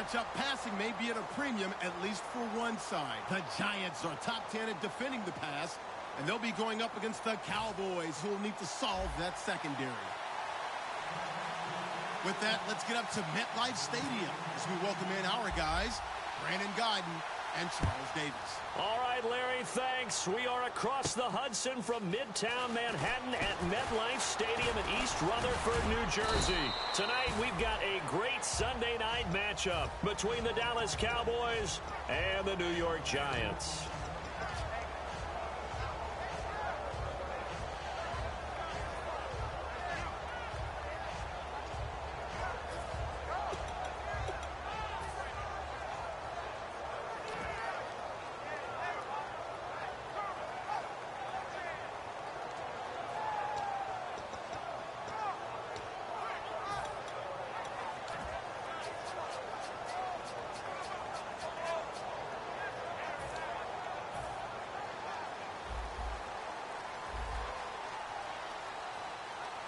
matchup, passing may be at a premium, at least for one side. The Giants are top 10 at defending the pass, and they'll be going up against the Cowboys, who will need to solve that secondary. With that, let's get up to MetLife Stadium as we welcome in our guys, Brandon Guyton and Charles Davis. All right, Larry, thanks. We are across the Hudson from Midtown Manhattan at MetLife Stadium in East Rutherford, New Jersey. Tonight, we've got a great Sunday night matchup between the Dallas Cowboys and the New York Giants.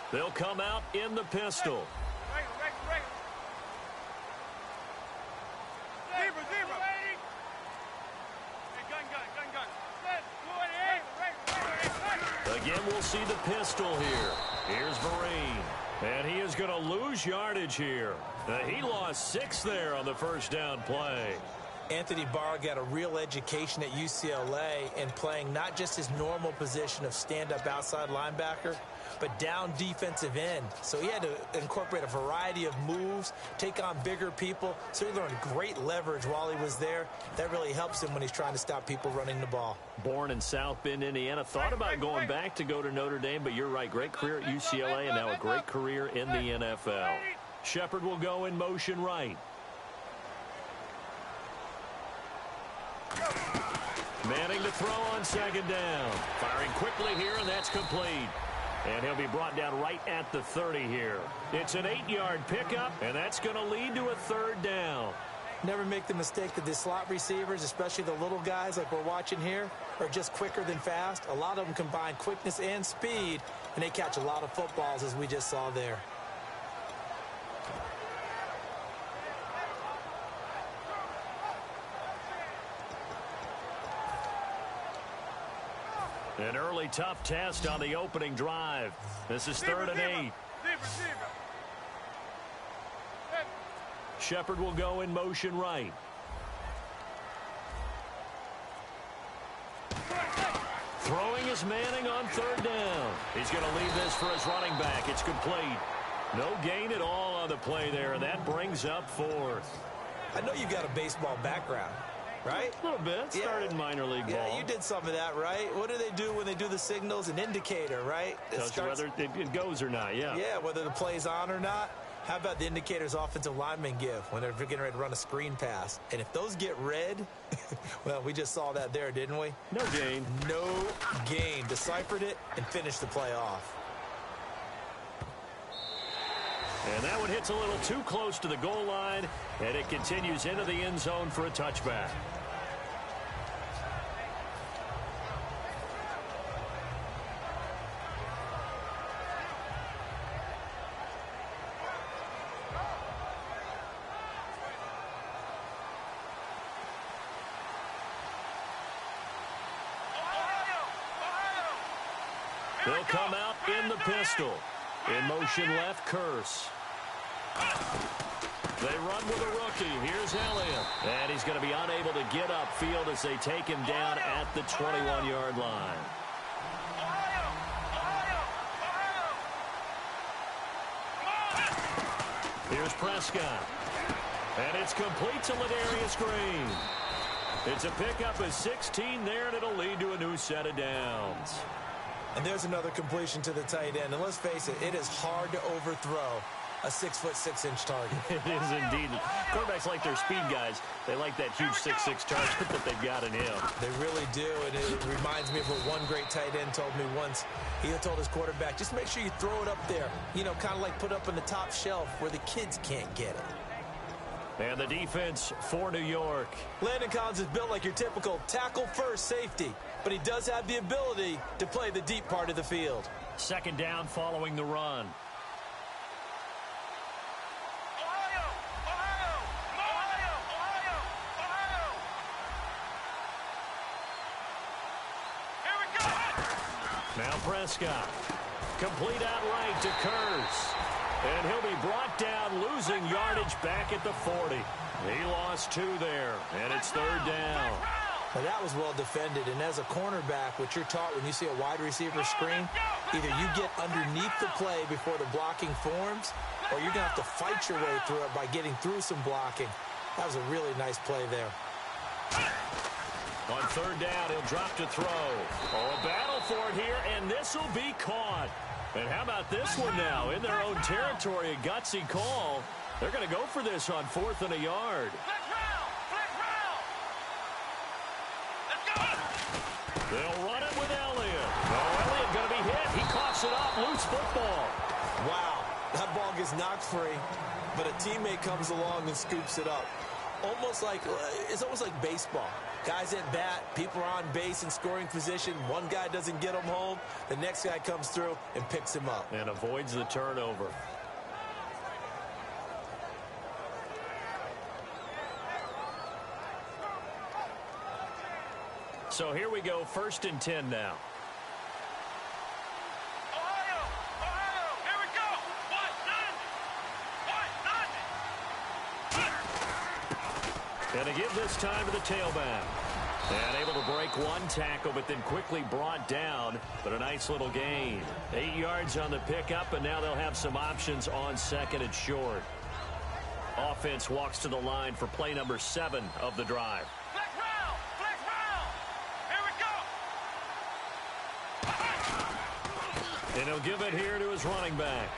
They'll come out in the pistol. Again, we'll see the pistol here. Here's Vereen. And he is going to lose yardage here. He lost 6 there on the first down play. Anthony Barr got a real education at UCLA in playing not just his normal position of stand-up outside linebacker, but down defensive end. So he had to incorporate a variety of moves, take on bigger people. So he learned great leverage while he was there. That really helps him when he's trying to stop people running the ball. Born in South Bend, Indiana. Thought about going back to go to Notre Dame, but you're right. Great career at UCLA and now a great career in the NFL. Shepard will go in motion right. Manning to throw on second down. Firing quickly here, and that's complete. And he'll be brought down right at the 30 here. It's an 8-yard pickup, and that's going to lead to a third down. Never make the mistake that the slot receivers, especially the little guys like we're watching here, are just quicker than fast. A lot of them combine quickness and speed, and they catch a lot of footballs, as we just saw there. An early tough test on the opening drive. This is 3rd and 8. Shepard will go in motion right. Throwing is Manning on 3rd down. He's going to leave this for his running back. It's complete. No gain at all on the play there, and that brings up 4th. I know you got a baseball background, right? A little bit. Started in minor league ball. Yeah, you did some of that, right? What do they do when they do the signals? An indicator, right? Tells you whether it goes or not, yeah. Yeah, whether the play's on or not. How about the indicators offensive linemen give when they're getting ready to run a screen pass? And if those get red, well, we just saw that there, didn't we? No gain. No gain. Deciphered it and finished the play off. And that one hits a little too close to the goal line, and it continues into the end zone for a touchback. They'll come out in the pistol. In motion left, Curse. They run with a rookie. Here's Elliott. And he's going to be unable to get upfield as they take him down at the 21-yard line. Here's Prescott. And it's complete to Ladarius Green. It's a pickup of 16 there, and it'll lead to a new set of downs. And there's another completion to the tight end. And let's face it, it is hard to overthrow a 6'6" target. It is indeed. Quarterbacks like their speed guys. They like that huge 6'6" target that they've got in him. They really do, and it reminds me of what one great tight end told me once. He told his quarterback, just make sure you throw it up there. You know, kind of like put up on the top shelf where the kids can't get it. And the defense for New York. Landon Collins is built like your typical tackle-first safety, but he does have the ability to play the deep part of the field. Second down following the run. Now Prescott. Complete out right to Kurz. And he'll be brought down, losing yardage back at the 40. He lost 2 there, and it's 3rd down. Now that was well defended, and as a cornerback, what you're taught when you see a wide receiver screen, either you get underneath the play before the blocking forms, or you're going to have to fight your way through it by getting through some blocking. That was a really nice play there. On 3rd down, he'll drop to throw. Oh, a battle for it here, and this will be caught. And how about this one now? In their own territory, a gutsy call. They're going to go for this on 4th and a yard. They'll run it with Elliott. Oh, Elliott going to be hit. He coughs it up. Loose football. Wow, that ball gets knocked free, but a teammate comes along and scoops it up. It's almost like baseball. Guys at bat, people are on base in scoring position. One guy doesn't get him home. The next guy comes through and picks him up. And avoids the turnover. So here we go, 1st and 10 now. Ohio, here we go. And to give this time to the tailback. And able to break one tackle, but then quickly brought down. But a nice little gain. 8 yards on the pickup, and now they'll have some options on 2nd and short. Offense walks to the line for play number 7 of the drive. And he'll give it here to his running back.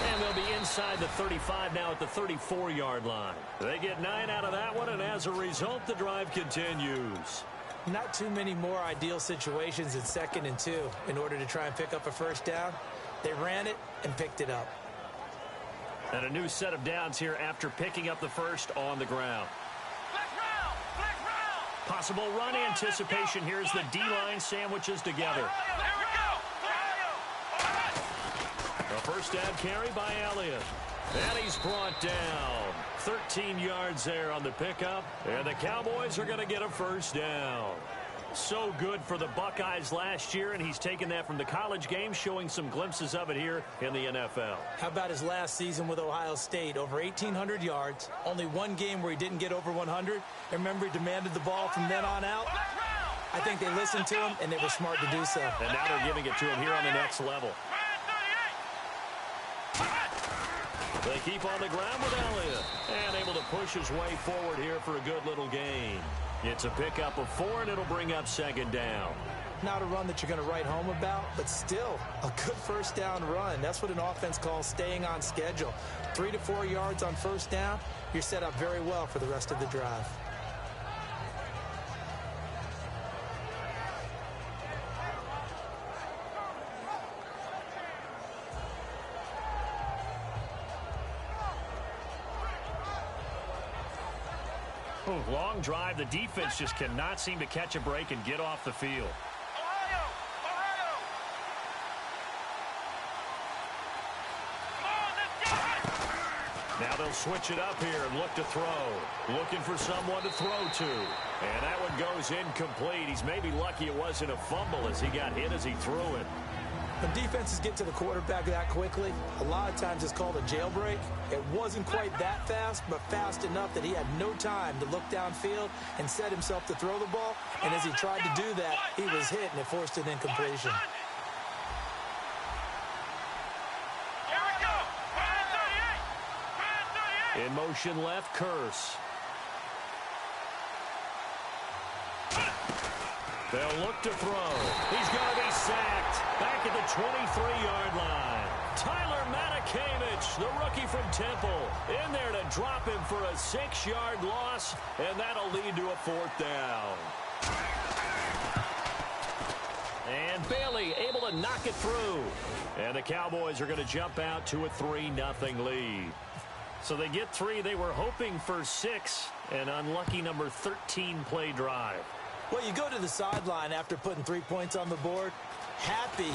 And they'll be inside the 35 now at the 34-yard line. They get 9 out of that one, and as a result, the drive continues. Not too many more ideal situations in 2nd and 2 in order to try and pick up a 1st down. They ran it and picked it up. And a new set of downs here after picking up the 1st on the ground. Possible run anticipation. Here's the D-line sandwiches together. A 1st down carry by Elliott. And he's brought down. 13 yards there on the pickup. And the Cowboys are going to get a 1st down. So good for the Buckeyes last year, and he's taken that from the college game, showing some glimpses of it here in the NFL. How about his last season with Ohio State? Over 1,800 yards. Only one game where he didn't get over 100. And remember, he demanded the ball from then on out. I think they listened to him, and they were smart to do so. And now they're giving it to him here on the next level. They keep on the ground with Elliott. And able to push his way forward here for a good little gain. It's a pickup of 4, and it'll bring up 2nd down. Not a run that you're going to write home about, but still a good 1st down run. That's what an offense calls staying on schedule. 3 to 4 yards on 1st down, you're set up very well for the rest of the drive. Long drive. The defense just cannot seem to catch a break and get off the field. Now they'll switch it up here and look to throw. Looking for someone to throw to. And that one goes incomplete. He's maybe lucky it wasn't a fumble as he got hit as he threw it. When defenses get to the quarterback that quickly, a lot of times it's called a jailbreak. It wasn't quite that fast, but fast enough that he had no time to look downfield and set himself to throw the ball. And as he tried to do that, he was hit, and it forced an incompletion. In motion left, Kurz. They'll look to throw. He's going to be sacked back at the 23-yard line. Tyler Matakevich, the rookie from Temple, in there to drop him for a 6-yard loss, and that'll lead to a 4th down. And Bailey able to knock it through. And the Cowboys are going to jump out to a 3-0 lead. So they get 3. They were hoping for 6. An unlucky number 13 play drive. Well, you go to the sideline after putting 3 points on the board, happy,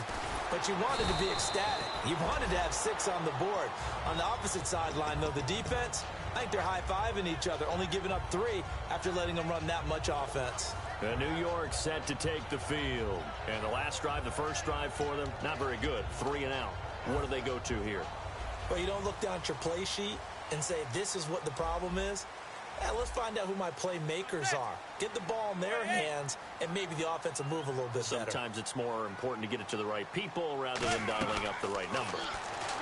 but you wanted to be ecstatic. You wanted to have 6 on the board. On the opposite sideline, though, the defense, I think they're high-fiving each other, only giving up 3 after letting them run that much offense. And New York set to take the field. And the last drive, the first drive for them, not very good. 3 and out. What do they go to here? Well, you don't look down at your play sheet and say, this is what the problem is. Yeah, let's find out who my playmakers are. Get the ball in their hands, and maybe the offense will move a little bit better. Sometimes it's more important to get it to the right people rather than dialing up the right number.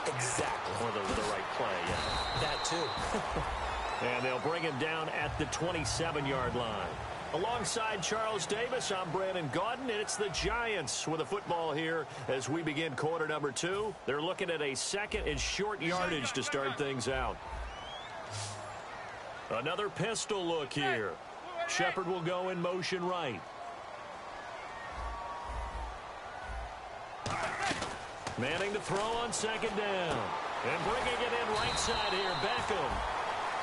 Exactly. Or the right play, yeah. That too. And they'll bring him down at the 27-yard line. Alongside Charles Davis, I'm Brandon Gaudin, and it's the Giants with a football here as we begin quarter number 2. They're looking at a second and short yardage to start things out. Another pistol look here. Shepard will go in motion right. Manning to throw on second down. And bringing it in right side here, Beckham.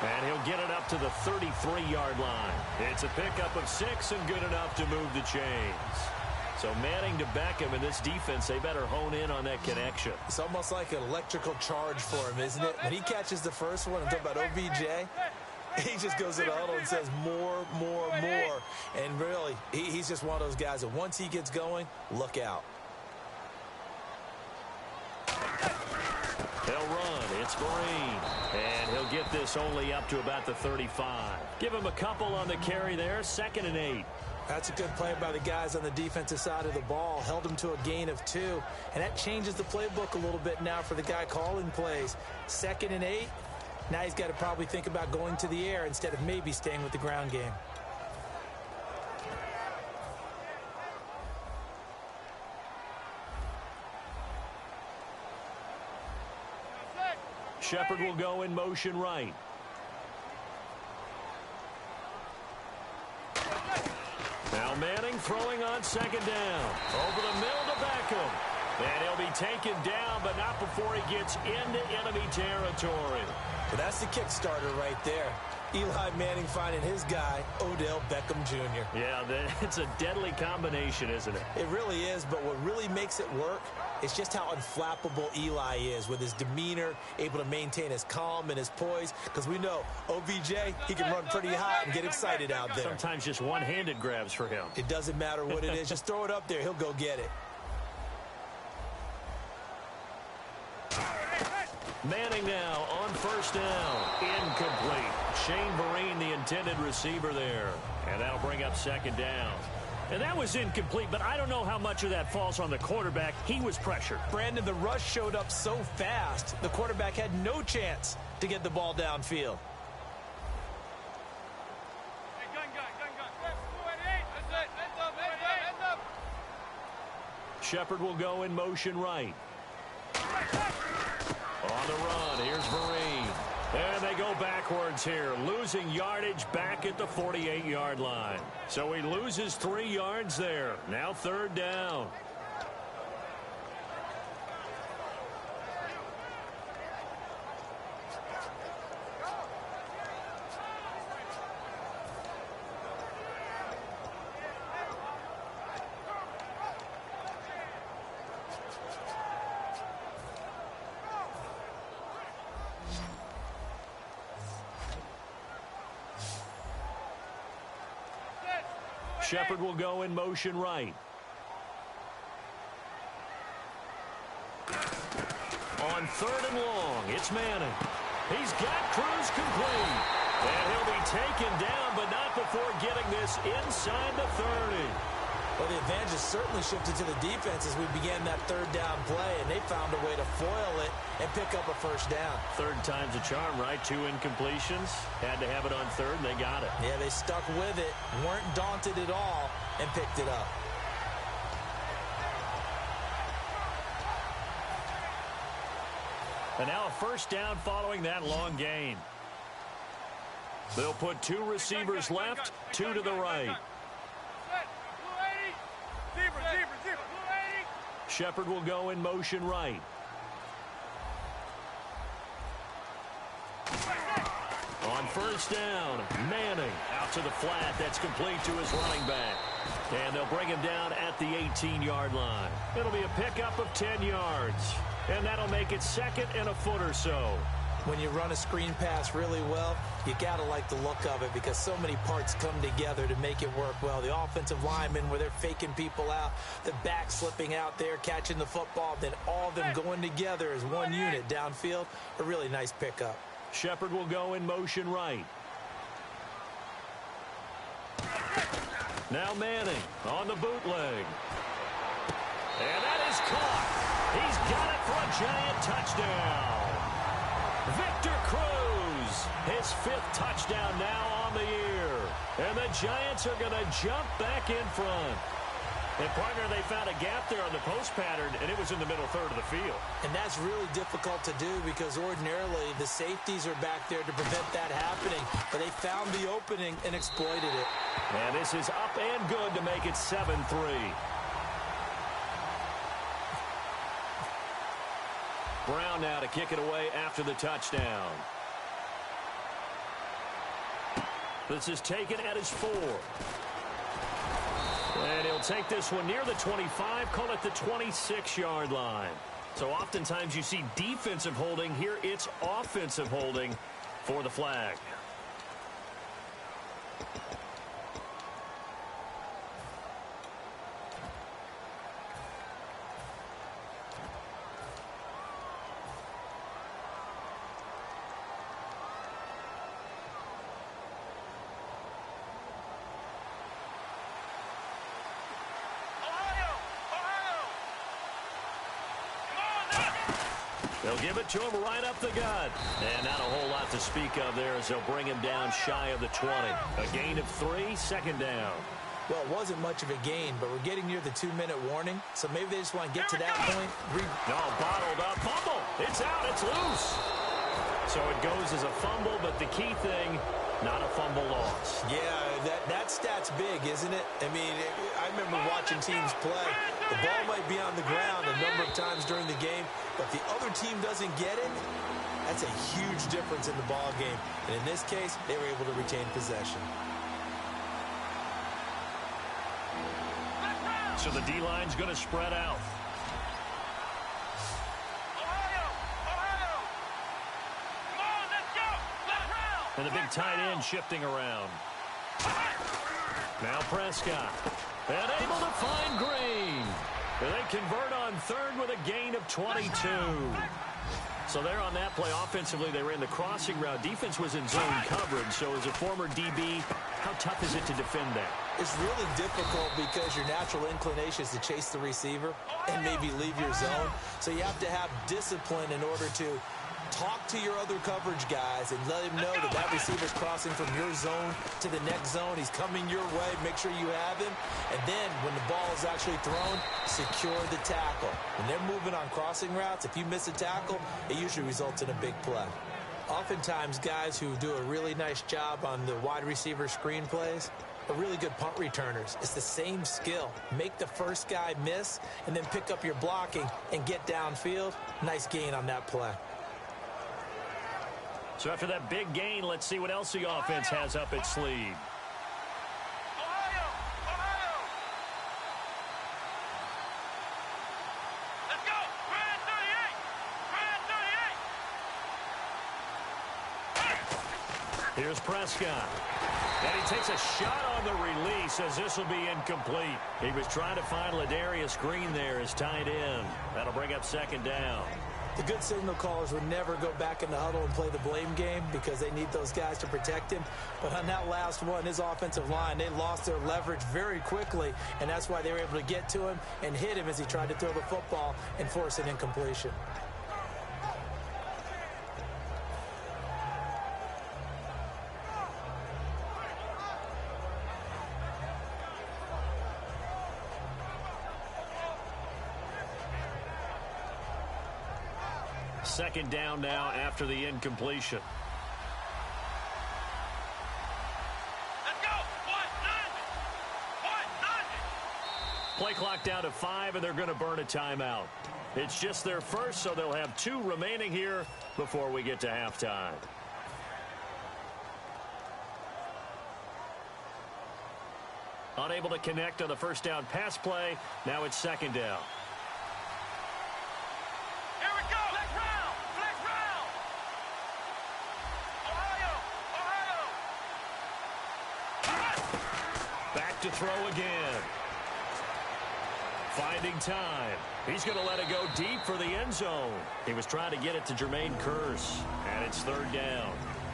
And he'll get it up to the 33-yard line. It's a pickup of 6 and good enough to move the chains. So Manning to Beckham in this defense, they better hone in on that connection. It's almost like an electrical charge for him, isn't it? When he catches the first one, I'm talking about OBJ, he just goes to the huddle and says more, more, more. And really, he's just one of those guys that once he gets going, look out. They'll run. It's Marine. And he'll get this only up to about the 35. Give him a couple on the carry there. 2nd and 8. That's a good play by the guys on the defensive side of the ball. Held him to a gain of 2. And that changes the playbook a little bit now for the guy calling plays. 2nd and 8. Now he's got to probably think about going to the air instead of maybe staying with the ground game. Shepard will go in motion right. Now Manning throwing on second down. Over the middle to Beckham. And he'll be taken down, but not before he gets into enemy territory. But that's the kickstarter right there. Eli Manning finding his guy, Odell Beckham Jr. Yeah, it's a deadly combination, isn't it? It really is, but what really makes it work is just how unflappable Eli is with his demeanor, able to maintain his calm and his poise, because we know OBJ, he can run pretty hot and get excited out there. Sometimes just one-handed grabs for him. It doesn't matter what it is. Just throw it up there. He'll go get it. Manning now on first down. Incomplete. Shane Vereen, the intended receiver there. And that'll bring up second down. And that was incomplete, but I don't know how much of that falls on the quarterback. He was pressured. Brandon, the rush showed up so fast, the quarterback had no chance to get the ball downfield. Shepard will go in motion right. On the run, here's Vereen. And they go backwards here, losing yardage back at the 48-yard line. So he loses 3 yards there. Now 3rd down. Shepard will go in motion right. On 3rd and long, it's Manning. He's got Cruz complete. And he'll be taken down, but not before getting this inside the 30. Well, the advantage has certainly shifted to the defense as we began that 3rd down play, and they found a way to foil it and pick up a first down. 3rd time's a charm, right? 2 incompletions. Had to have it on 3rd, and they got it. Yeah, they stuck with it, weren't daunted at all, and picked it up. And now a first down following that long gain. They'll put 2 receivers left, 2 to the right. Shepard will go in motion right. On first down, Manning out out to the flat. That's complete to his running back. And they'll bring him down at the 18-yard line. It'll be a pickup of 10 yards. And that'll make it second and a foot or so. When you run a screen pass really well, you got to like the look of it because so many parts come together to make it work well. The offensive linemen where they're faking people out, the back slipping out there, catching the football, then all of them going together as one unit downfield. A really nice pickup. Shepard will go in motion right. Now Manning on the bootleg. And that is caught. He's got it for a giant touchdown. Victor Cruz, his 5th touchdown now on the year. And the Giants are going to jump back in front. And, partner, they found a gap there on the post pattern, and it was in the middle third of the field. And that's really difficult to do because ordinarily the safeties are back there to prevent that happening. But they found the opening and exploited it. And this is up and good to make it 7-3. Brown now to kick it away after the touchdown. This is taken at his 4. And he'll take this one near the 25, call it the 26-yard line. So oftentimes you see defensive holding. Here it's offensive holding for the flag. They'll give it to him right up the gut. And not a whole lot to speak of there as they'll bring him down shy of the 20. A gain of 3, second down. Well, it wasn't much of a gain, but we're getting near the 2-minute warning. So maybe they just want to get to that point. No, bottled up. Fumble. It's out. It's loose. So it goes as a fumble, but the key thing, not a fumble loss. Yeah, that stat's big, isn't it? I mean, I remember watching teams play. The ball might be on the ground a number of times during the game, but if the other team doesn't get it, that's a huge difference in the ball game. And in this case, they were able to retain possession. So the D-line's going to spread out. And the big tight end shifting around. Now Prescott. And able to find Green. And they convert on third with a gain of 22. So there on that play, offensively, they ran the crossing route. Defense was in zone coverage. So as a former DB, how tough is it to defend that? It's really difficult because your natural inclination is to chase the receiver and maybe leave your zone. So you have to have discipline in order to talk to your other coverage guys and let him know that that receiver's crossing from your zone to the next zone. He's coming your way. Make sure you have him. And then when the ball is actually thrown, secure the tackle. When they're moving on crossing routes, if you miss a tackle, it usually results in a big play. Oftentimes, guys who do a really nice job on the wide receiver screen plays are really good punt returners. It's the same skill. Make the first guy miss and then pick up your blocking and get downfield. Nice gain on that play. So after that big gain, let's see what else the offense has up its sleeve. Let's go. Brand 38. Here's Prescott. And he takes a shot on the release as this will be incomplete. He was trying to find Ladarius Green there as tight end. That'll bring up second down. The good signal callers would never go back in the huddle and play the blame game because they need those guys to protect him. But on that last one, his offensive line, they lost their leverage very quickly, and that's why they were able to get to him and hit him as he tried to throw the football and force an incompletion. Second down now after the incompletion. Let's go. Play clock down to 5, and they're going to burn a timeout. It's just their first, so they'll have 2 remaining here before we get to halftime. Unable to connect on the first down pass play. Now it's second down. Here we go. Flex round. Flex round. Ohio. Back to throw again. Finding time. He's going to let it go deep for the end zone. He was trying to get it to Jermaine Kearse, and it's third down.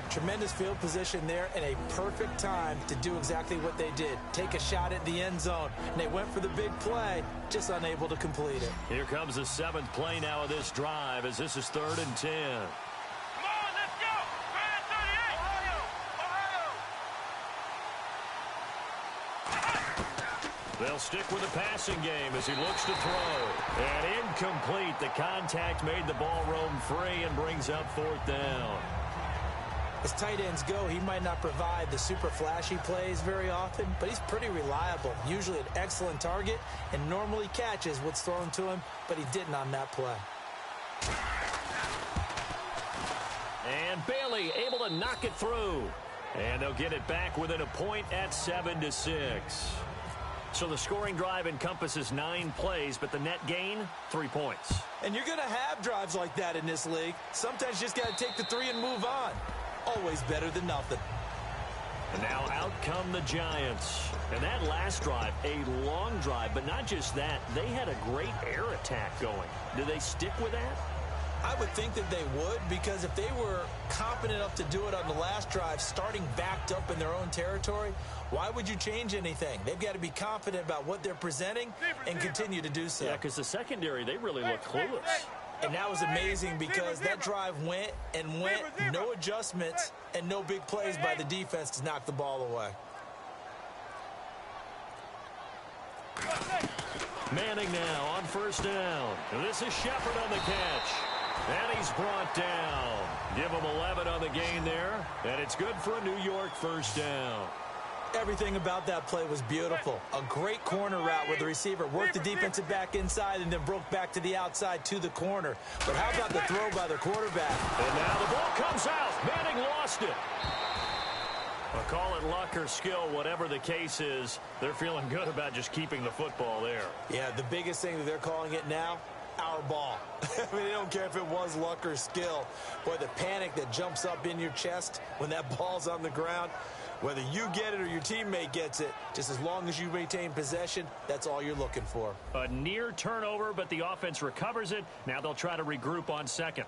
Tremendous field position there and a perfect time to do exactly what they did. Take a shot at the end zone. And they went for the big play, just unable to complete it. Here comes the 7th play now of this drive as this is 3rd and 10. Come on, let's go. Grand 38. Ohio. They'll stick with the passing game as he looks to throw. And incomplete. The contact made the ball roam free and brings up 4th down. As tight ends go, he might not provide the super flashy plays very often, but he's pretty reliable. Usually an excellent target and normally catches what's thrown to him, but he didn't on that play. And Bailey able to knock it through. And they'll get it back within a point at 7-6. So the scoring drive encompasses 9 plays, but the net gain, 3 points. And you're going to have drives like that in this league. Sometimes you just got to take the 3 and move on. Always better than nothing. And now out come the Giants. And that last drive, a long drive, but not just that. They had a great air attack going. Do they stick with that? I would think that they would, because if they were confident enough to do it on the last drive, starting backed up in their own territory, why would you change anything? They've got to be confident about what they're presenting and continue to do so. Yeah, because the secondary, they really look clueless. And that was amazing because that drive went and went, no adjustments and no big plays by the defense to knock the ball away. Manning now on first down. And this is Shepard on the catch. And he's brought down. Give him 11 on the gain there. And it's good for a New York first down. Everything about that play was beautiful. A great corner route where the receiver worked the defensive back inside and then broke back to the outside to the corner. But how about the throw by the quarterback? And now the ball comes out. Manning lost it. I'll call it luck or skill, whatever the case is. They're feeling good about just keeping the football there. Yeah, the biggest thing that they're calling it now, our ball. I mean, they don't care if it was luck or skill. Boy, the panic that jumps up in your chest when that ball's on the ground, whether you get it or your teammate gets it, just as long as you maintain possession, that's all you're looking for. A near turnover, but the offense recovers it. Now they'll try to regroup on second.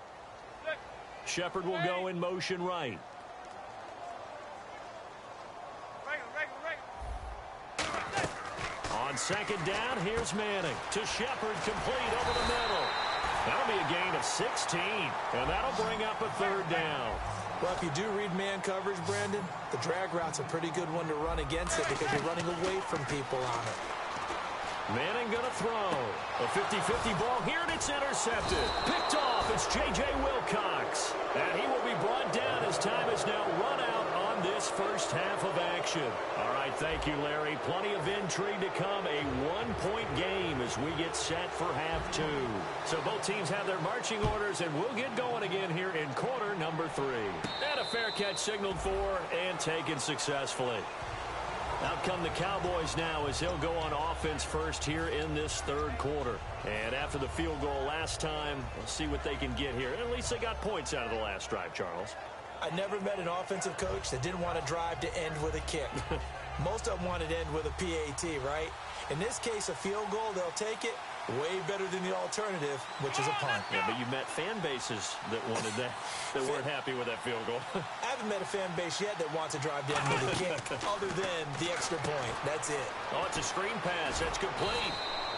Shepard will go in motion right. On second down, here's Manning to Shepard, complete over the middle. That'll be a gain of 16, and that'll bring up a 3rd down. Well, if you do read man coverage, Brandon, the drag route's a pretty good one to run against it because you're running away from people on it. Manning going to throw. A 50-50 ball here, and it's intercepted. Picked off, it's J.J. Wilcox. And he will be brought down as time is now run out on this first half of action. All right, thank you, Larry. Plenty of intrigue to come. A 1-point game as we get set for half 2. So both teams have their marching orders, and we'll get going again here in quarter number 3. And a fair catch signaled for and taken successfully. Out come the Cowboys now as he'll go on offense first here in this 3rd quarter. And after the field goal last time, we'll see what they can get here. At least they got points out of the last drive, Charles. I never met an offensive coach that didn't want to drive to end with a kick. Most of them wanted to end with a PAT, right? In this case, a field goal, they'll take it. Way better than the alternative, which is a punt. Yeah, but you met fan bases that wanted that, that weren't happy with that field goal. I haven't met a fan base yet that wants to drive down with a kick, other than the extra point. That's it. Oh, it's a screen pass. That's complete.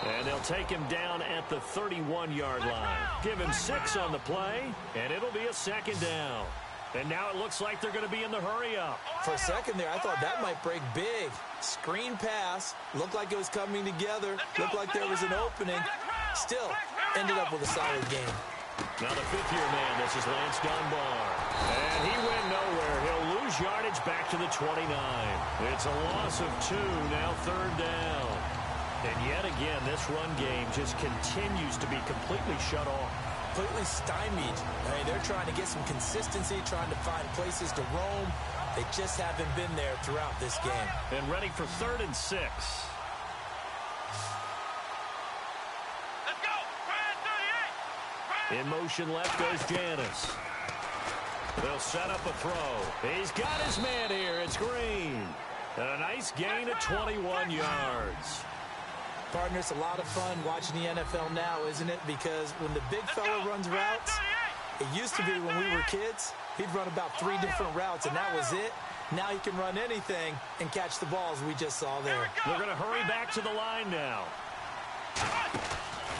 And they'll take him down at the 31-yard line. Give him 6 on the play, and it'll be a 2nd down. And now it looks like they're going to be in the hurry-up. For a second there, I thought that might break big. Screen pass. Looked like it was coming together. Looked like there was an opening. Still, ended up with a solid game. Now the 5th-year man, this is Lance Dunbar. And he went nowhere. He'll lose yardage back to the 29. It's a loss of 2, now 3rd down. And yet again, this run game just continues to be completely shut off. Completely stymied. I mean, they're trying to get some consistency, trying to find places to roam. They just haven't been there throughout this game. And ready for 3rd and 6. Let's go. Try 38. In motion left goes Janis. They'll set up a throw. He's got his man here. It's Green. And a nice gain of 21 yards. Partner, it's a lot of fun watching the NFL now, isn't it? Because when the big fella runs routes, it used to be when we were kids, he'd run about 3 different routes, and that was it. Now he can run anything and catch the balls we just saw there. They're going to hurry back to the line now.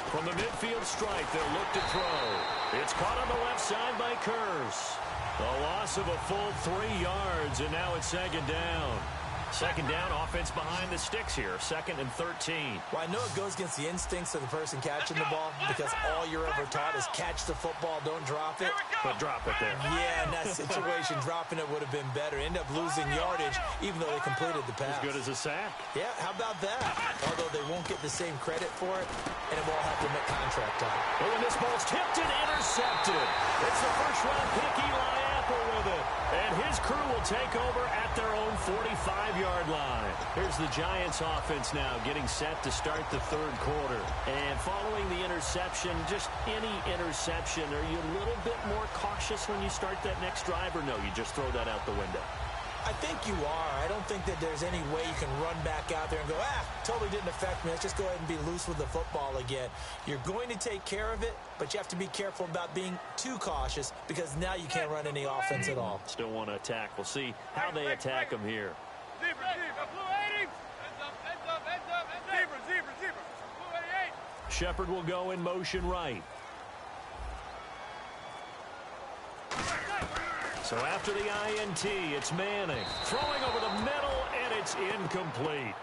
From the midfield stripe, they'll look to throw. It's caught on the left side by Kurz. A loss of a full 3 yards, and now it's 2nd down. 2nd down, offense behind the sticks here. 2nd and 13. Well, I know it goes against the instincts of the person catching the ball because all you're ever taught is catch the football, don't drop it. But drop it there. Yeah, in that situation, dropping it would have been better. End up losing yardage, even though they completed the pass. As good as a sack. Yeah, how about that? Although they won't get the same credit for it, and it won't have to make contract time. Oh, and this ball's tipped and intercepted. It's the first-round pick, Eli Apple with it. And his crew will take over at their own 45-yard line. Here's the Giants offense now getting set to start the 3rd quarter. And following the interception, just any interception, are you a little bit more cautious when you start that next drive, or no, you just throw that out the window? I think you are. I don't think that there's any way you can run back out there and go, totally didn't affect me. Let's just go ahead and be loose with the football again. You're going to take care of it, but you have to be careful about being too cautious because now you can't run any offense at all. Still want to attack. We'll see how they attack them here. Zebra. Blue 80. Heads up. Zebra. Blue 88. Shepard will go in motion right. So after the INT, it's Manning. Throwing over the middle, and it's incomplete.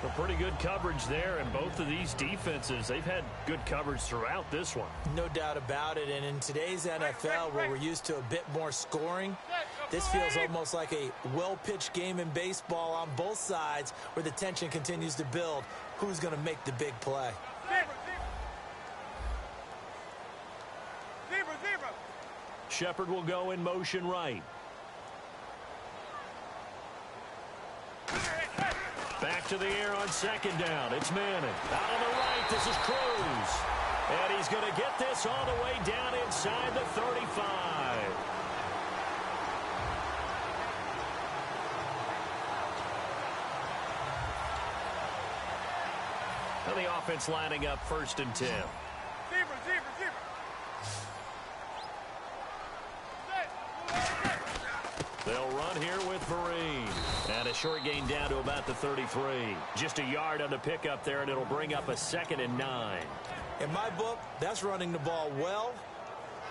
A pretty good coverage there, and both of these defenses, they've had good coverage throughout this one. No doubt about it, and in today's NFL, where we're used to a bit more scoring, this feels almost like a well-pitched game in baseball on both sides where the tension continues to build. Who's going to make the big play? Zebra. Shepard will go in motion right. Back to the air on 2nd down. It's Manning. Out on the right, this is Cruz. And he's going to get this all the way down inside the 35. Now the offense lining up 1st and 10. Zebra. They'll run here with Vereen. And a short gain down to about the 33. Just a yard on the pickup there, and it'll bring up a 2nd and 9. In my book, that's running the ball well,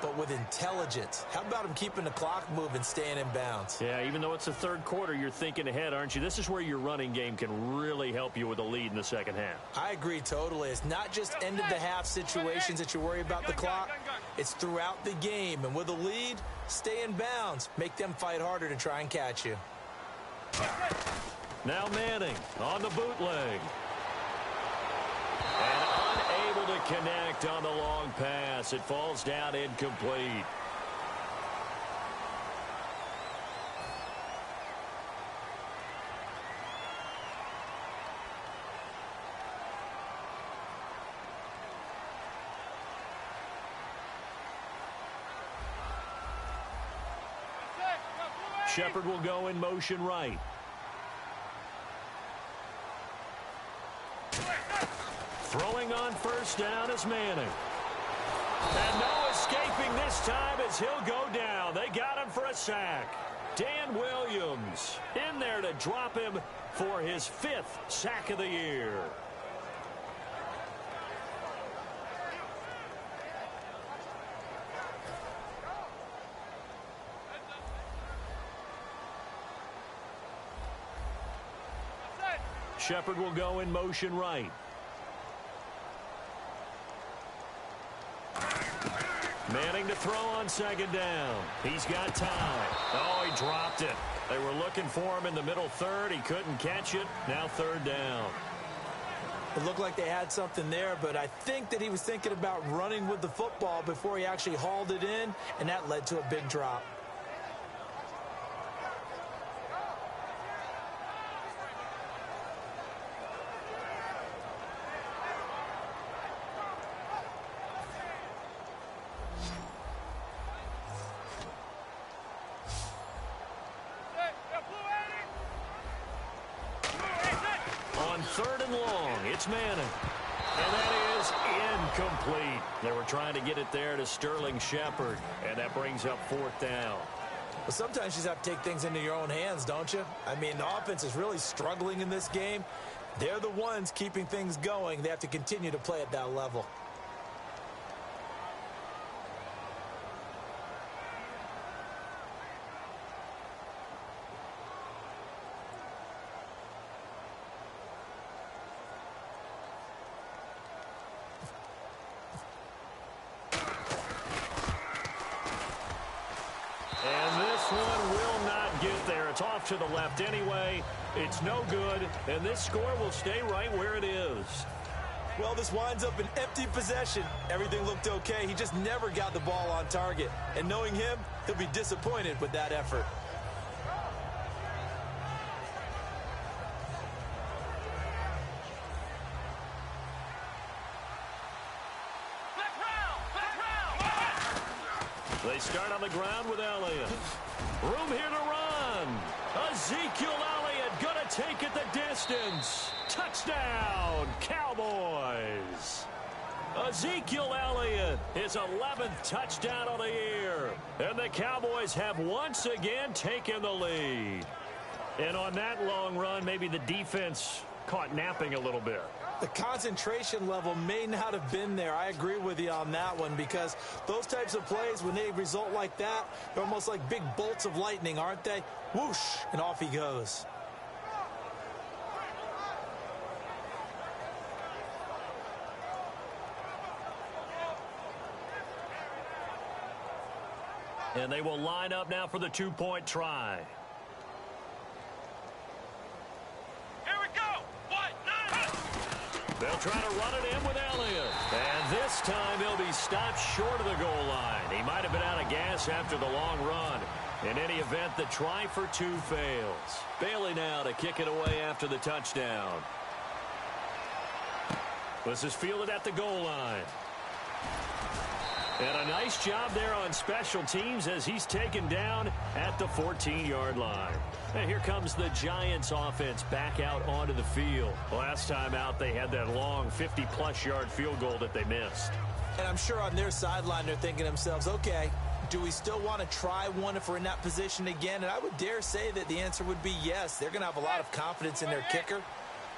but with intelligence. How about him keeping the clock moving, staying in bounds? Yeah, even though it's the 3rd quarter, you're thinking ahead, aren't you? This is where your running game can really help you with a lead in the 2nd half. I agree totally. It's not just end-of-the-half situations that you worry about the clock. It's throughout the game. And with a lead, stay in bounds. Make them fight harder to try and catch you. Now Manning on the bootleg. And unable to connect on the long pass. It falls down incomplete. Shepard will go in motion right. Throwing on 1st down is Manning. And no escaping this time as he'll go down. They got him for a sack. Dan Williams in there to drop him for his 5th sack of the year. Shepard will go in motion right. Manning to throw on 2nd down. He's got time. Oh, he dropped it. They were looking for him in the middle 3rd. He couldn't catch it. Now 3rd down. It looked like they had something there, but I think that he was thinking about running with the football before he actually hauled it in, and that led to a big drop. on 3rd and long. It's Manning. And that is incomplete. They were trying to get it there to Sterling Shepard, and that brings up 4th down. Well, sometimes you just have to take things into your own hands, don't you? I mean, the offense is really struggling in this game. They're the ones keeping things going. They have to continue to play at that level. Off to the left anyway. It's no good, and this score will stay right where it is. Well, this winds up an empty possession. Everything looked okay. He just never got the ball on target. And knowing him, he'll be disappointed with that effort. They start on the ground with Elliott. Room here to run. Ezekiel Elliott gonna take it the distance. Touchdown, Cowboys. Ezekiel Elliott, his 11th touchdown of the year. And the Cowboys have once again taken the lead. And on that long run, maybe the defense caught napping a little bit. The concentration level may not have been there. I agree with you on that one, because those types of plays, when they result like that, they're almost like big bolts of lightning, aren't they? Whoosh, and off he goes. And they will line up now for the 2-point try. They'll try to run it in with Elliott. And this time he'll be stopped short of the goal line. He might have been out of gas after the long run. In any event, the try for 2 fails. Bailey now to kick it away after the touchdown. This is fielded at the goal line. And a nice job there on special teams as he's taken down at the 14-yard line. And here comes the Giants offense back out onto the field. Last time out, they had that long 50-plus yard field goal that they missed. And I'm sure on their sideline, they're thinking to themselves, okay, do we still want to try one if we're in that position again? And I would dare say that the answer would be yes. They're going to have a lot of confidence in their kicker.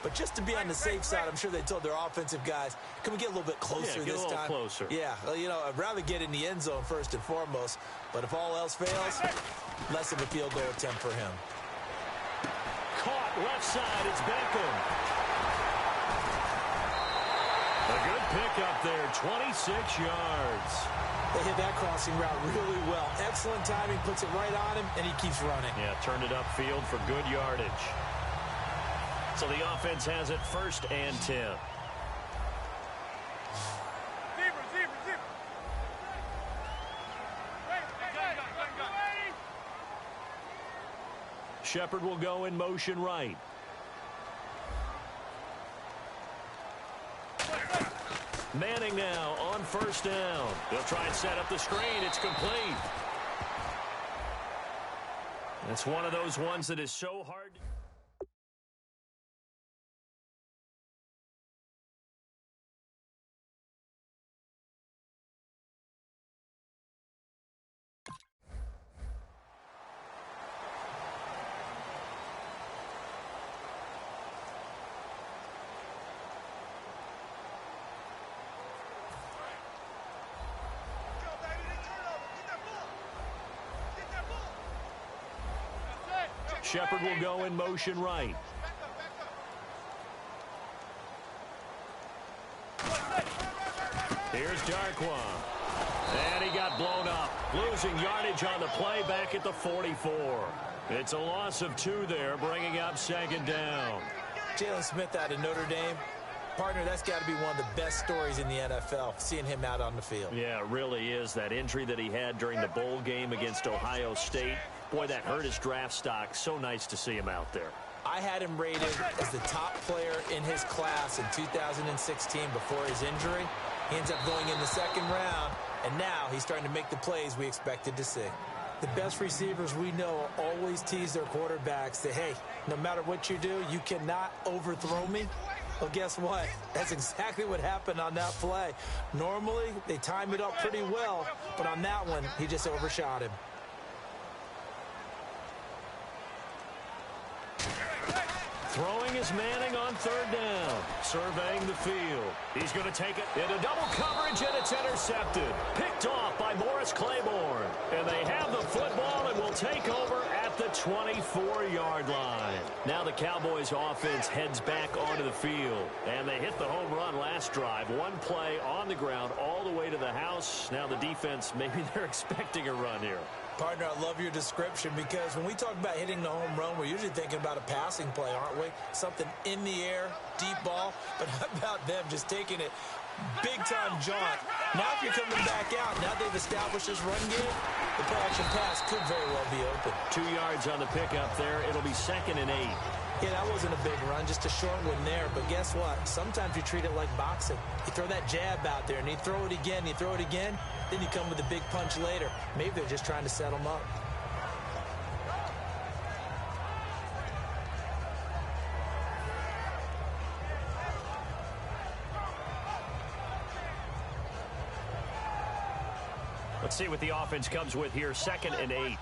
But just to be on the safe side, I'm sure they told their offensive guys, can we get a little bit closer this time? Get a little closer. Yeah, well, you know, I'd rather get in the end zone first and foremost. But if all else fails, less of a field goal attempt for him. Caught left side, it's Beckham. A good pickup there, 26 yards. They hit that crossing route really well. Excellent timing, puts it right on him, and he keeps running. Yeah, turned it upfield for good yardage. So the offense has it 1st and 10. Shepard will go in motion right. Manning now on 1st down. They'll try and set up the screen. It's complete. It's one of those ones that is so hard. Shepard will go in motion right. Here's Darkwa. And he got blown up. Losing yardage on the play back at the 44. It's a loss of 2 there, bringing up 2nd down. Jalen Smith out of Notre Dame. Partner, that's got to be one of the best stories in the NFL, seeing him out on the field. Yeah, it really is. That injury that he had during the bowl game against Ohio State, boy, that hurt his draft stock. So nice to see him out there. I had him rated as the top player in his class in 2016 before his injury. He ends up going in the 2nd round, and now he's starting to make the plays we expected to see. The best receivers we know always tease their quarterbacks that, hey, no matter what you do, you cannot overthrow me. Well, guess what? That's exactly what happened on that play. Normally, they time it up pretty well, but on that one, he just overshot him. Throwing is Manning on third down. Surveying the field. He's going to take it into double coverage, and it's intercepted. Picked off by Morris Claiborne. And they have the football and will take over at the 24-yard line. Now the Cowboys offense heads back onto the field. And they hit the home run last drive. One play on the ground all the way to the house. Now the defense, maybe they're expecting a run here. Partner, I love your description because when we talk about hitting the home run, we're usually thinking about a passing play, aren't we? Something in the air, deep ball. But how about them just taking it big-time jaunt? Now if you're coming back out, now they've established this run game, the play-action pass could very well be open. 2 yards on the pickup there. It'll be 2nd and 8. Yeah, that wasn't a big run, just a short one there. But guess what? Sometimes you treat it like boxing. You throw that jab out there, and you throw it again, you throw it again, then you come with a big punch later. Maybe they're just trying to set them up. Let's see what the offense comes with here. 2nd and 8.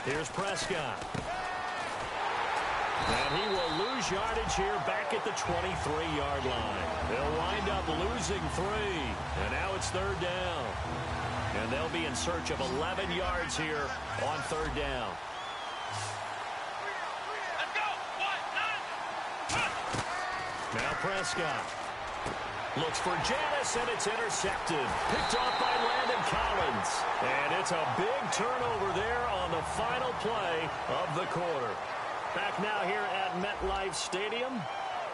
Here's Prescott. And he will lose yardage here back at the 23-yard line. They'll wind up losing 3. And now it's 3rd down. And they'll be in search of 11 yards here on 3rd down. Let's go. 1, 9. Now Prescott. Looks for Janis, and it's intercepted. Picked off by Landon Collins. And it's a big turnover there on the final play of the quarter. Back now here at MetLife Stadium.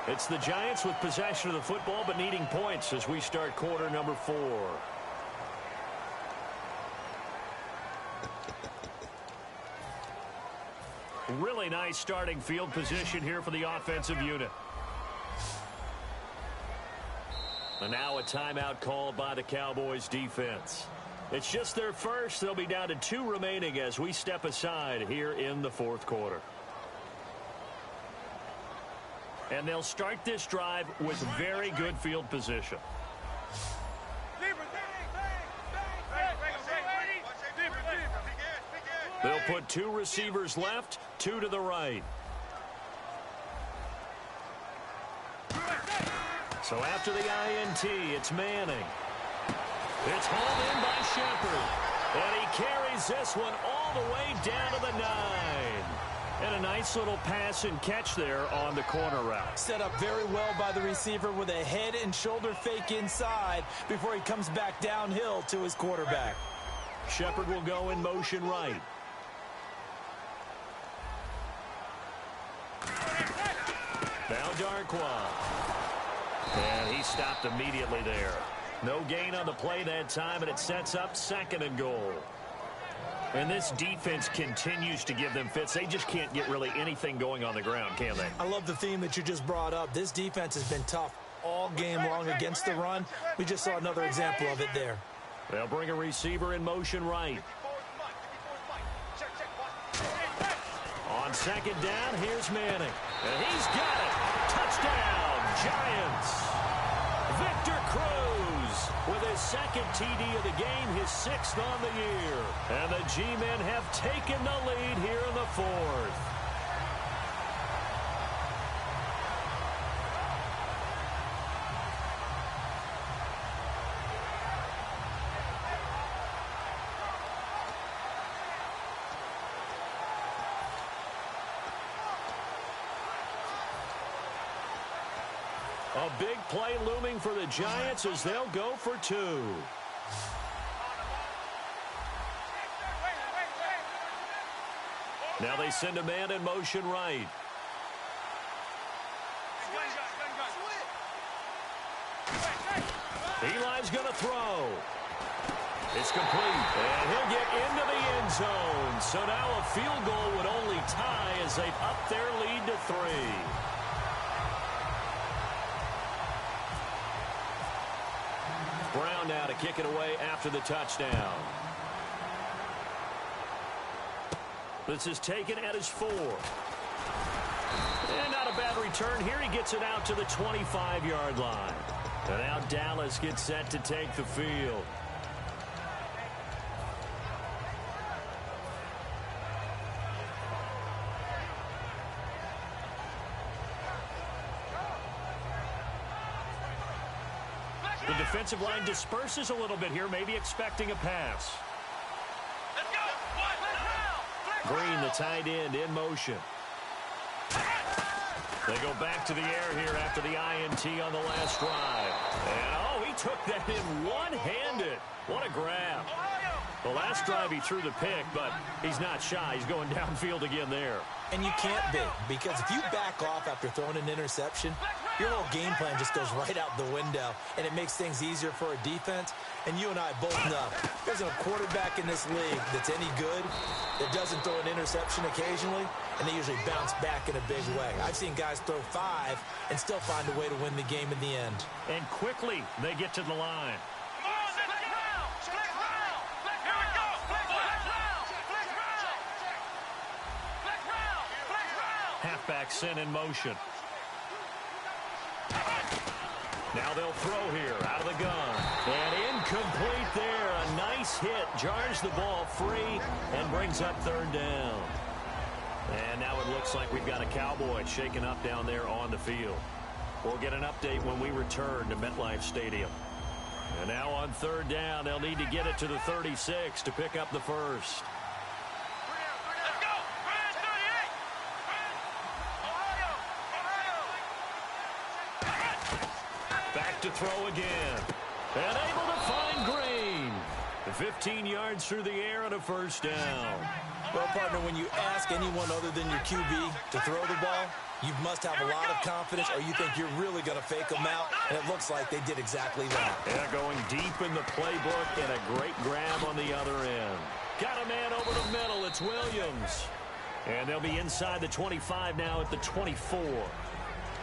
It's the Giants with possession of the football, but needing points as we start quarter number 4. Really nice starting field position here for the offensive unit. And now a timeout called by the Cowboys defense. It's just their first. They'll be down to 2 remaining as we step aside here in the 4th quarter. And they'll start this drive with very good field position. They'll put 2 receivers left, 2 to the right. So after the INT, it's Manning. It's hauled in by Shepard. And he carries this one all the way down to the 9. And a nice little pass and catch there on the corner route. Set up very well by the receiver with a head and shoulder fake inside before he comes back downhill to his quarterback. Shepard will go in motion right. Now Darkwa. And he stopped immediately there. No gain on the play that time, and it sets up 2nd and goal. And this defense continues to give them fits. They just can't get really anything going on the ground, can they? I love the theme that you just brought up. This defense has been tough all game long against the run. We just saw another example of it there. They'll bring a receiver in motion right. On 2nd down, here's Manning. And he's got it. Touchdown, Giants. Victor Cruz with his 2nd TD of the game, his 6th on the year. And the G-men have taken the lead here in the 4th. A big play looming for the Giants as they'll go for 2. Now they send a man in motion right. Eli's going to throw. It's complete, and he'll get into the end zone. So now a field goal would only tie as they've upped their lead to 3. Brown now to kick it away after the touchdown. This is taken at his 4. And not a bad return here. He gets it out to the 25-yard line. And now Dallas gets set to take the field. The defensive line disperses a little bit here, maybe expecting a pass. Let's go. Green, the tight end, in motion. They go back to the air here after the INT on the last drive. And, oh, he took that in one-handed. What a grab. The last drive he threw the pick, but he's not shy. He's going downfield again there. And you can't be, because if you back off after throwing an interception, your whole game plan just goes right out the window, and it makes things easier for a defense. And you and I both know there's a quarterback in this league that's any good that doesn't throw an interception occasionally, and they usually bounce back in a big way. I've seen guys throw 5 and still find a way to win the game in the end. And quickly they get to the line. Halfback sent in motion. Now they'll throw here out of the gun. And incomplete there. A nice hit. Jars the ball free and brings up 3rd down. And now it looks like we've got a Cowboy shaken up down there on the field. We'll get an update when we return to MetLife Stadium. And now on 3rd down, they'll need to get it to the 36 to pick up the first. Back to throw again. And able to find Green. 15 yards through the air and a 1st down. Well, partner, when you ask anyone other than your QB to throw the ball, you must have a lot of confidence or you think you're really going to fake them out, and it looks like they did exactly that. Yeah, going deep in the playbook and a great grab on the other end. Got a man over the middle. It's Williams. And they'll be inside the 25 now at the 24.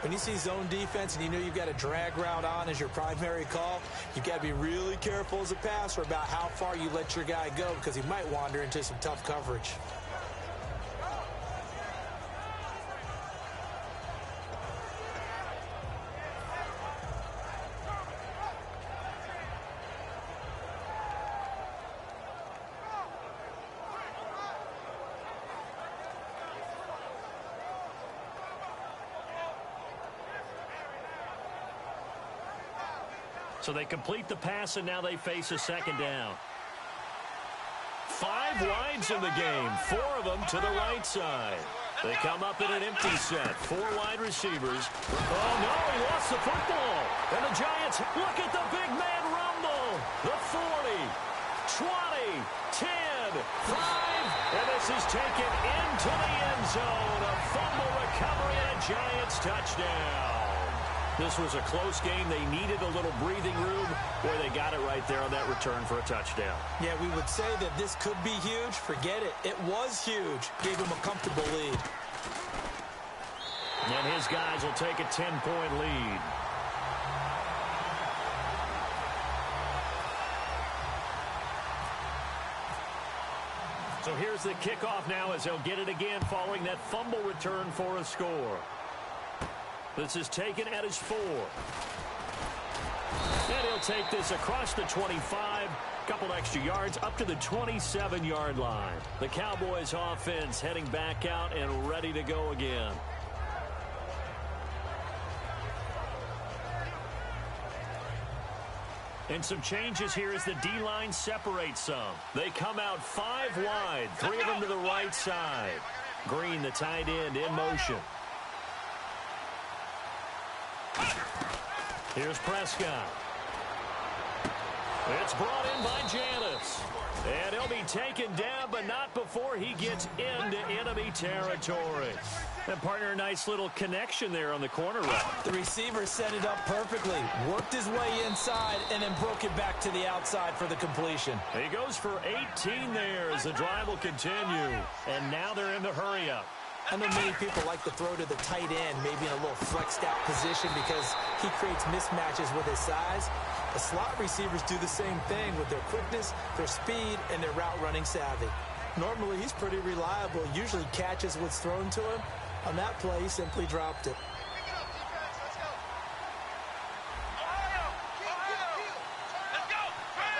When you see zone defense and you know you've got a drag route on as your primary call, you've got to be really careful as a passer about how far you let your guy go because he might wander into some tough coverage. So they complete the pass, and now they face a 2nd down. 5 wides in the game, 4 of them to the right side. They come up in an empty set, 4 wide receivers. Oh, no, he lost the football. And the Giants, look at the big man rumble. The 40, 20, 10, 5. And this is taken into the end zone. A fumble recovery and a Giants touchdown. This was a close game. They needed a little breathing room. Boy, they got it right there on that return for a touchdown. Yeah, we would say that this could be huge. Forget it. It was huge. Gave him a comfortable lead. And his guys will take a 10-point lead. So here's the kickoff now as they'll get it again following that fumble return for a score. This is taken at his 4. And he'll take this across the 25. Couple extra yards up to the 27-yard line. The Cowboys offense heading back out and ready to go again. And some changes here as the D-line separates some. They come out 5 wide, 3 of them to the right side. Green, the tight end, in motion. Here's Prescott. It's brought in by Janis. And he'll be taken down, but not before he gets into enemy territory. And partner, a nice little connection there on the corner route. The receiver set it up perfectly, worked his way inside, and then broke it back to the outside for the completion. He goes for 18 there as the drive will continue. And now they're in the hurry-up. I know many people like to throw to the tight end, maybe in a little flexed out position because he creates mismatches with his size. The slot receivers do the same thing with their quickness, their speed, and their route running savvy. Normally, he's pretty reliable, usually catches what's thrown to him. On that play, he simply dropped it.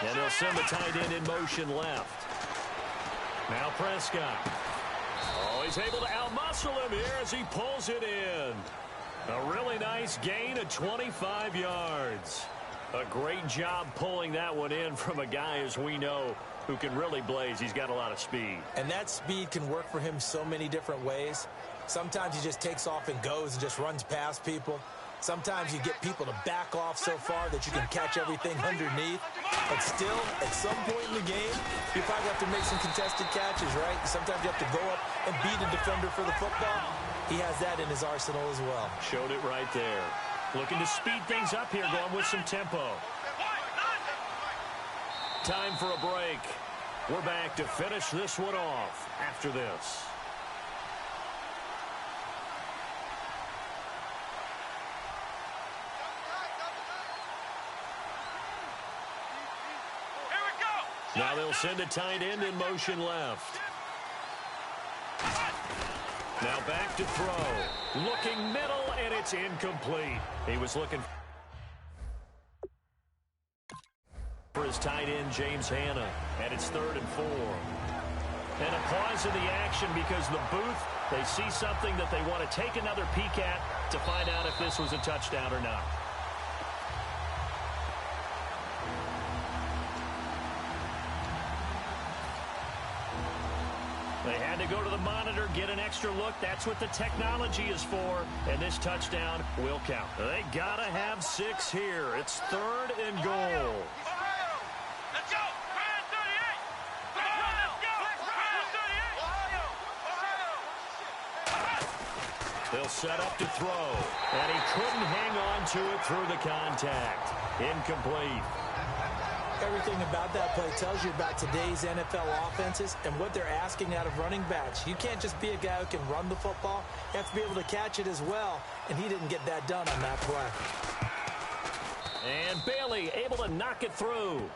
And they'll send the tight end in motion left. Now Prescott. Oh, he's able to outmuscle him here as he pulls it in. A really nice gain of 25 yards. A great job pulling that one in from a guy, as we know, who can really blaze. He's got a lot of speed. And that speed can work for him so many different ways. Sometimes he just takes off and goes and just runs past people. Sometimes you get people to back off so far that you can catch everything underneath. But still, at some point in the game, you probably have to make some contested catches, right? Sometimes you have to go up and beat a defender for the football. He has that in his arsenal as well. Showed it right there. Looking to speed things up here, going with some tempo. Time for a break. We're back to finish this one off after this. Now they'll send a tight end in motion left. Now back to throw. Looking middle, and it's incomplete. He was looking for his tight end, James Hanna, and it's 3rd and 4. And a pause in the action because the booth, they see something that they want to take another peek at to find out if this was a touchdown or not. They had to go to the monitor, get an extra look. That's what the technology is for, and this touchdown will count. They got to have 6 here. It's 3rd and goal. Let's go! 38! Come on, let's go! They'll set up to throw, and he couldn't hang on to it through the contact. Incomplete. Everything about that play tells you about today's NFL offenses and what they're asking out of running backs. You can't just be a guy who can run the football. You have to be able to catch it as well, and he didn't get that done on that play. And Bailey able to knock it through.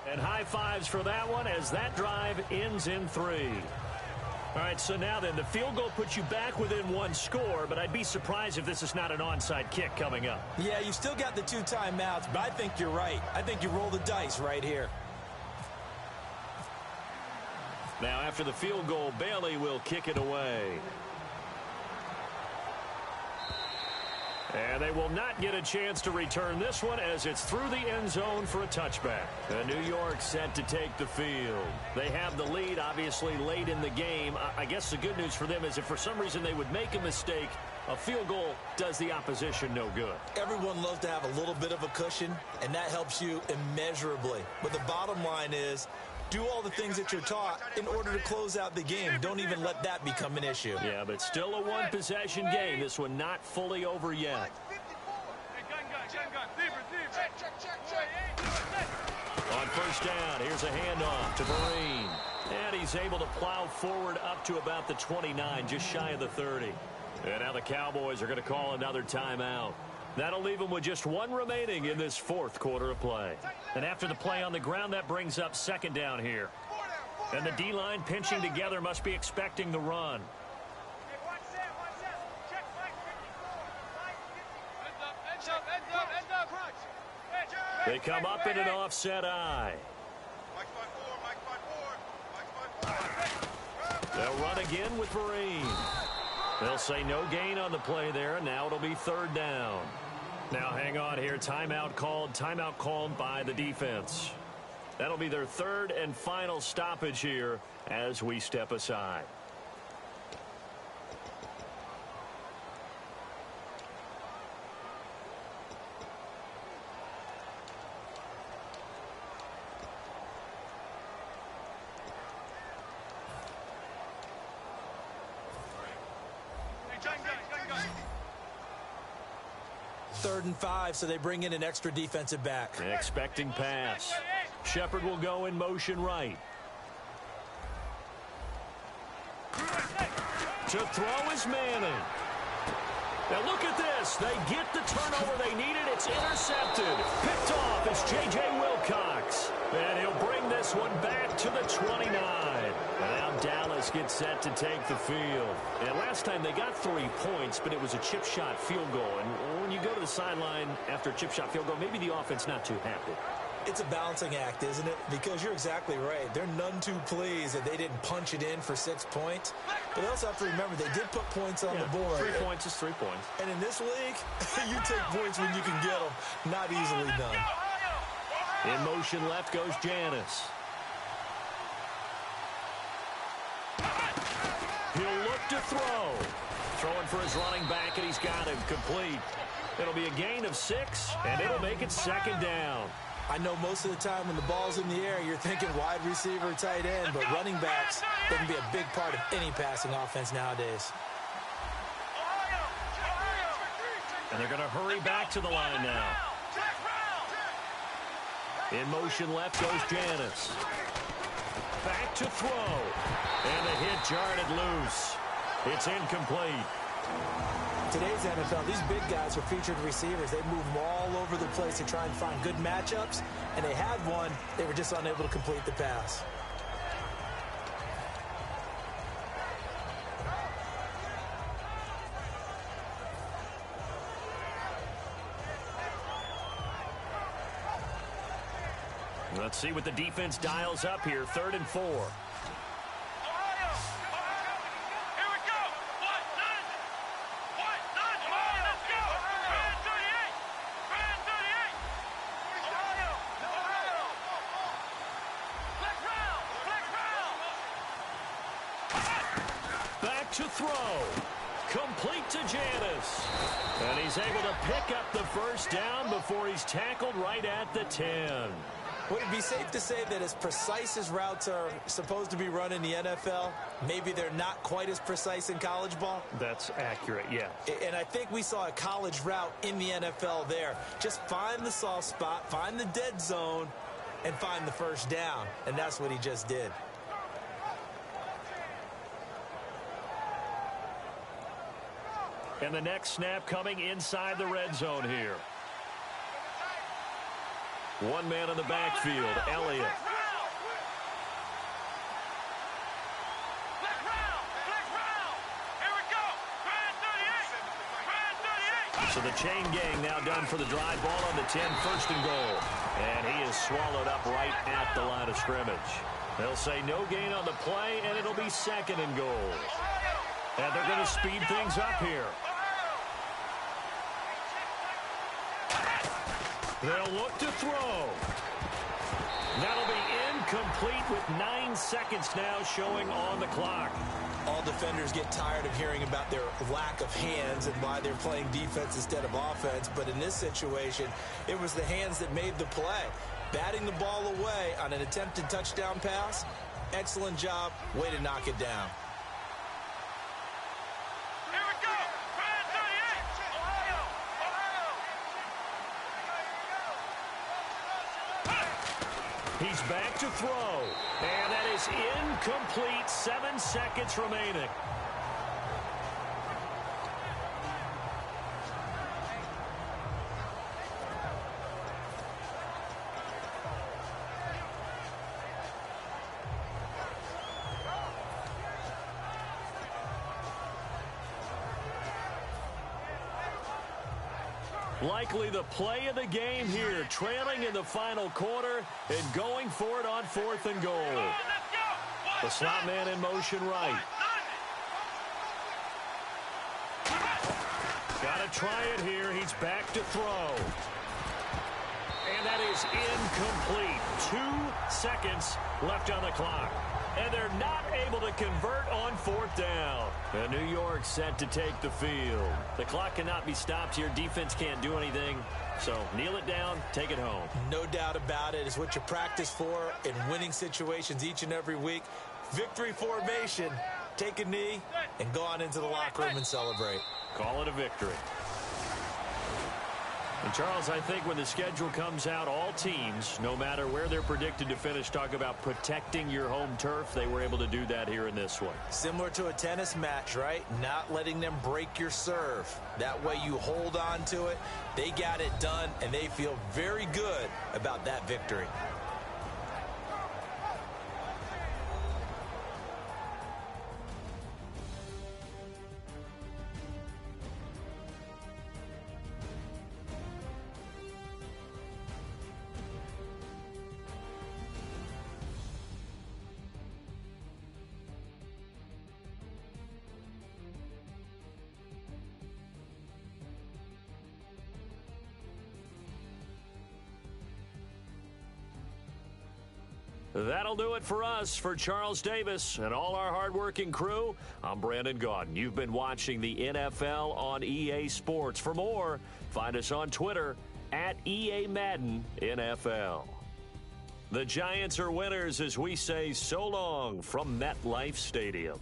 And high fives for that one as that drive ends in 3. All right, so now then, the field goal puts you back within 1 score, but I'd be surprised if this is not an onside kick coming up. Yeah, you still got the 2 timeouts, but I think you're right. I think you roll the dice right here. Now, after the field goal, Bailey will kick it away. And they will not get a chance to return this one as it's through the end zone for a touchback. And New York set to take the field. They have the lead, obviously, late in the game. I guess the good news for them is if for some reason they would make a mistake, a field goal does the opposition no good. Everyone loves to have a little bit of a cushion, and that helps you immeasurably. But the bottom line is, do all the things that you're taught in order to close out the game. Don't even let that become an issue. Yeah, but still a one-possession game. This one not fully over yet. On first down, here's a handoff to Vereen. And he's able to plow forward up to about the 29, just shy of the 30. And now the Cowboys are going to call another timeout. That'll leave them with just 1 remaining in this 4th quarter of play. And after the play on the ground, that brings up 2nd down here. And the D-line pinching together must be expecting the run. They come up in an offset eye. They'll run again with Vereen. They'll say no gain on the play there. Now it'll be 3rd down. Now hang on here. Timeout called by the defense. That'll be their 3rd and final stoppage here as we step aside. Third and 5, so they bring in an extra defensive back. Expecting pass. Shepard will go in motion right. To throw is Manning. Now look at this. They get the turnover they needed. It's intercepted. Picked off. It's J.J. Wilcox. And he'll bring this one back to the 29. And now Dallas gets set to take the field. And last time they got 3 points, but it was a chip shot field goal. And when you go to the sideline after a chip shot field goal, maybe the offense not too happy. It's a balancing act, isn't it? Because you're exactly right. They're none too pleased that they didn't punch it in for 6 points. But they also have to remember they did put points on the board. 3 points is 3 points. And in this league, you take points when you can get them. Not easily done. In motion left goes Janis. He'll look to throw. Throwing for his running back, and he's got him complete. It'll be a gain of 6, and it'll make it second down. I know most of the time when the ball's in the air, you're thinking wide receiver, tight end, but running backs, they can be a big part of any passing offense nowadays. And they're going to hurry back to the line now. In motion left goes Janis. Back to throw. And the hit jarred loose. It's incomplete. Today's NFL, these big guys are featured receivers. They move them all over the place to try and find good matchups, and they had one. They were just unable to complete the pass. Let's see what the defense dials up here. 3rd and 4. To throw. Complete to Janis. And he's able to pick up the first down before he's tackled right at the 10. Would it be safe to say that as precise as routes are supposed to be run in the NFL, maybe they're not quite as precise in college ball? That's accurate, yeah. And I think we saw a college route in the NFL there. Just find the soft spot, find the dead zone, and find the first down. And that's what he just did. And the next snap coming inside the red zone here. One man in the backfield, Elliott. So the chain gang now done for the drive. Ball on the 10, 1st and goal. And he is swallowed up right at the line of scrimmage. They'll say no gain on the play, and it'll be 2nd and goal. And they're going to speed things up here. They'll look to throw. That'll be incomplete with 9 seconds now showing on the clock. All defenders get tired of hearing about their lack of hands and why they're playing defense instead of offense. But in this situation, it was the hands that made the play. Batting the ball away on an attempted touchdown pass. Excellent job. Way to knock it down. He's back to throw. And that is incomplete. 7 seconds remaining. Likely the play of the game here, trailing in the final quarter and going for it on 4th and goal. The slot man in motion right. Got to try it here. He's back to throw. And that is incomplete. 2 seconds left on the clock. And they're not able to convert on 4th down. And New York set to take the field. The clock cannot be stopped here. Defense can't do anything. So kneel it down, take it home. No doubt about it. It's what you practice for in winning situations each and every week. Victory formation. Take a knee and go on into the locker room and celebrate. Call it a victory. And Charles, I think when the schedule comes out, all teams, no matter where they're predicted to finish, talk about protecting your home turf. They were able to do that here in this one. Similar to a tennis match, right? Not letting them break your serve. That way you hold on to it. They got it done, and they feel very good about that victory. That'll do it for us. For Charles Davis and all our hardworking crew, I'm Brandon Gaudin. You've been watching the NFL on EA Sports. For more, find us on Twitter at EA Madden NFL. The Giants are winners as we say so long from MetLife Stadium.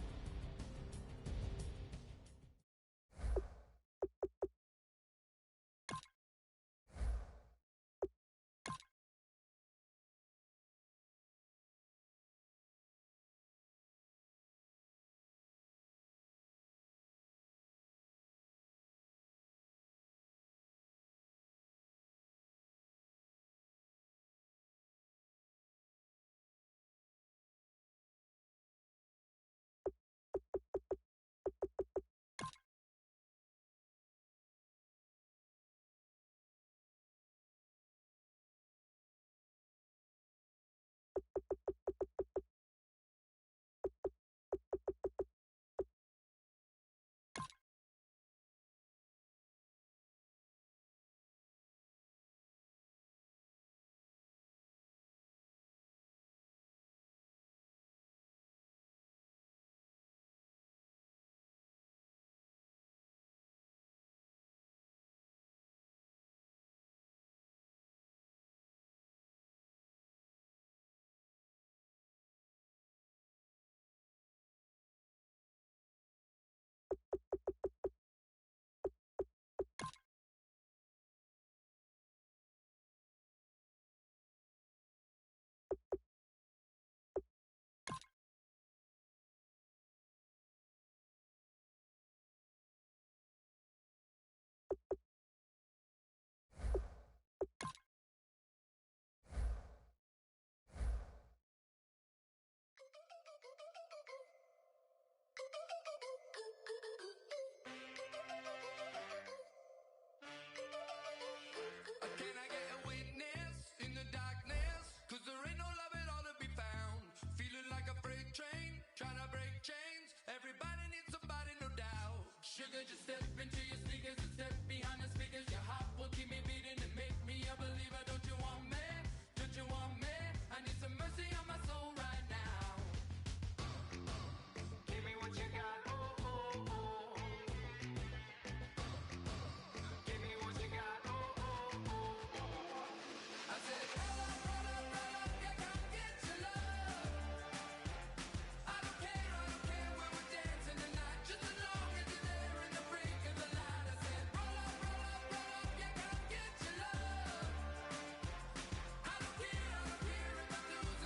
Sugar, just step into your sneakers and step behind the speakers. Your heart will keep me beating and make me a believer. Don't you want me? Don't you want me? I need some mercy on my soul right now. Give me what you got. Oh, oh, oh. Give me what you got. Oh, oh, oh. I said, roll up, yeah, come get your love. I don't care where we're dancing tonight, just as long as you're there in the break of the light. I said, roll up, yeah, come get your love. I don't care if I'm losing.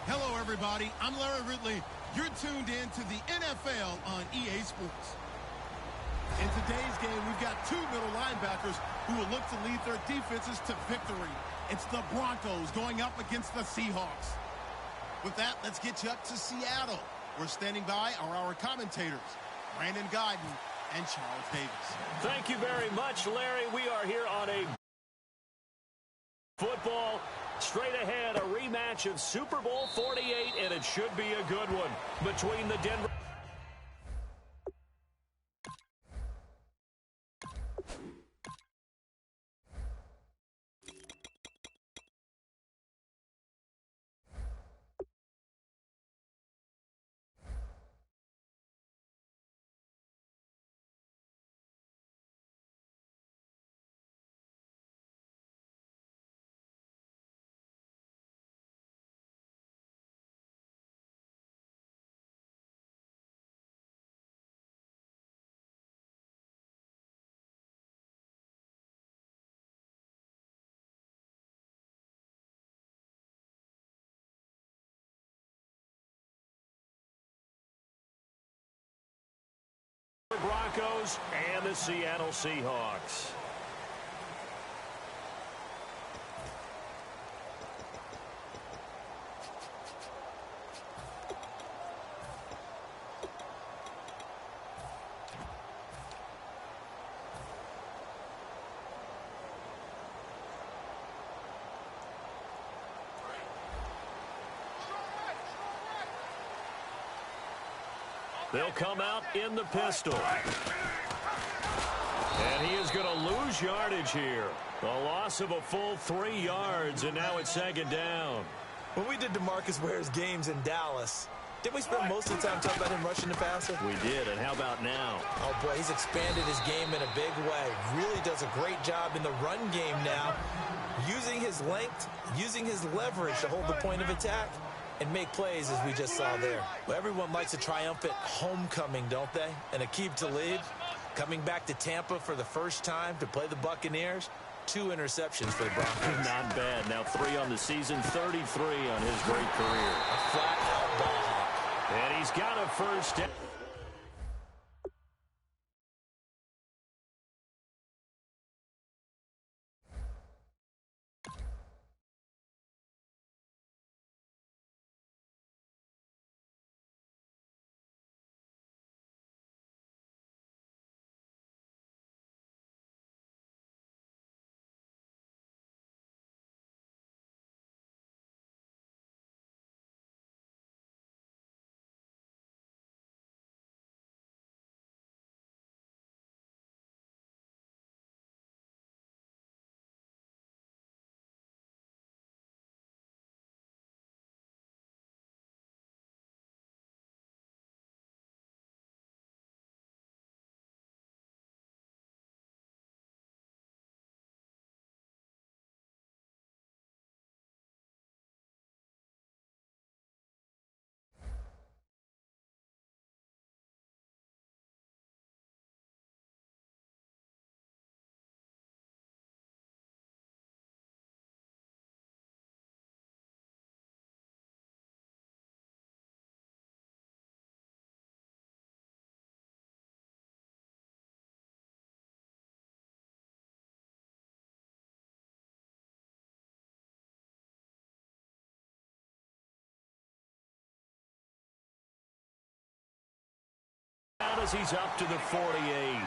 Hello, everybody. I'm Larry Ridley. You're tuned in to the NFL on EA Sports. In today's game, we've got two middle linebackers who will look to lead their defenses to victory. It's the Broncos going up against the Seahawks. With that, let's get you up to Seattle. We're standing by are our commentators, Brandon Guyton and Charles Davis. Thank you very much, Larry. We are here on a football. Straight ahead, a rematch of Super Bowl 48, and it should be a good one between the Denver Broncos and the Seattle Seahawks. They'll come out in the pistol. And he is going to lose yardage here. A loss of a full 3 yards, and now it's second down. When we did DeMarcus Ware's games in Dallas, didn't we spend most of the time talking about him rushing the passer? We did, and how about now? Oh, boy, he's expanded his game in a big way. Really does a great job in the run game now, using his length, using his leverage to hold the point of attack and make plays as we just saw there. Well, everyone likes a triumphant homecoming, don't they? And Aqib Talib coming back to Tampa for the first time to play the Buccaneers. 2 interceptions for the Broncos. Not bad. Now 3 on the season, 33 on his great career. A flat-out ball hawk. And he's got a first down. As he's up to the 48.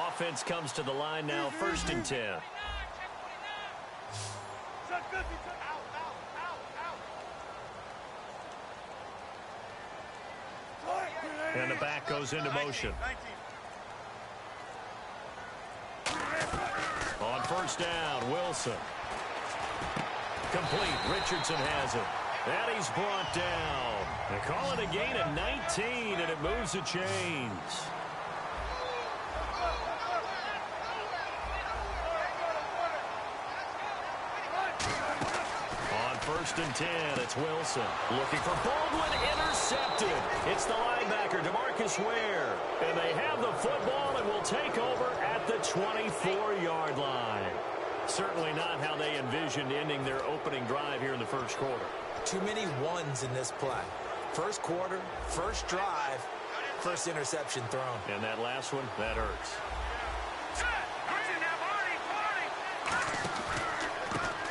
Offense comes to the line now, 1st and 10. And the back goes into motion. On 1st down, Wilson. Complete. Richardson has it. And he's brought down. They call it a gain of 19, and it moves the chains. On first and 10. It's Wilson. Looking for Baldwin. Intercepted. It's the linebacker, DeMarcus Ware. And they have the football and will take over at the 24-yard line. Certainly not how they envisioned ending their opening drive here in the first quarter. Too many ones in this play. First quarter, first drive, first interception thrown. And that last one, that hurts.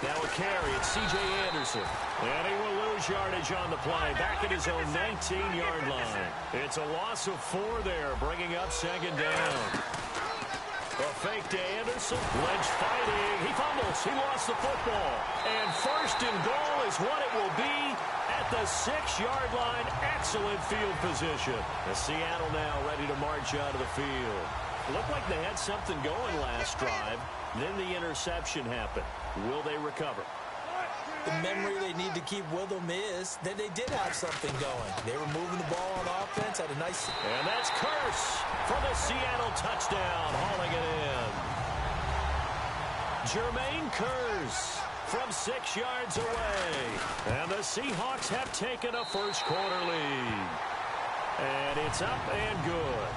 Now a carry, it's C.J. Anderson. And he will lose yardage on the play, back at his own 19-yard line. It's a loss of 4 there, bringing up second down. A fake to Anderson. Lynch fighting. He fumbles. He lost the football. And first and goal is what it will be at the 6-yard line. Excellent field position. The Seattle now ready to march out of the field. Looked like they had something going last drive. Then the interception happened. Will they recover? The memory they need to keep with them is that they did have something going. They were moving the ball on offense, had a nice... And that's Curse for the Seattle touchdown, hauling it in. Jermaine Curse from 6 yards away. And the Seahawks have taken a first quarter lead. And it's up and good.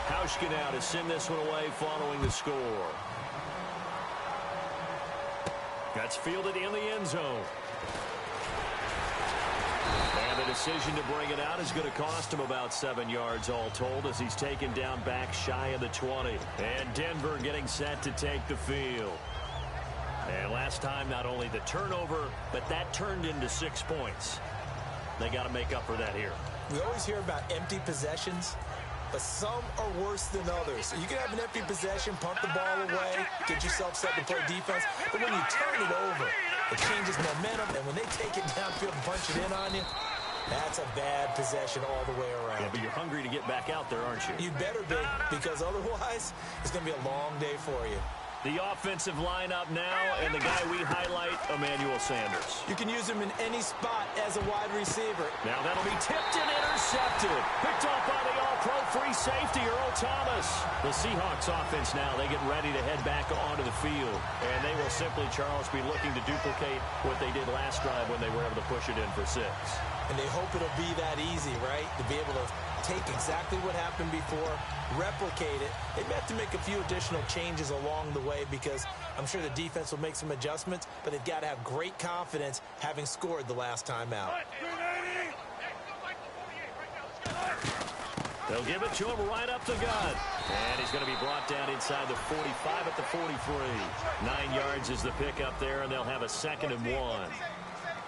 Hauschka now to send this one away following the score. That's fielded in the end zone. And the decision to bring it out is going to cost him about 7 yards all told as he's taken down back shy of the 20. And Denver getting set to take the field. And last time, not only the turnover, but that turned into 6 points. They got to make up for that here. We always hear about empty possessions, but some are worse than others. So you can have an empty possession, punt the ball away, get yourself set to play defense. But when you turn it over, it changes momentum. And when they take it downfield and punch it in on you, that's a bad possession all the way around. Yeah, but you're hungry to get back out there, aren't you? You better be, because otherwise, it's going to be a long day for you. The offensive lineup now, and the guy we highlight, Emmanuel Sanders. You can use him in any spot as a wide receiver. Now that'll be tipped and intercepted. Picked off by the all-pro free safety, Earl Thomas. The Seahawks offense now, they get ready to head back onto the field. And they will simply, Charles, be looking to duplicate what they did last drive when they were able to push it in for 6. And they hope it'll be that easy, right? To be able to take exactly what happened before, replicate it. They may have to make a few additional changes along the way because I'm sure the defense will make some adjustments, but they've got to have great confidence having scored the last time out. They'll give it to him right up the gut. And he's going to be brought down inside the 45 at the 43. 9 yards is the pickup there, and they'll have a 2nd and 1.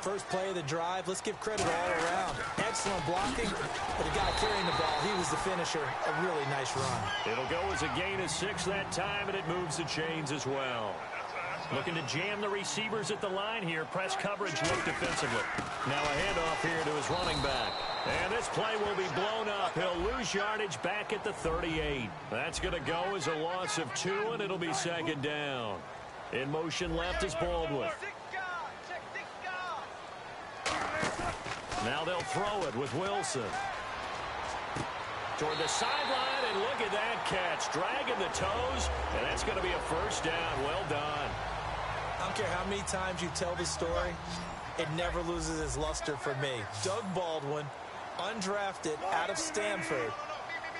First play of the drive, let's give credit all around. Excellent blocking, but the guy carrying the ball, he was the finisher. A really nice run. It'll go as a gain of 6 that time, and it moves the chains as well. Looking to jam the receivers at the line here. Press coverage look defensively. Now a handoff here to his running back. And this play will be blown up. He'll lose yardage back at the 38. That's going to go as a loss of 2, and it'll be 2nd down. In motion left is Baldwin. Now they'll throw it with Wilson. Toward the sideline, and look at that catch. Dragging the toes, and that's going to be a first down. Well done. I don't care how many times you tell the story, it never loses its luster for me. Doug Baldwin, undrafted out of Stanford,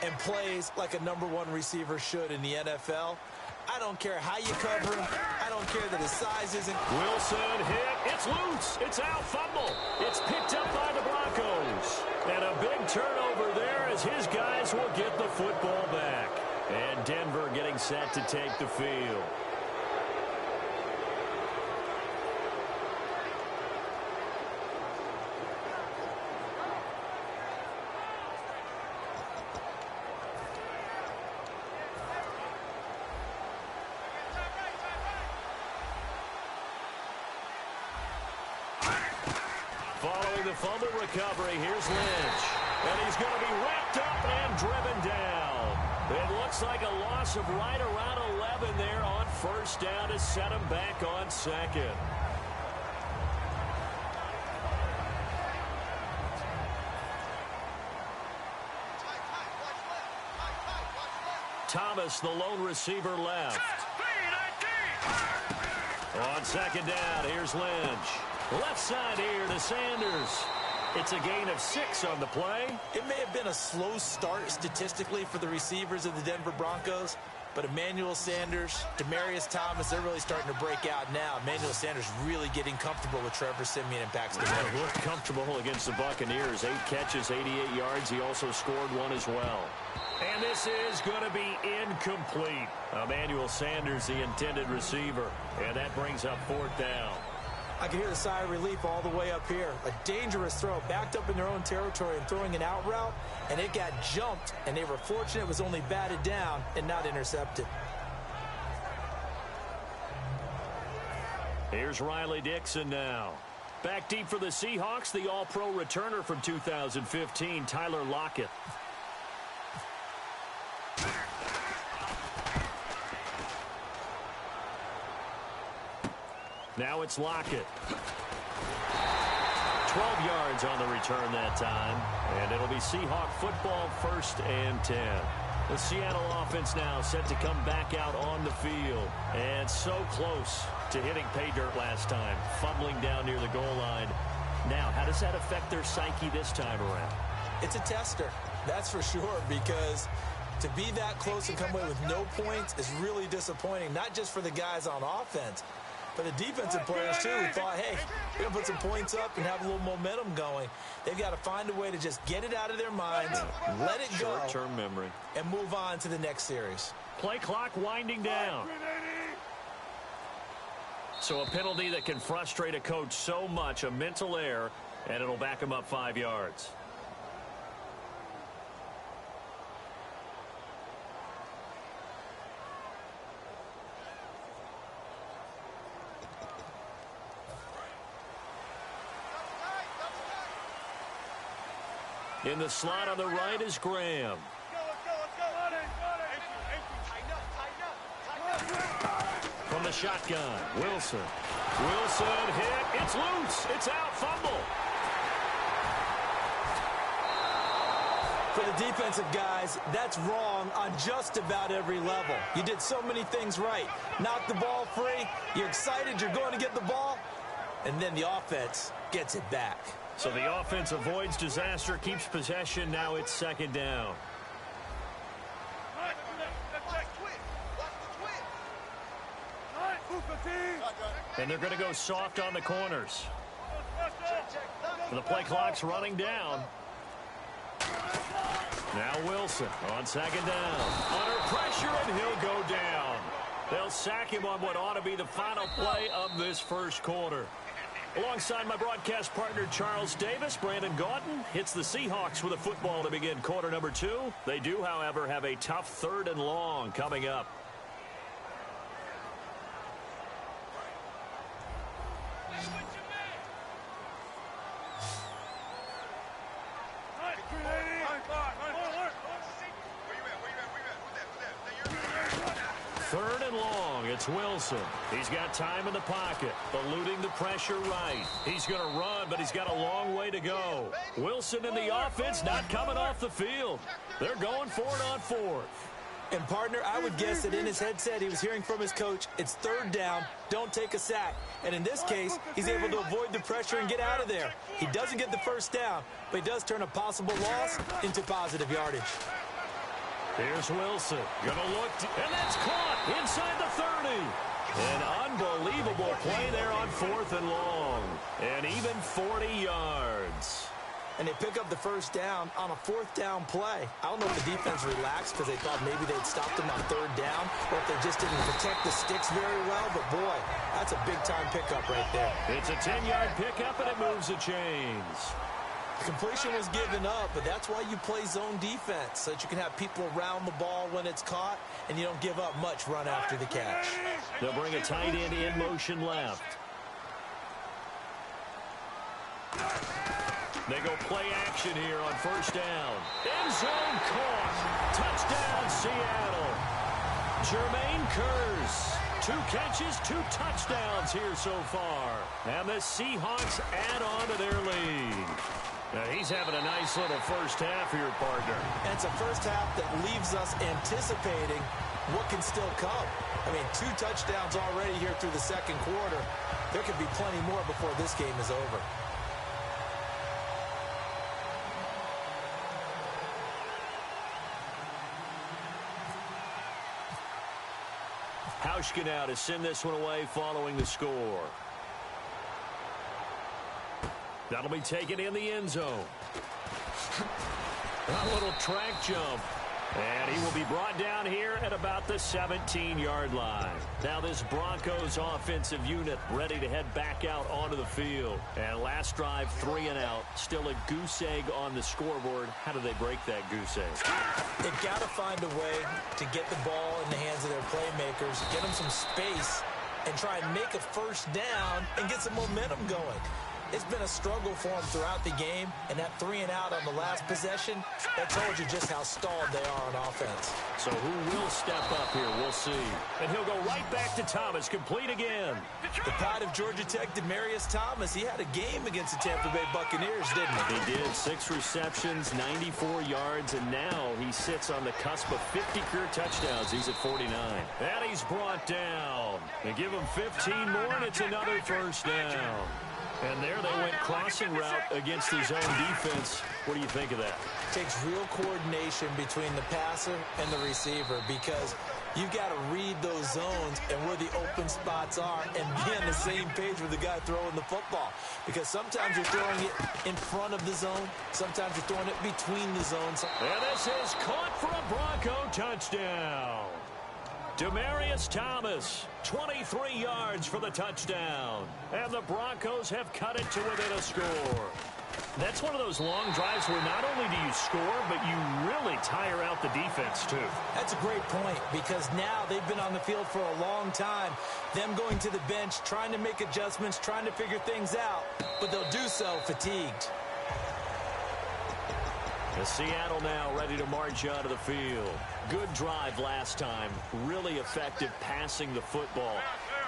and plays like a #1 receiver should in the NFL. I don't care how you cover him. I don't care that his size isn't. Wilson hit. It's loose. It's out. Fumble. It's picked up by the Broncos. And a big turnover there as his guys will get the football back. And Denver getting set to take the field. Following the fumble recovery, here's Lynch. And he's going to be wrapped up and driven down. It looks like a loss of right around 11 there on first down to set him back on 2nd. Thomas, the lone receiver left. On second down, here's Lynch. Left side here to Sanders. It's a gain of 6 on the play. It may have been a slow start statistically for the receivers of the Denver Broncos, but Emmanuel Sanders, Demaryius Thomas, they're really starting to break out now. Emmanuel Sanders really getting comfortable with Trevor Siemian and Paxton Lynch. He looked comfortable against the Buccaneers. 8 catches, 88 yards. He also scored 1 as well. And this is going to be incomplete. Emmanuel Sanders, the intended receiver. And that brings up 4th down. I can hear the sigh of relief all the way up here. A dangerous throw, backed up in their own territory and throwing an out route, and it got jumped, and they were fortunate it was only batted down and not intercepted. Here's Riley Dixon now. Back deep for the Seahawks, the All-Pro returner from 2015, Tyler Lockett. Now it's Lockett. 12 yards on the return that time. And it'll be Seahawk football, 1st and 10. The Seattle offense now set to come back out on the field. And so close to hitting pay dirt last time. Fumbling down near the goal line. Now, how does that affect their psyche this time around? It's a tester, that's for sure, because to be that close and come away with no points is really disappointing, not just for the guys on offense, but the defensive players, too, who thought, hey, we're going to put some points up and have a little momentum going. They've got to find a way to just get it out of their minds, let it go, short-term memory, and move on to the next series. Play clock winding down. So a penalty that can frustrate a coach so much, a mental error, and it'll back him up 5 yards. In the slot on the right is Graham. From the shotgun, Wilson. Wilson hit. It's loose. It's out. Fumble. For the defensive guys, that's wrong on just about every level. You did so many things right. Knocked the ball free. You're excited you're going to get the ball. And then the offense gets it back. So the offense avoids disaster, keeps possession. Now it's 2nd down. And they're going to go soft on the corners. The play clock's running down. Now Wilson on 2nd down. Under pressure, and he'll go down. They'll sack him on what ought to be the final play of this 1st quarter. Alongside my broadcast partner, Charles Davis, Brandon Gaudin hits the Seahawks with a football to begin quarter number 2. They do, however, have a tough 3rd and long coming up. Third and long, it's Wilson. He's got time in the pocket, eluding the pressure right. He's going to run, but he's got a long way to go. Wilson and the offense not coming off the field. They're going for it on 4th. And, partner, I would guess that in his headset he was hearing from his coach, it's 3rd down, don't take a sack. And in this case, he's able to avoid the pressure and get out of there. He doesn't get the 1st down, but he does turn a possible loss into positive yardage. Here's Wilson. Gonna look, and that's caught inside the 30. An unbelievable play there on 4th and long. And even 40 yards. And they pick up the 1st down on a 4th down play. I don't know if the defense relaxed because they thought maybe they'd stopped them on 3rd down, or if they just didn't protect the sticks very well. But, boy, that's a big-time pickup right there. It's a 10-yard pickup, and it moves the chains. Completion was given up, but that's why you play zone defense, so that you can have people around the ball when it's caught, and you don't give up much run after the catch. They'll bring a tight end in motion left. They go play action here on 1st down. End zone caught. Touchdown, Seattle. Jermaine Kearse. 2 catches, 2 touchdowns here so far. And the Seahawks add on to their lead. He's having a nice little first half here, partner. And it's a first half that leaves us anticipating what can still come. I mean, 2 touchdowns already here through the second quarter. There could be plenty more before this game is over. Hauschka now to send this one away following the score. That'll be taken in the end zone. A little track jump. And he will be brought down here at about the 17-yard line. Now this Broncos offensive unit ready to head back out onto the field. And last drive, 3 and out. Still a goose egg on the scoreboard. How do they break that goose egg? They've got to find a way to get the ball in the hands of their playmakers, get them some space, and try and make a first down and get some momentum going. It's been a struggle for them throughout the game, and that 3 and out on the last possession, that told you just how stalled they are on offense. So who will step up here? We'll see. And he'll go right back to Thomas, complete again. The pride of Georgia Tech, Demarius Thomas, he had a game against the Tampa Bay Buccaneers, didn't he? He did. 6 receptions, 94 yards, and now he sits on the cusp of 50 career touchdowns. He's at 49. And he's brought down. They give him 15 more, and it's another first down. And there they went crossing route against his own defense. What do you think of that? It takes real coordination between the passer and the receiver because you've got to read those zones and where the open spots are and be on the same page with the guy throwing the football. Because sometimes you're throwing it in front of the zone. Sometimes you're throwing it between the zones. And this is caught for a Bronco touchdown. Demarius Thomas, 23 yards for the touchdown. And the Broncos have cut it to within a score. That's one of those long drives where not only do you score, but you really tire out the defense, too. That's a great point because now they've been on the field for a long time. Them going to the bench, trying to make adjustments, trying to figure things out, but they'll do so fatigued. Seattle now ready to march out of the field. Good drive last time. Really effective passing the football.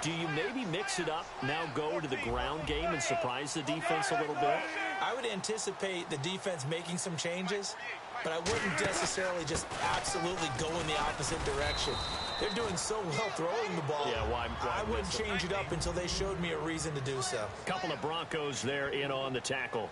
Do you maybe mix it up, now go to the ground game and surprise the defense a little bit? I would anticipate the defense making some changes, but I wouldn't necessarily just absolutely go in the opposite direction. They're doing so well throwing the ball. Yeah, why I wouldn't change it up until they showed me a reason to do so. Couple of Broncos there in on the tackle.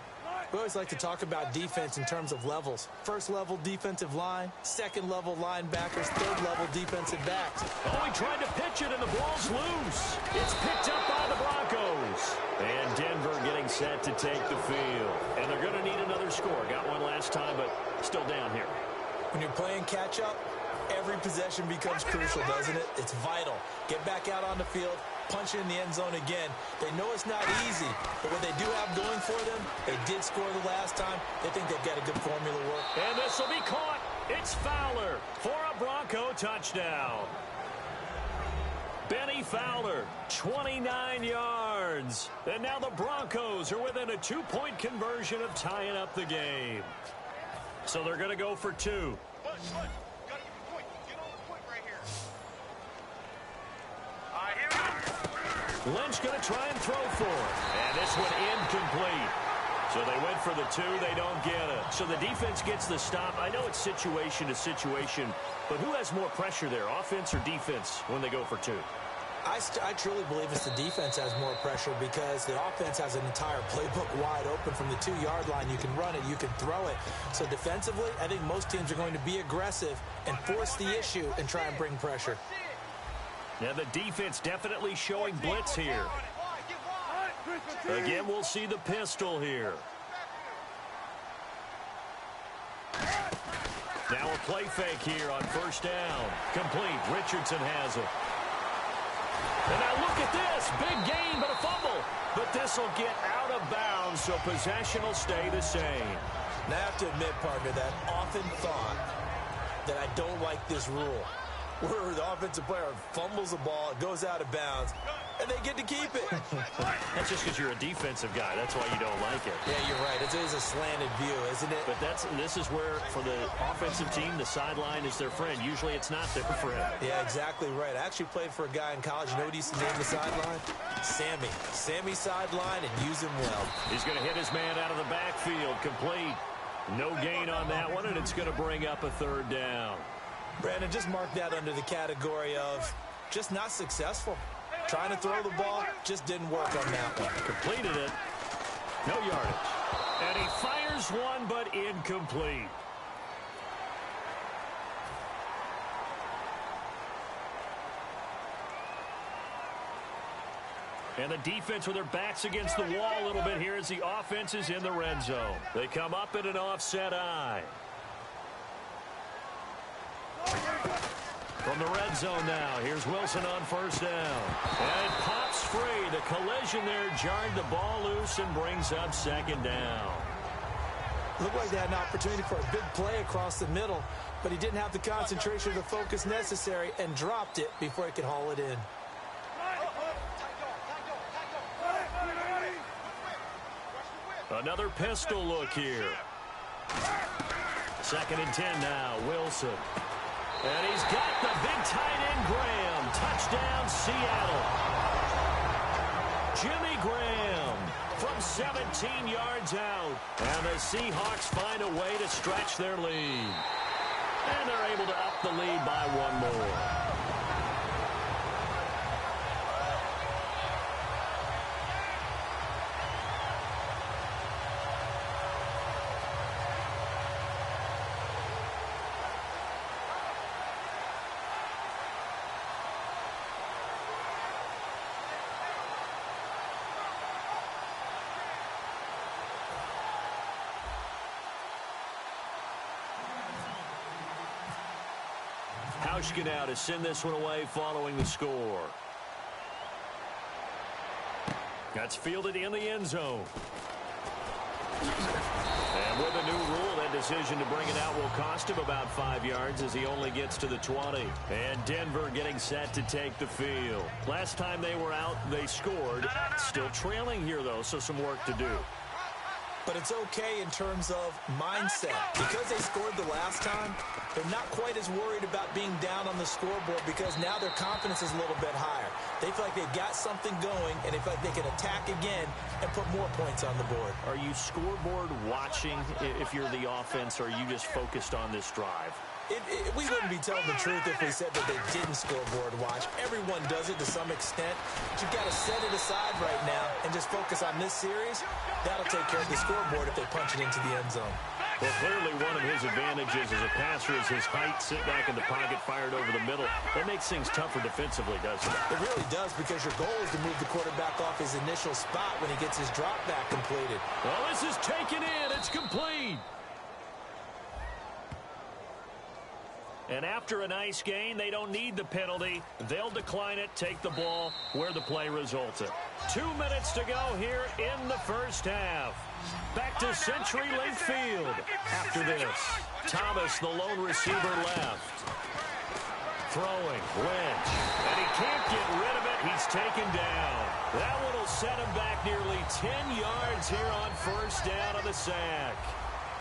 We always like to talk about defense in terms of levels. First level defensive line, second level linebackers, third level defensive backs. Oh, he tried to pitch it and the ball's loose. It's picked up by the Broncos. And Denver getting set to take the field. And they're going to need another score. Got one last time, but still down here. When you're playing catch up, every possession becomes crucial, doesn't it? It's vital. Get back out on the field, punch it in the end zone again. They know it's not easy, but what they do have going for them, they did score the last time. They think they've got a good formula work. And this will be caught. It's Fowler for a Bronco touchdown. Benny Fowler, 29 yards. And now the Broncos are within a 2-point conversion of tying up the game. So they're going to go for 2. Lynch going to try and throw for it. And this one incomplete. So they went for the 2. They don't get it. So the defense gets the stop. I know it's situation to situation, but who has more pressure there, offense or defense, when they go for 2? I truly believe it's the defense has more pressure because the offense has an entire playbook wide open from the 2-yard line. You can run it, you can throw it. So defensively, I think most teams are going to be aggressive and force the issue and try and bring pressure. Now the defense definitely showing blitz here. Again, we'll see the pistol here. Now a play fake here on first down. Complete. Richardson has it. And now look at this. Big gain, but a fumble. But this will get out of bounds, so possession will stay the same. Now I have to admit, partner, that I've often thought that I don't like this rule. where the offensive player fumbles the ball, it goes out of bounds, and they get to keep it. That's just because you're a defensive guy. That's why you don't like it. Yeah, you're right. It is a slanted view, isn't it? But this is where, for the offensive team, the sideline is their friend. Usually it's not there for him. Yeah, exactly right. I actually played for a guy in college. You know what he used to name the sideline? Sammy. Sammy sideline, and use him well. He's going to hit his man out of the backfield. Complete. No gain on that one, and it's going to bring up a third down. Brandon, just mark that under the category of just not successful. Trying to throw the ball, just didn't work on that one. Completed it. No yardage. And he fires one, but incomplete. And the defense with their backs against the wall a little bit here as the offense is in the red zone. They come up in an offset eye. From the red zone now, here's Wilson on first down. And it pops free. The collision there jarred the ball loose and brings up second down. Looked like they had an opportunity for a big play across the middle, but he didn't have the concentration or the focus necessary and dropped it before he could haul it in. Another pistol look here. 2nd and 10 now, Wilson. And he's got the big tight end, Graham. Touchdown, Seattle. Jimmy Graham from 17 yards out. And the Seahawks find a way to stretch their lead. And they're able to up the lead by one more. Hauschka now to send this one away following the score. That's fielded in the end zone. And with a new rule, that decision to bring it out will cost him about 5 yards as he only gets to the 20. And Denver getting set to take the field. Last time they were out, they scored. Still trailing here, though, so some work to do. But it's okay in terms of mindset. Because they scored the last time, they're not quite as worried about being down on the scoreboard because now their confidence is a little bit higher. They feel like they've got something going, and they feel like they can attack again and put more points on the board. Are you scoreboard watching if you're the offense, or are you just focused on this drive? We wouldn't be telling the truth if we said that they didn't scoreboard watch. Everyone does it to some extent. But you've got to set it aside right now and just focus on this series. That'll take care of the scoreboard if they punch it into the end zone. Well, clearly one of his advantages as a passer is his height, sit back in the pocket, fired over the middle. That makes things tougher defensively, doesn't it? It really does, because your goal is to move the quarterback off his initial spot when he gets his drop back completed. Well, this is taken in. It's complete. And after a nice gain, they don't need the penalty. They'll decline it, take the ball where the play resulted. 2 minutes to go here in the first half. Back to CenturyLink Field. After this, Thomas, the lone receiver, left. Throwing, Lynch. And he can't get rid of it. He's taken down. That one will set him back nearly 10 yards here on first down on the sack.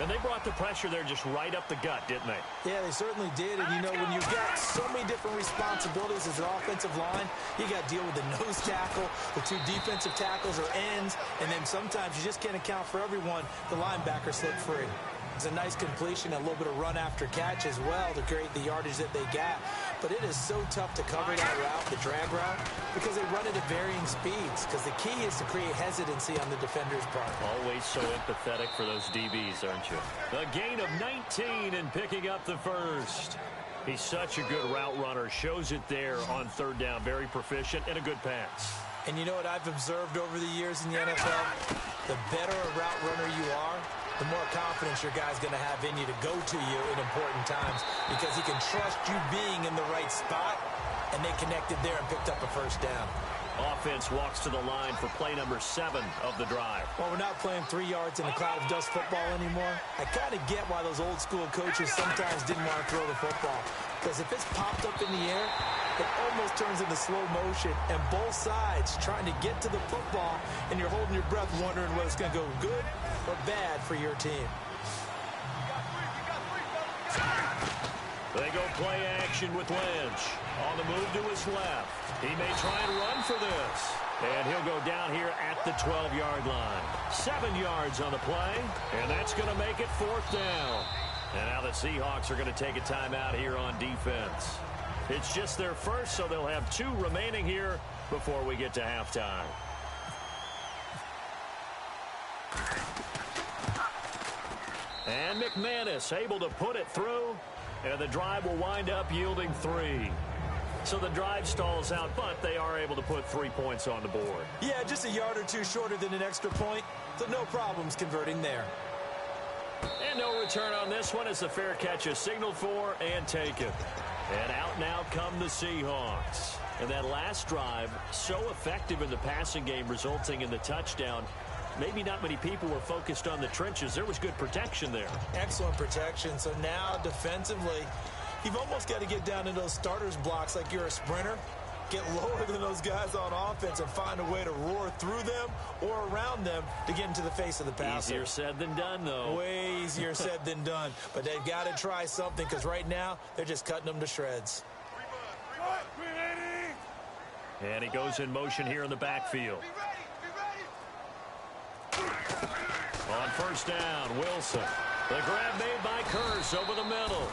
And they brought the pressure there just right up the gut, didn't they? Yeah, they certainly did. And, you know, when you've got so many different responsibilities as an offensive line, you got to deal with the nose tackle, the 2 defensive tackles or ends, and then sometimes you just can't account for everyone. The linebacker slipped free. It's a nice completion, a little bit of run after catch as well to create the yardage that they got. But it is so tough to cover that route, the drag route, because they run it at varying speeds. Because the key is to create hesitancy on the defender's part. Always so empathetic for those DBs, aren't you? A gain of 19 and picking up the first. He's such a good route runner. Shows it there on third down. Very proficient and a good pass. And you know what I've observed over the years in the NFL? The better a route runner you are, the more confidence your guy's going to have in you to go to you in important times, because he can trust you being in the right spot, and they connected there and picked up a first down. Offense walks to the line for play number 7 of the drive. Well, we're not playing 3 yards in a cloud of dust football anymore. I kind of get why those old school coaches sometimes didn't want to throw the football. Because if it's popped up in the air, it almost turns into slow motion. And both sides trying to get to the football, and you're holding your breath wondering whether it's going to go good or bad for your team. They go play action with Lynch. On the move to his left. He may try and run for this. And he'll go down here at the 12-yard line. 7 yards on the play. And that's going to make it 4th down. And now the Seahawks are going to take a timeout here on defense. It's just their first, so they'll have 2 remaining here before we get to halftime. And McManus able to put it through. And the drive will wind up yielding 3. So the drive stalls out, but they are able to put 3 points on the board. Yeah, just a yard or 2 shorter than an extra point. So no problems converting there. And no return on this one as the fair catch is signaled for and taken. And out now come the Seahawks. And that last drive, so effective in the passing game, resulting in the touchdown. Maybe not many people were focused on the trenches. There was good protection there. Excellent protection. So now defensively, you've almost got to get down into those starters blocks like you're a sprinter. Get lower than those guys on offense and find a way to roar through them or around them to get into the face of the passer. Easier said than done, though. Way easier said than done. But they've got to try something because right now they're just cutting them to shreds. And he goes in motion here in the backfield. On first down, Wilson. The grab made by Kearse over the middle.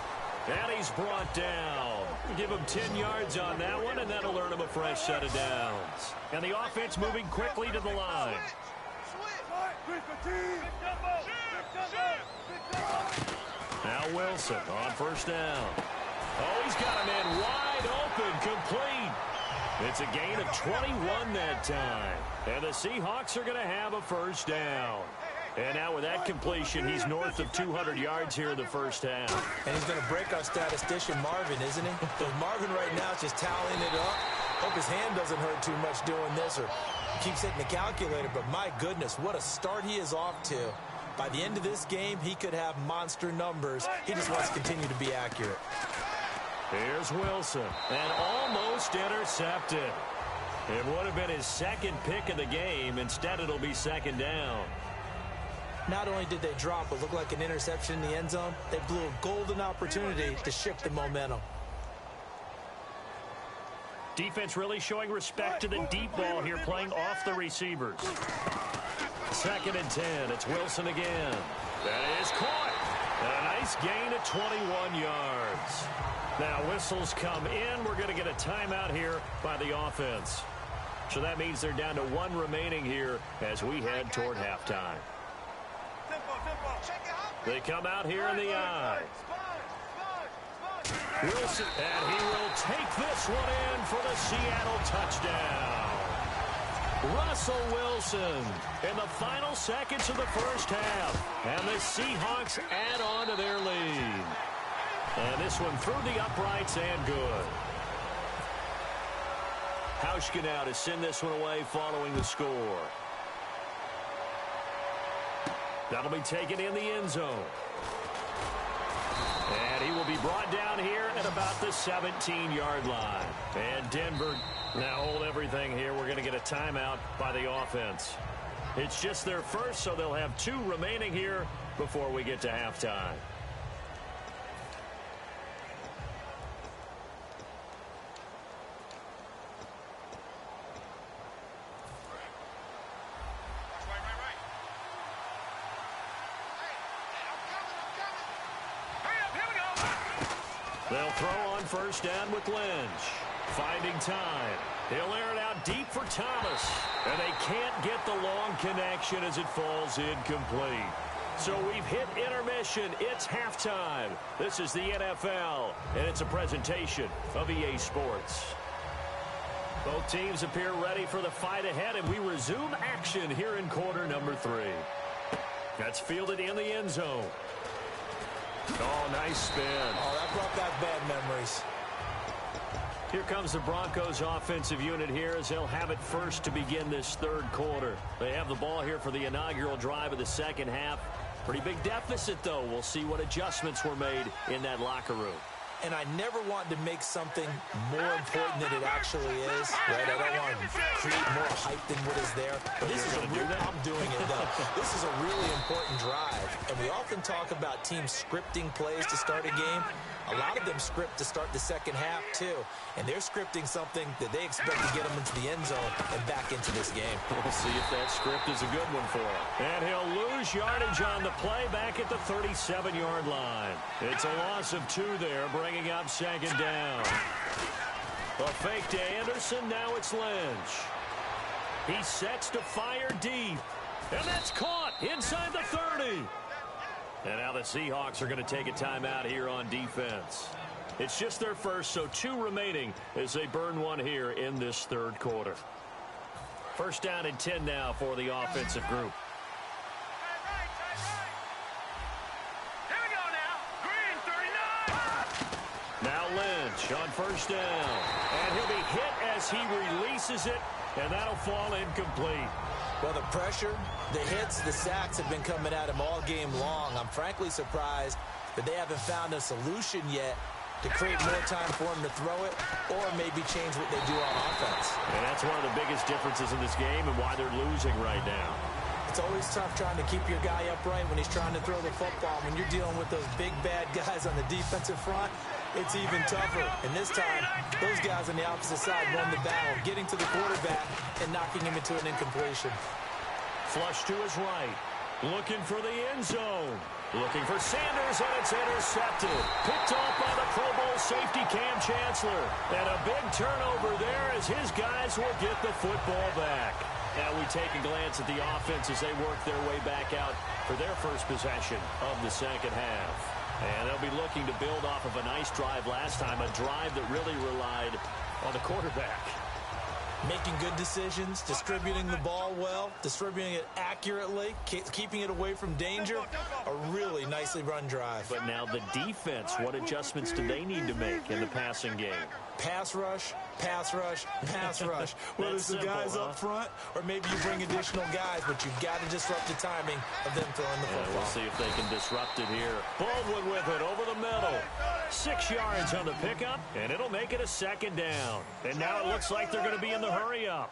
And he's brought down. Give him 10 yards on that one, and that'll earn him a fresh set of downs. And the offense moving quickly to the line. Now Wilson on first down. Oh, he's got a man wide open, complete. It's a gain of 21 that time. And the Seahawks are going to have a first down. And now with that completion, he's north of 200 yards here in the first half. And he's going to break our statistician, Marvin, isn't he? Because Marvin right now is just tallying it up. Hope his hand doesn't hurt too much doing this or keeps hitting the calculator. But my goodness, what a start he is off to. By the end of this game, he could have monster numbers. He just wants to continue to be accurate. Here's Wilson, and almost intercepted. It would have been his second pick of the game. Instead, it'll be second down. Not only did they drop what looked like an interception in the end zone, they blew a golden opportunity to shift the momentum. Defense really showing respect to the deep ball here, playing off the receivers. 2nd and 10. It's Wilson again. That is caught. And a nice gain of 21 yards. Now whistles come in. We're going to get a timeout here by the offense. So that means they're down to 1 remaining here as we head toward halftime. They come out here in the I. Wilson, and he will take this one in for the Seattle touchdown. Russell Wilson in the final seconds of the first half. And the Seahawks add on to their lead. And this one through the uprights and good. Hauschka now to send this one away following the score. That'll be taken in the end zone. And he will be brought down here at about the 17-yard line. And Denver now hold everything here. We're going to get a timeout by the offense. It's just their first, so they'll have 2 remaining here before we get to halftime. They'll throw on first down with Lynch. Finding time. He'll air it out deep for Thomas. And they can't get the long connection as it falls incomplete. So we've hit intermission. It's halftime. This is the NFL, and it's a presentation of EA Sports. Both teams appear ready for the fight ahead, and we resume action here in quarter number 3. That's fielded in the end zone. Oh, nice spin. Oh, that brought back bad memories. Here comes the Broncos offensive unit here as they'll have it first to begin this third quarter. They have the ball here for the inaugural drive of the second half. Pretty big deficit, though. We'll see what adjustments were made in that locker room. And I never want to make something more important than it actually is, right? I don't want to create more hype than what is there. But this is a real, I'm doing it, though. This is a really important drive. And we often talk about teams scripting plays to start a game. A lot of them script to start the second half, too. And they're scripting something that they expect to get them into the end zone and back into this game. We'll see if that script is a good one for him. And he'll lose yardage on the play back at the 37-yard line. It's a loss of 2 there, bringing up second down. A fake to Anderson. Now it's Lynch. He sets to fire deep. And that's caught inside the 30. And now the Seahawks are going to take a timeout here on defense. It's just their first, so 2 remaining as they burn 1 here in this third quarter. First down and 10 now for the offensive group. Here we go now. Green 39. Now Lynch on first down. And he'll be hit as he releases it, and that'll fall incomplete. Well, the pressure, the hits, the sacks have been coming at him all game long. I'm frankly surprised that they haven't found a solution yet to create more time for him to throw it or maybe change what they do on offense. And that's one of the biggest differences in this game and why they're losing right now. It's always tough trying to keep your guy upright when he's trying to throw the football. When you're dealing with those big, bad guys on the defensive front, it's even tougher. And this time, those guys on the opposite side won the battle, getting to the quarterback and knocking him into an incompletion. Flush to his right. Looking for the end zone. Looking for Sanders, and it's intercepted. Picked off by the Pro Bowl safety Cam Chancellor. And a big turnover there as his guys will get the football back. Now we take a glance at the offense as they work their way back out for their first possession of the second half. And they'll be looking to build off of a nice drive last time, a drive that really relied on the quarterback. Making good decisions, distributing the ball well, distributing it accurately, keeping it away from danger. A really nicely run drive. But now the defense, what adjustments do they need to make in the passing game? Pass rush, pass rush, pass rush. Whether it's the guys up front or maybe you bring additional guys, but you've got to disrupt the timing of them throwing the football. We'll see if they can disrupt it here. Baldwin with it over the middle. 6 yards on the pickup, and it'll make it a second down. And now it looks like they're going to be in the hurry-up.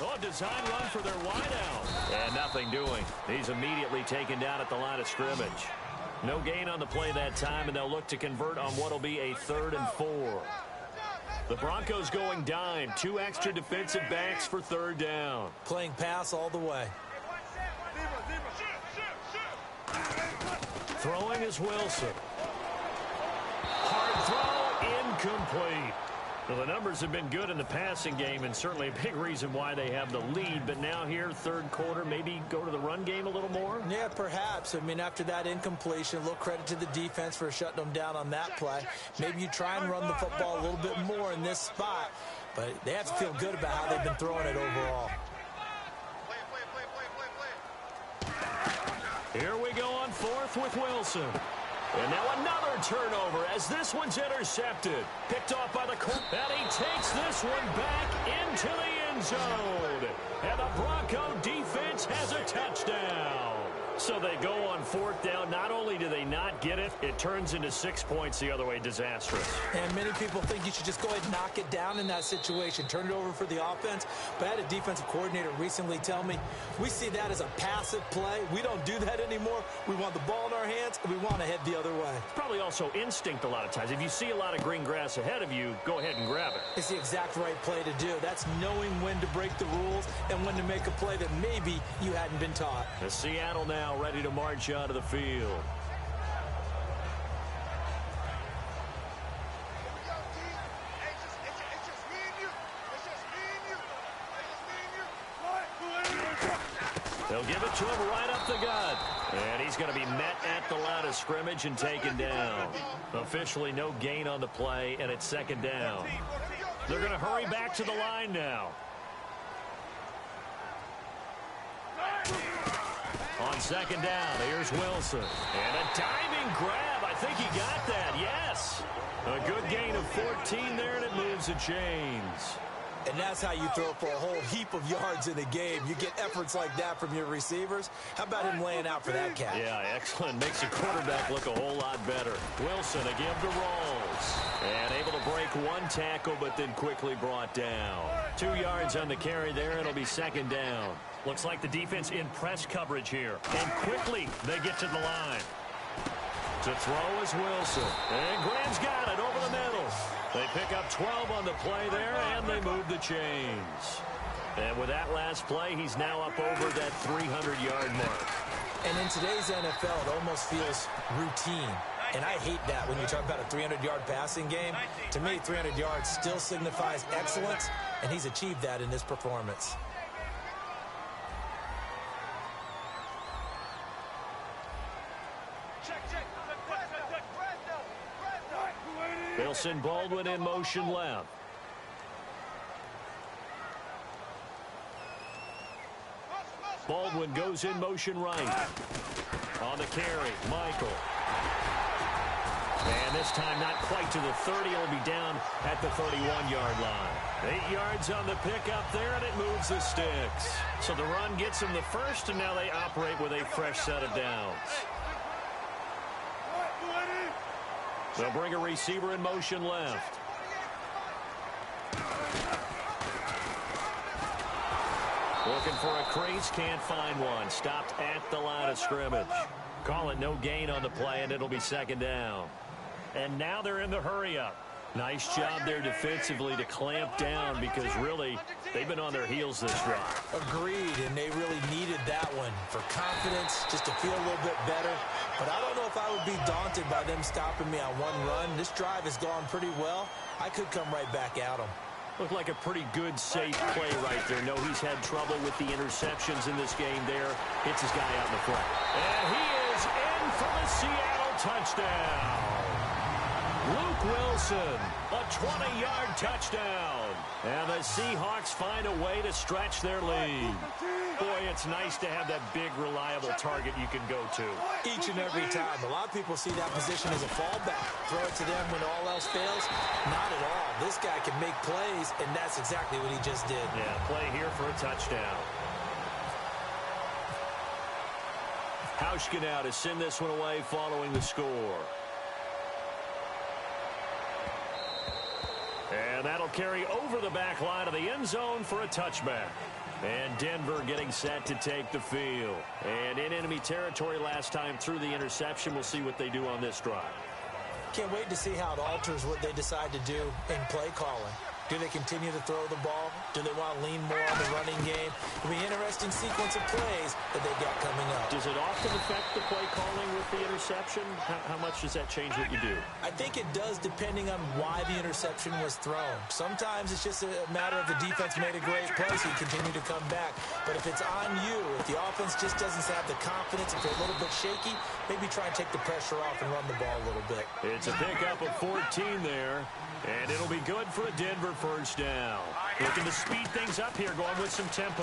Oh, design run for their wideout. And nothing doing. He's immediately taken down at the line of scrimmage. No gain on the play that time, and they'll look to convert on what will be a 3rd and 4. The Broncos going dime. 2 extra defensive backs for 3rd down. Playing pass all the way. Throwing is Wilson. Hard throw, incomplete. Well, the numbers have been good in the passing game and certainly a big reason why they have the lead. But now here, third quarter, maybe go to the run game a little more? Yeah, perhaps. I mean, after that incompletion, a little credit to the defense for shutting them down on that play. Maybe you try and run the football a little bit more in this spot. But they have to feel good about how they've been throwing it overall. Here we go on 4th with Wilson. And now another turnover as this one's intercepted. Picked off by the corner. And he takes this one back into the end zone. And the Bronco defense has a touchdown. So they go on 4th down. Not only do they not get it, it turns into 6 points the other way. Disastrous. And many people think you should just go ahead and knock it down in that situation. Turn it over for the offense. But I had a defensive coordinator recently tell me, we see that as a passive play. We don't do that anymore. We want the ball in our hands, and we want to head the other way. It's probably also instinct a lot of times. If you see a lot of green grass ahead of you, go ahead and grab it. It's the exact right play to do. That's knowing when to break the rules and when to make a play that maybe you hadn't been taught. The Seattle now ready to march onto the field. They'll give it to him right up the gut. And he's going to be met at the line of scrimmage and taken down. Officially no gain on the play, and it's 2nd down. They're going to hurry back to the line now. On second down, here's Wilson. And a diving grab. I think he got that, yes. A good gain of 14 there, and it moves the chains. And that's how you throw for a whole heap of yards in a game. You get efforts like that from your receivers. How about him laying out for that catch? Yeah, excellent. Makes the quarterback look a whole lot better. Wilson again to Rolls. And able to break one tackle, but then quickly brought down. 2 yards on the carry there. It'll be second down. Looks like the defense in press coverage here. And quickly they get to the line. To throw is Wilson. And Graham's got it over the middle. They pick up 12 on the play there, and they move the chains. And with that last play, he's now up over that 300-yard mark. And in today's NFL, it almost feels routine. And I hate that when you talk about a 300-yard passing game. To me, 300 yards still signifies excellence, and he's achieved that in this performance. They'll send Baldwin in motion left. Baldwin goes in motion right. On the carry, Michael. And this time not quite to the 30. It'll be down at the 31-yard line. 8 yards on the pickup there, and it moves the sticks. So the run gets them the first, and now they operate with a fresh set of downs. They'll bring a receiver in motion left. Looking for a crease, can't find one. Stopped at the line of scrimmage. Call it no gain on the play, and it'll be second down. And now they're in the hurry-up. Nice job there defensively to clamp down because really they've been on their heels this drive. Agreed, and they really needed that one for confidence, just to feel a little bit better. But I don't know if I would be daunted by them stopping me on one run. This drive has gone pretty well. I could come right back at them. Looked like a pretty good, safe play right there. No, he's had trouble with the interceptions in this game there. Hits his guy out in the front. And he is in for the Seattle touchdown. Luke Wilson, a 20-yard touchdown. And the Seahawks find a way to stretch their lead. Boy, it's nice to have that big, reliable target you can go to. Each and every time. A lot of people see that position as a fallback. Throw it to them when all else fails. Not at all. This guy can make plays, and that's exactly what he just did. Yeah, play here for a touchdown. Hauschka now to send this one away following the score. And that'll carry over the back line of the end zone for a touchback. And Denver getting set to take the field. And in enemy territory last time through the interception. We'll see what they do on this drive. Can't wait to see how it alters what they decide to do in play calling. Do they continue to throw the ball? Do they want to lean more on the running game? It'll be an interesting sequence of plays that they've got coming up. Does it often affect the play calling with the interception? How much does that change what you do? I think it does depending on why the interception was thrown. Sometimes it's just a matter of the defense made a great play, so you continue to come back. But if it's on you, if the offense just doesn't have the confidence, if they're a little bit shaky, maybe try and take the pressure off and run the ball a little bit. It's a pickup of 14 there. And it'll be good for a Denver first down. Looking to speed things up here, going with some tempo.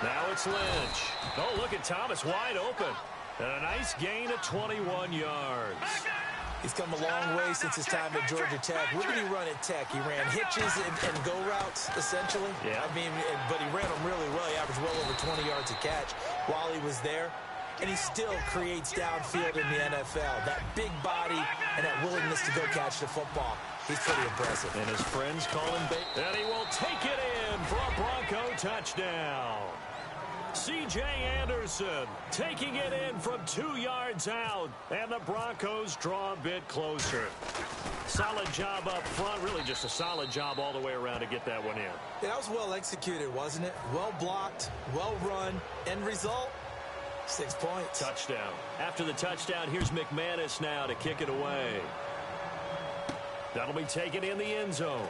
Now it's Lynch. Oh, look at Thomas wide open. And a nice gain of 21 yards. He's come a long way since his time at Georgia Tech. What did he run at Tech? He ran hitches and go routes, essentially. Yeah. I mean, but he ran them really well. He averaged well over 20 yards a catch while he was there. And he still creates downfield in the NFL. That big body and that willingness to go catch the football. He's pretty impressive. And his friends call him bait. And he will take it in for a Bronco touchdown. C.J. Anderson taking it in from 2 yards out. And the Broncos draw a bit closer. Solid job up front. Really just a solid job all the way around to get that one in. Yeah, that was well executed, wasn't it? Well blocked, well run. End result? 6 points. Touchdown. After the touchdown, here's McManus now to kick it away. That'll be taken in the end zone.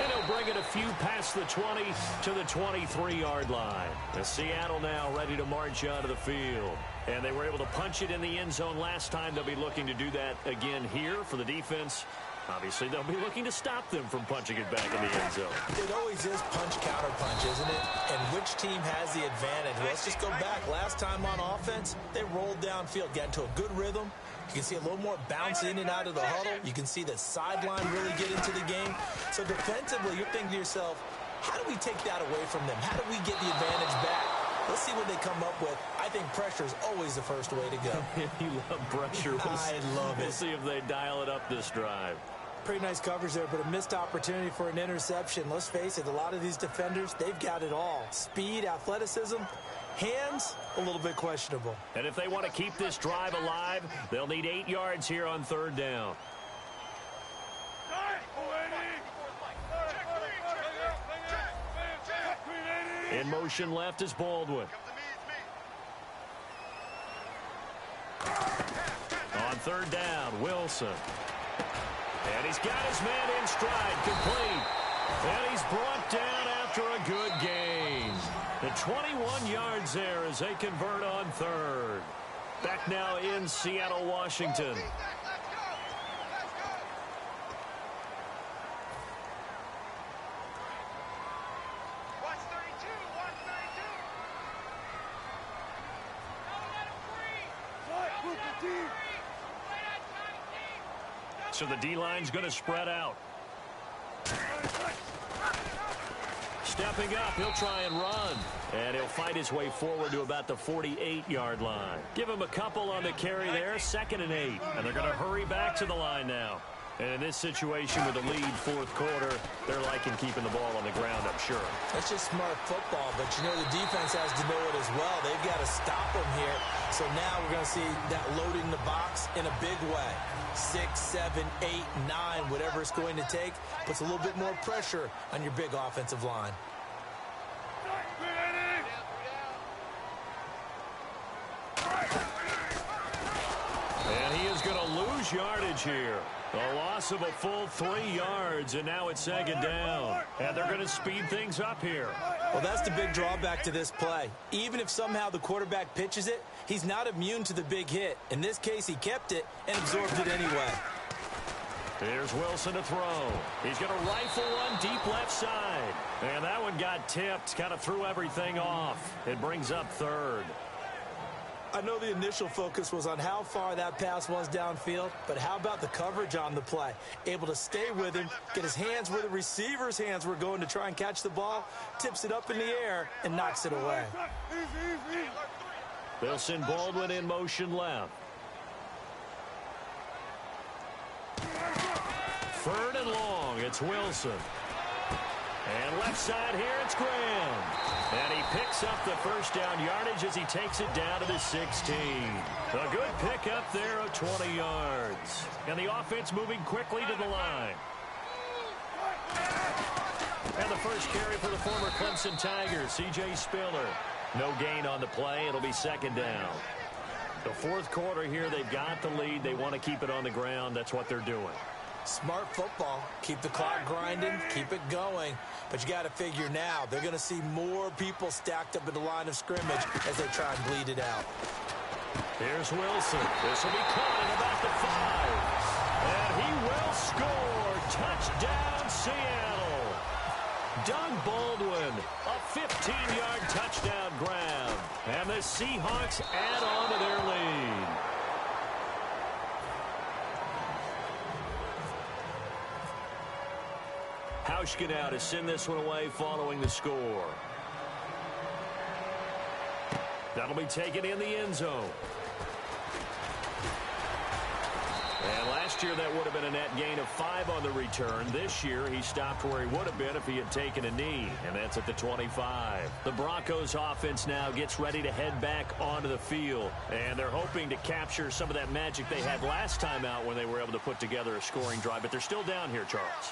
And he'll bring it a few past the 20 to the 23-yard line. And Seattle now ready to march onto the field. And they were able to punch it in the end zone last time. They'll be looking to do that again here for the defense. Obviously, they'll be looking to stop them from punching it back in the end zone. It always is punch-counter-punch, isn't it? And which team has the advantage? Well, let's just go back. Last time on offense, they rolled downfield, got into a good rhythm. You can see a little more bounce in and out of the huddle. You can see the sideline really get into the game. So defensively, you're thinking to yourself, how do we take that away from them? How do we get the advantage back? Let's see what they come up with. I think pressure is always the first way to go. You love pressure. I love it. We'll see if they dial it up this drive. Pretty nice coverage there, but a missed opportunity for an interception. Let's face it, a lot of these defenders, they've got it all. Speed, athleticism, hands, a little bit questionable. And if they want to keep this drive alive, they'll need 8 yards here on third down. In motion left is Baldwin. On third down, Wilson. And he's got his man in stride, complete. And he's brought down after a good gain. The 21 yards there as they convert on third. Back now in Seattle, Washington. So the D-line's going to spread out. Stepping up, he'll try and run. And he'll fight his way forward to about the 48-yard line. Give him a couple on the carry there, 2nd and 8. And they're going to hurry back to the line now. And in this situation with the lead fourth quarter, they're liking keeping the ball on the ground, I'm sure. That's just smart football, but you know the defense has to know it as well. They've got to stop them here. So now we're going to see that loading the box in a big way. 6, 7, 8, 9, whatever it's going to take, puts a little bit more pressure on your big offensive line. And he is going to lose yardage here. A loss of a full 3 yards, and now it's 2nd down. And they're going to speed things up here. Well, that's the big drawback to this play. Even if somehow the quarterback pitches it, he's not immune to the big hit. In this case, he kept it and absorbed it anyway. Here's Wilson to throw. He's going to rifle one deep left side. And that one got tipped, kind of threw everything off. It brings up third. I know the initial focus was on how far that pass was downfield, but how about the coverage on the play? Able to stay with him, get his hands where the receiver's hands were going to try and catch the ball, tips it up in the air, and knocks it away. They'll send Baldwin in motion left. 3rd and long, it's Wilson. And left side here, it's Graham. And he picks up the first down yardage as he takes it down to the 16. A good pickup there of 20 yards. And the offense moving quickly to the line. And the first carry for the former Clemson Tigers, C.J. Spiller. No gain on the play. It'll be 2nd down. The fourth quarter here, they've got the lead. They want to keep it on the ground. That's what they're doing. Smart football. Keep the clock grinding, keep it going. But you got to figure now, they're going to see more people stacked up at the line of scrimmage as they try and bleed it out. Here's Wilson. This will be caught at about the 5. And he will score. Touchdown, Seattle. Doug Baldwin, a 15-yard touchdown grab. And the Seahawks add on to their lead. Hauschka now to send this one away following the score. That'll be taken in the end zone. And last year that would have been a net gain of 5 on the return. This year he stopped where he would have been if he had taken a knee, and that's at the 25. The Broncos offense now gets ready to head back onto the field, and they're hoping to capture some of that magic they had last time out when they were able to put together a scoring drive, but they're still down here, Charles.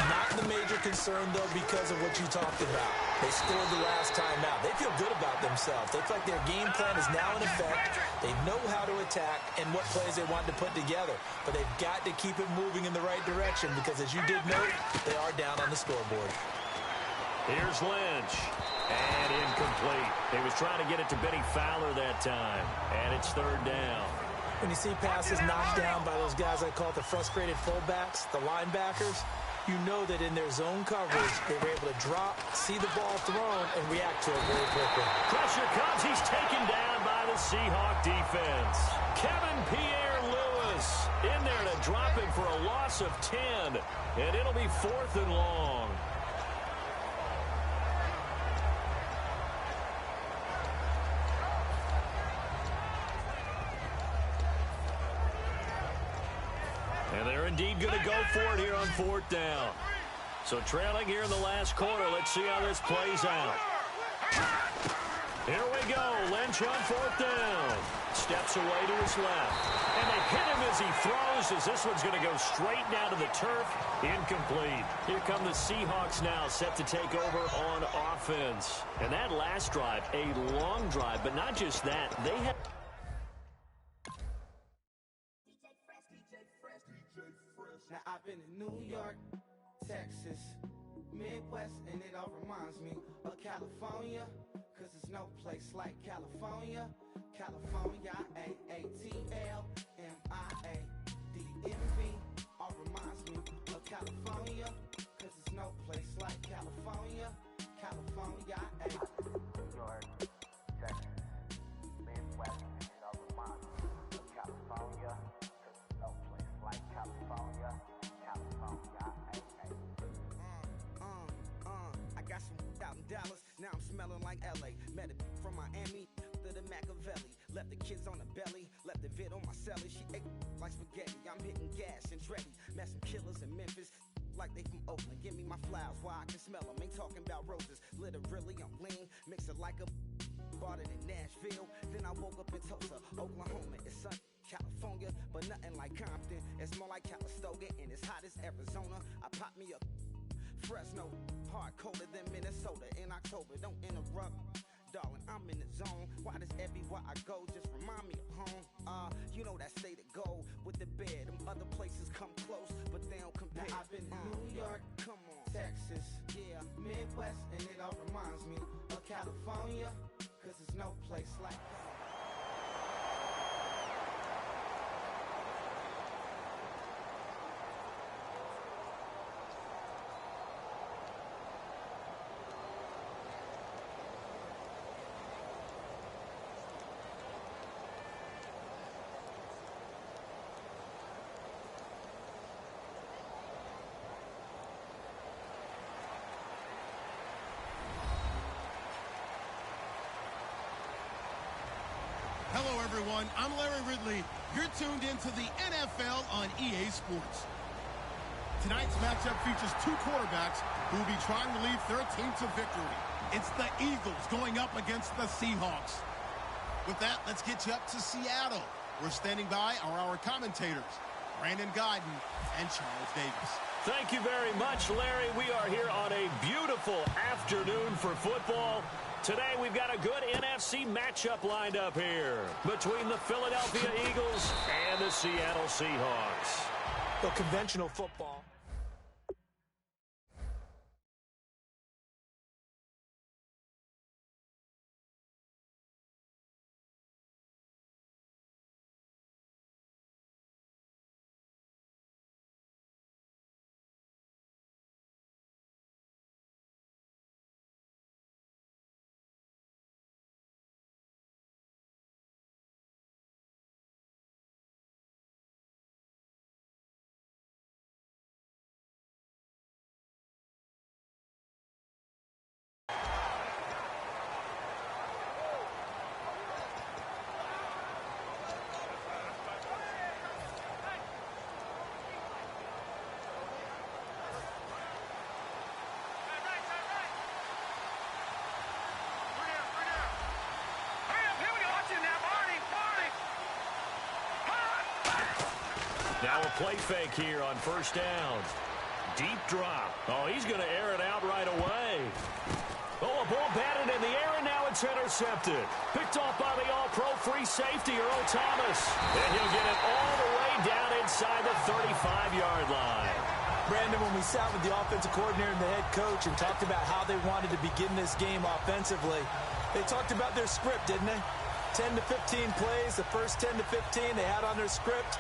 Not the major concern, though, because of what you talked about. They scored the last time out. They feel good about themselves. They feel like their game plan is now in effect. They know how to attack and what plays they want to put together. But they've got to keep it moving in the right direction because, as you did note, they are down on the scoreboard. Here's Lynch. And incomplete. He was trying to get it to Benny Fowler that time. And it's 3rd down. When you see passes knocked down by those guys I call the frustrated fullbacks, the linebackers, you know that in their zone coverage, they were able to drop, see the ball thrown, and react to it very quickly. Pressure comes. He's taken down by the Seahawk defense. Kevin Pierre-Louis in there to drop him for a loss of 10, and it'll be 4th and long. And they're indeed going to go for it here on 4th down. So trailing here in the last quarter. Let's see how this plays out. Here we go. Lynch on 4th down. Steps away to his left. And they hit him as he throws, as this one's going to go straight down to the turf. Incomplete. Here come the Seahawks now, set to take over on offense. And that last drive, a long drive, but not just that. They had... Now I've been in New York, Texas, Midwest, and it all reminds me of California, cause there's no place like California. California, A-A-T-L-M-I-A-D-D-M-V, all reminds me of California, cause there's no place like California. California, New York, Texas, Midwest, and it all reminds me of California, cause there's no place like California. I got some out in Dallas, now I'm smelling like LA. Met it from Miami to the Machiavelli. Left the kids on the belly, left the vid on my celly. She ate like spaghetti, I'm hitting gas and Dreddy. Met some killers in Memphis, like they from Oakland. Give me my flowers while I can smell them. Ain't talking about roses, literally I'm lean. Mix it like a bought it in Nashville. Then I woke up in Tulsa, Oklahoma. It's sun. California, but nothing like Compton. It's more like Calistoga, and it's hot as Arizona. I pop me a Fresno, hard colder than Minnesota in October. Don't interrupt, darling, I'm in the zone. Why does everywhere I go just remind me of home? You know that state of gold with the bed. Them other places come close, but they don't compare. Now I've been in New York, come on, Texas, yeah, Midwest, and it all reminds me of California, cause there's no place like that. Hello, everyone. I'm Larry Ridley. You're tuned into the NFL on EA Sports. Tonight's matchup features two quarterbacks who will be trying to lead their team to victory. It's the Eagles going up against the Seahawks. With that, let's get you up to Seattle. We're standing by are our commentators, Brandon Guyton and Charles Davis. Thank you very much, Larry. We are here on a beautiful afternoon for football. Today, we've got a good NFC matchup lined up here between the Philadelphia Eagles and the Seattle Seahawks. The conventional football. Now a play fake here on first down. Deep drop. Oh, he's going to air it out right away. Oh, a ball batted in the air, and now it's intercepted. Picked off by the all-pro free safety, Earl Thomas. And he'll get it all the way down inside the 35-yard line. Brandon, when we sat with the offensive coordinator and the head coach and talked about how they wanted to begin this game offensively, they talked about their script, didn't they? 10 to 15 plays, the first 10 to 15 they had on their script.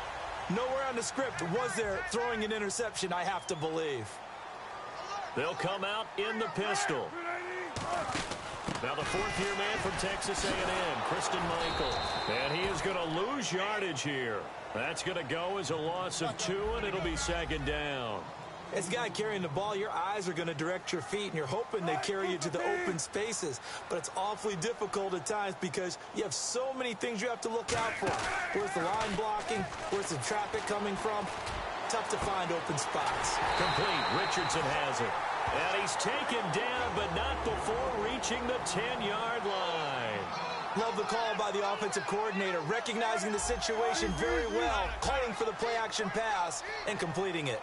Nowhere on the script was there throwing an interception, I have to believe. They'll come out in the pistol. Now the fourth-year man from Texas A&M, Kristen Michael. And he is going to lose yardage here. That's going to go as a loss of 2, and it'll be second down. As a guy carrying the ball, your eyes are going to direct your feet, and you're hoping they carry you to the open spaces. But it's awfully difficult at times because you have so many things you have to look out for. Where's the line blocking? Where's the traffic coming from? Tough to find open spots. Complete. Richardson has it. And he's taken down, but not before reaching the 10-yard line. Love the call by the offensive coordinator, recognizing the situation very well, calling for the play-action pass, and completing it.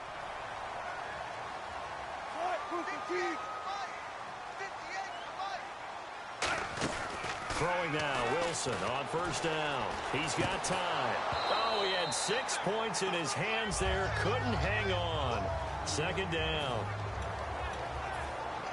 Throwing now, Wilson on first down. He's got time. Oh, he had 6 points in his hands there. Couldn't hang on. Second down.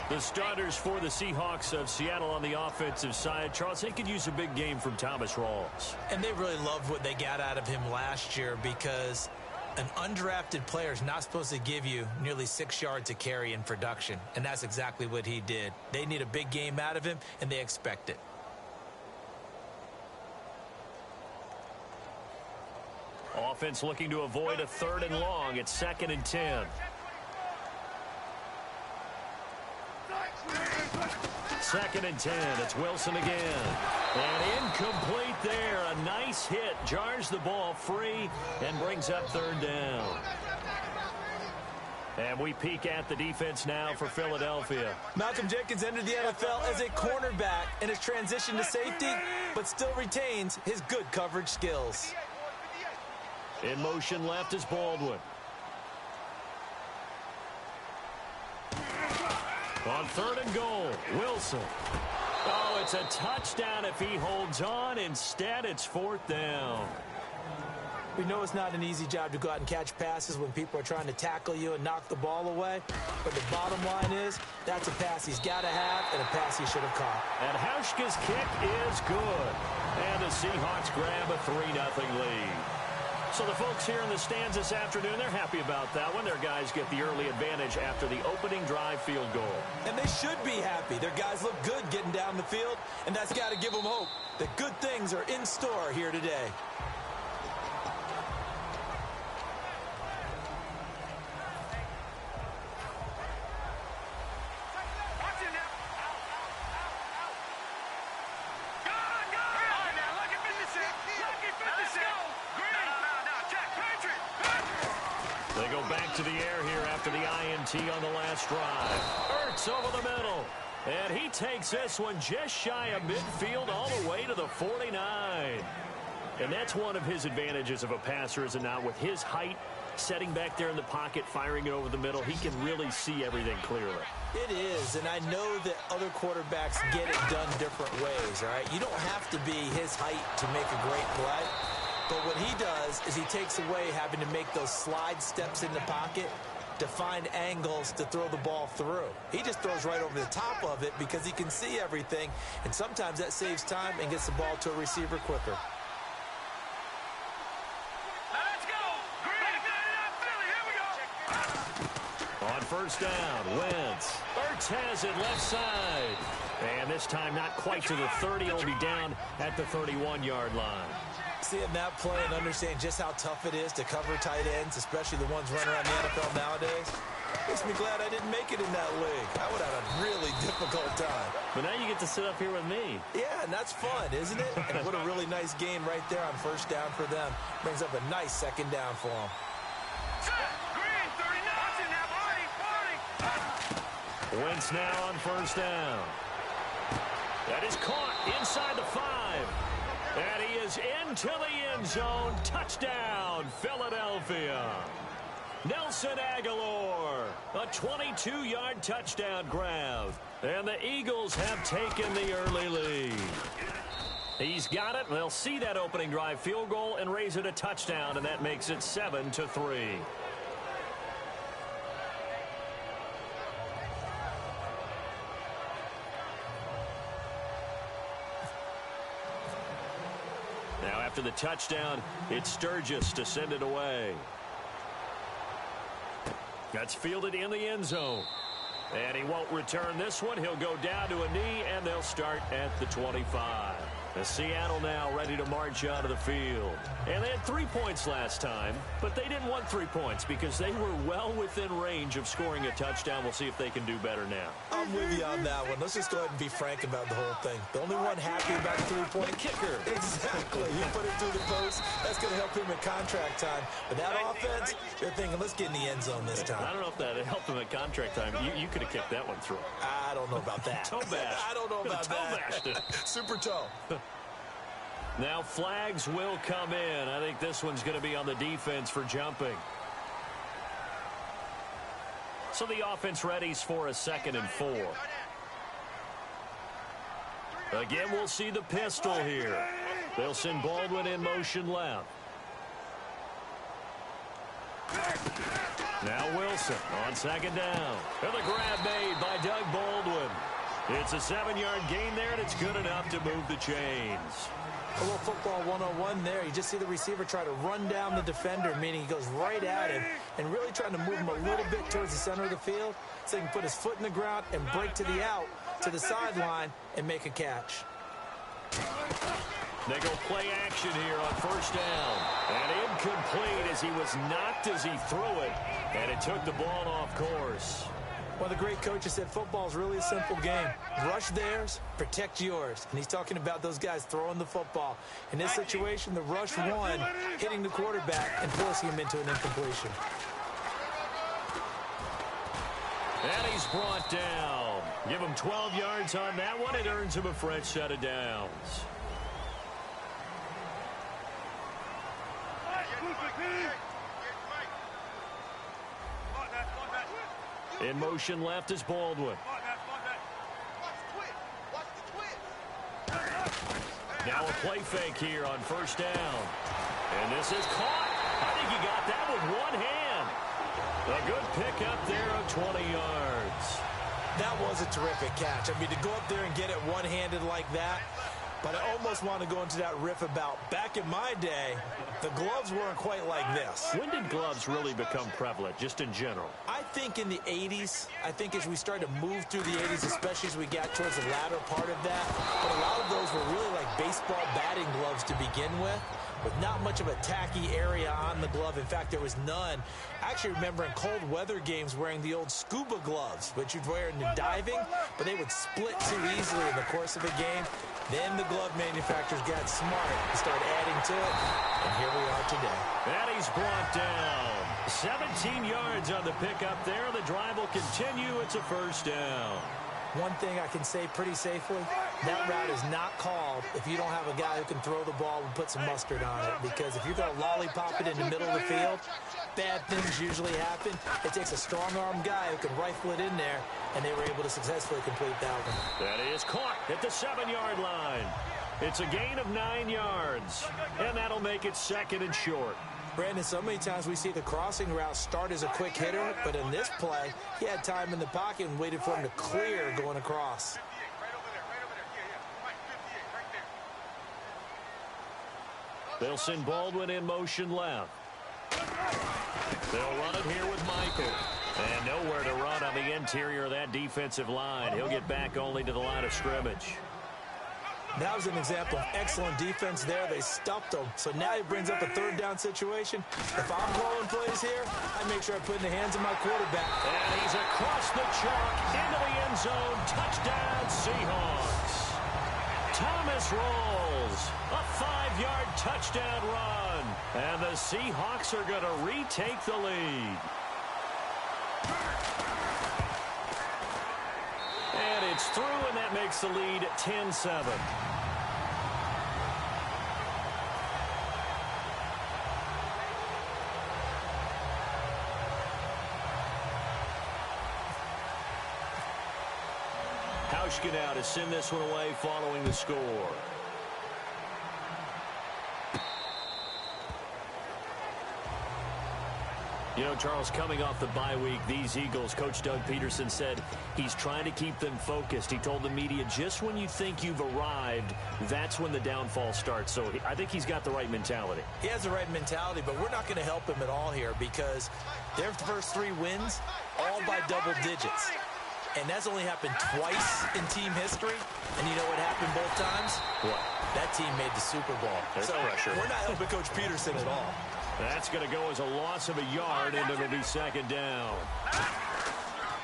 The starters for the Seahawks of Seattle on the offensive side. Charles, they could use a big game from Thomas Rawls. And they really loved what they got out of him last year because an undrafted player is not supposed to give you nearly 6 yards a carry in production. And that's exactly what he did. They need a big game out of him, and they expect it. Offense looking to avoid a 3rd and long. It's 2nd and 10. 2nd and 10. It's Wilson again. And incomplete there. A nice hit. Jars the ball free and brings up 3rd down. And we peek at the defense now for Philadelphia. Malcolm Jenkins entered the NFL as a cornerback and has transitioned to safety, but still retains his good coverage skills. In motion left is Baldwin. On 3rd and goal, Wilson. Oh, it's a touchdown if he holds on. Instead, it's 4th down. We know it's not an easy job to go out and catch passes when people are trying to tackle you and knock the ball away. But the bottom line is, that's a pass he's got to have and a pass he should have caught. And Hauschka's kick is good. And the Seahawks grab a 3-0 lead. So the folks here in the stands this afternoon, they're happy about that one. Their guys get the early advantage after the opening drive field goal. And they should be happy. Their guys look good getting down the field, and that's got to give them hope that good things are in store here today. They go back to the air here after the INT on the last drive. Ertz over the middle. And he takes this one just shy of midfield all the way to the 49. And that's one of his advantages of a passer, is it not? With his height, setting back there in the pocket, firing it over the middle, he can really see everything clearly. It is, and I know that other quarterbacks get it done different ways, all right? You don't have to be his height to make a great play. But what he does is he takes away having to make those slide steps in the pocket to find angles to throw the ball through. He just throws right over the top of it because he can see everything, and sometimes that saves time and gets the ball to a receiver quicker. Let's go! Green, Philly, here we go! On first down, Wentz. Ertz has it left side. And this time not quite to the 30. It'll be down at the 31-yard line. Seeing that play and understanding just how tough it is to cover tight ends, especially the ones running around the NFL nowadays, makes me glad I didn't make it in that league. I would have a really difficult time. But now you get to sit up here with me. Yeah, and that's fun, isn't it? And what a really nice game right there on first down for them. Brings up a nice second down for them. Green, 39, now 40. Wentz now on first down. That is caught inside the 5. And he is into the end zone. Touchdown, Philadelphia. Nelson Aguilar, a 22-yard touchdown grab. And the Eagles have taken the early lead. He's got it. They'll see that opening drive field goal and raise it a touchdown, and that makes it 7-3. after the touchdown, it's Sturgis to send it away. That's fielded in the end zone. And he won't return this one. He'll go down to a knee, and they'll start at the 25. Seattle now ready to march out of the field. And they had 3 points last time, but they didn't want 3 points because they were well within range of scoring a touchdown. We'll see if they can do better now. I'm with you on that one. Let's just go ahead and be frank about the whole thing. The only one happy about the 3-point The kicker. Exactly. You put it through the post. That's going to help him in contract time. But that offense, you're thinking, let's get in the end zone this time. I don't know if that helped him at contract time. You could have kicked that one through. I don't know about that. Toe bash. I don't know about toe that. bashed it. Super toe. Now flags will come in. I think this one's going to be on the defense for jumping. So the offense readies for a 2nd and 4. Again, we'll see the pistol here. They'll send Baldwin in motion left. Now Wilson on 2nd down. And the grab made by Doug Baldwin. It's a 7-yard gain there, and it's good enough to move the chains. A little football 101 there. You just see the receiver try to run down the defender, meaning he goes right at him and really trying to move him a little bit towards the center of the field so he can put his foot in the ground and break to the out, to the sideline, and make a catch. They go play action here on 1st down. And incomplete as he was knocked as he threw it, and it took the ball off course. Well, the great coach has said football is really a simple game. Rush theirs, protect yours. And he's talking about those guys throwing the football. In this situation, the rush won, hitting the quarterback and forcing him into an incompletion. And he's brought down. Give him 12 yards on that one. It earns him a fresh set of downs. In motion left is Baldwin. Now a play fake here on 1st down. And this is caught. I think he got that with one hand. A good pickup there of 20 yards. That was a terrific catch. I mean, to go up there and get it one-handed like that, but I almost want to go into that riff about back in my day, the gloves weren't quite like this. When did gloves really become prevalent, just in general? I think in the 80s. I think as we started to move through the 80s, especially as we got towards the latter part of that. But a lot of those were really like baseball batting gloves to begin with not much of a tacky area on the glove. In fact, there was none. I actually remember in cold weather games wearing the old scuba gloves, which you'd wear in the diving, but they would split too easily in the course of a game. Then the glove manufacturers got smart and started adding to it, and here we are today. And he's brought down. 17 yards on the pickup there. The drive will continue. It's a first down. One thing I can say pretty safely, that route is not called if you don't have a guy who can throw the ball and put some mustard on it. Because if you're going to lollipop it in the middle of the field, bad things usually happen. It takes a strong-arm guy who can rifle it in there, and they were able to successfully complete that one. That is caught at the 7-yard line. It's a gain of 9 yards, and that'll make it second and short. Brandon, so many times we see the crossing route start as a quick hitter, but in this play, he had time in the pocket and waited for him to clear going across. They'll send Baldwin in motion left. They'll run it here with Michael. And nowhere to run on the interior of that defensive line. He'll get back only to the line of scrimmage. That was an example of excellent defense there. They stuffed him. So now he brings up a third down situation. If I'm calling plays here, I make sure I put in the hands of my quarterback. And he's across the chalk into the end zone. Touchdown, Seahawks. Thomas rolls. A 5-yard touchdown run. And the Seahawks are going to retake the lead. And it's through, and that makes the lead 10-7. Hauschka now to send this one away following the score. You know, Charles, coming off the bye week, these Eagles, Coach Doug Peterson said he's trying to keep them focused. He told the media, just when you think you've arrived, that's when the downfall starts. So I think he's got the right mentality. He has the right mentality, but we're not going to help him at all here because their first 3 wins, all by double digits. And that's only happened twice in team history. And you know what happened both times? What? That team made the Super Bowl. There's pressure. We're not helping Coach Peterson at all. That's going to go as a loss of a yard, and it'll be second down.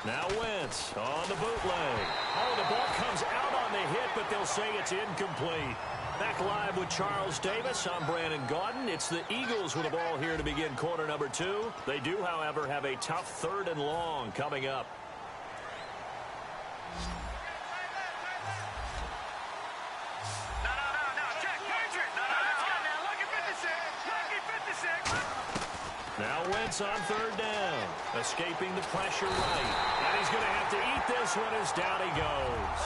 Now Wentz on the bootleg. Oh, the ball comes out on the hit, but they'll say it's incomplete. Back live with Charles Davis. I'm Brandon Gaudin. It's the Eagles with the ball here to begin quarter number 2. They do, however, have a tough 3rd and long coming up. Now Wentz on 3rd down, escaping the pressure right. And he's going to have to eat this one as down he goes.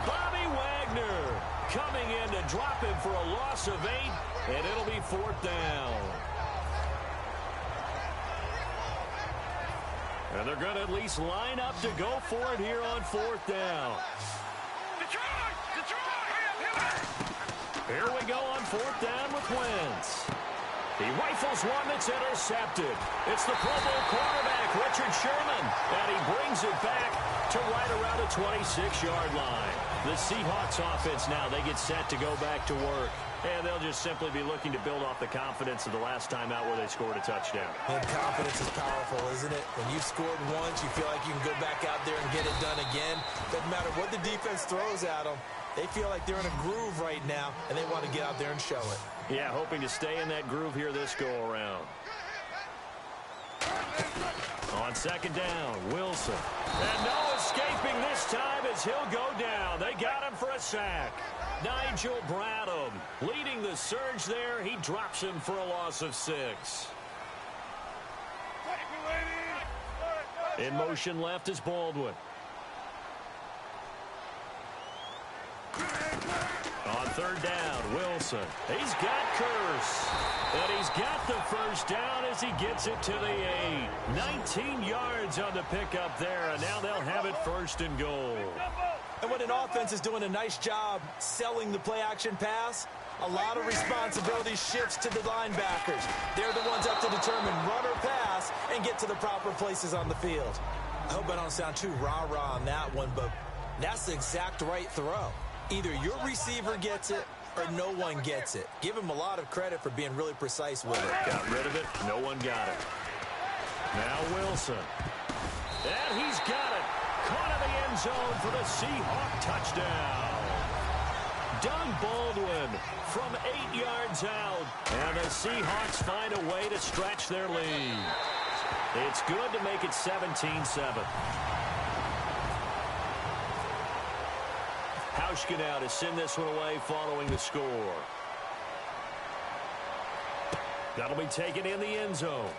Bobby Wagner coming in to drop him for a loss of 8, and it'll be 4th down. And they're going to at least line up to go for it here on 4th down. Here we go on 4th down with Wentz. He rifles one that's intercepted. It's the Pro Bowl quarterback, Richard Sherman, and he brings it back to right around the 26-yard line. The Seahawks offense now, they get set to go back to work, and they'll just simply be looking to build off the confidence of the last time out where they scored a touchdown. And confidence is powerful, isn't it? When you've scored once, you feel like you can go back out there and get it done again. Doesn't matter what the defense throws at them. They feel like they're in a groove right now, and they want to get out there and show it. Yeah, hoping to stay in that groove here this go-around. On 2nd down, Wilson. And no escaping this time as he'll go down. They got him for a sack. Nigel Bradham leading the surge there. He drops him for a loss of 6. In motion left is Baldwin. On 3rd down, Wilson. He's got Curse. And he's got the first down as he gets it to the 8. 19 yards on the pickup there, and now they'll have it 1st and goal. And when an offense is doing a nice job selling the play-action pass, a lot of responsibility shifts to the linebackers. They're the ones that have to determine run or pass and get to the proper places on the field. I hope I don't sound too rah-rah on that one, but that's the exact right throw. Either your receiver gets it or no one gets it. Give him a lot of credit for being really precise with it. Got rid of it. No one got it. Now Wilson. And he's got it. Caught in the end zone for the Seahawk touchdown. Doug Baldwin from 8 yards out. And the Seahawks find a way to stretch their lead. It's good to make it 17-7. Hauschka now to send this one away following the score. That'll be taken in the end zone.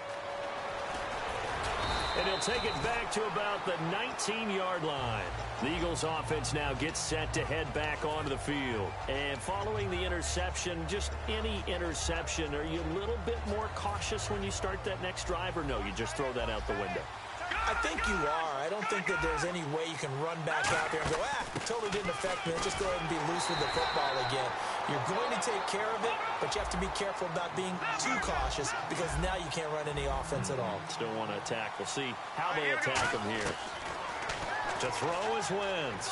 And he'll take it back to about the 19-yard line. The Eagles offense now gets set to head back onto the field. And following the interception, just any interception, are you a little bit more cautious when you start that next drive, or no, you just throw that out the window? I think you are. I don't think that there's any way you can run back out there and go, totally didn't affect me. Just go ahead and be loose with the football again. You're going to take care of it, but you have to be careful about being too cautious because now you can't run any offense at all. Still want to attack. We'll see how they attack him here. To throw is Wentz.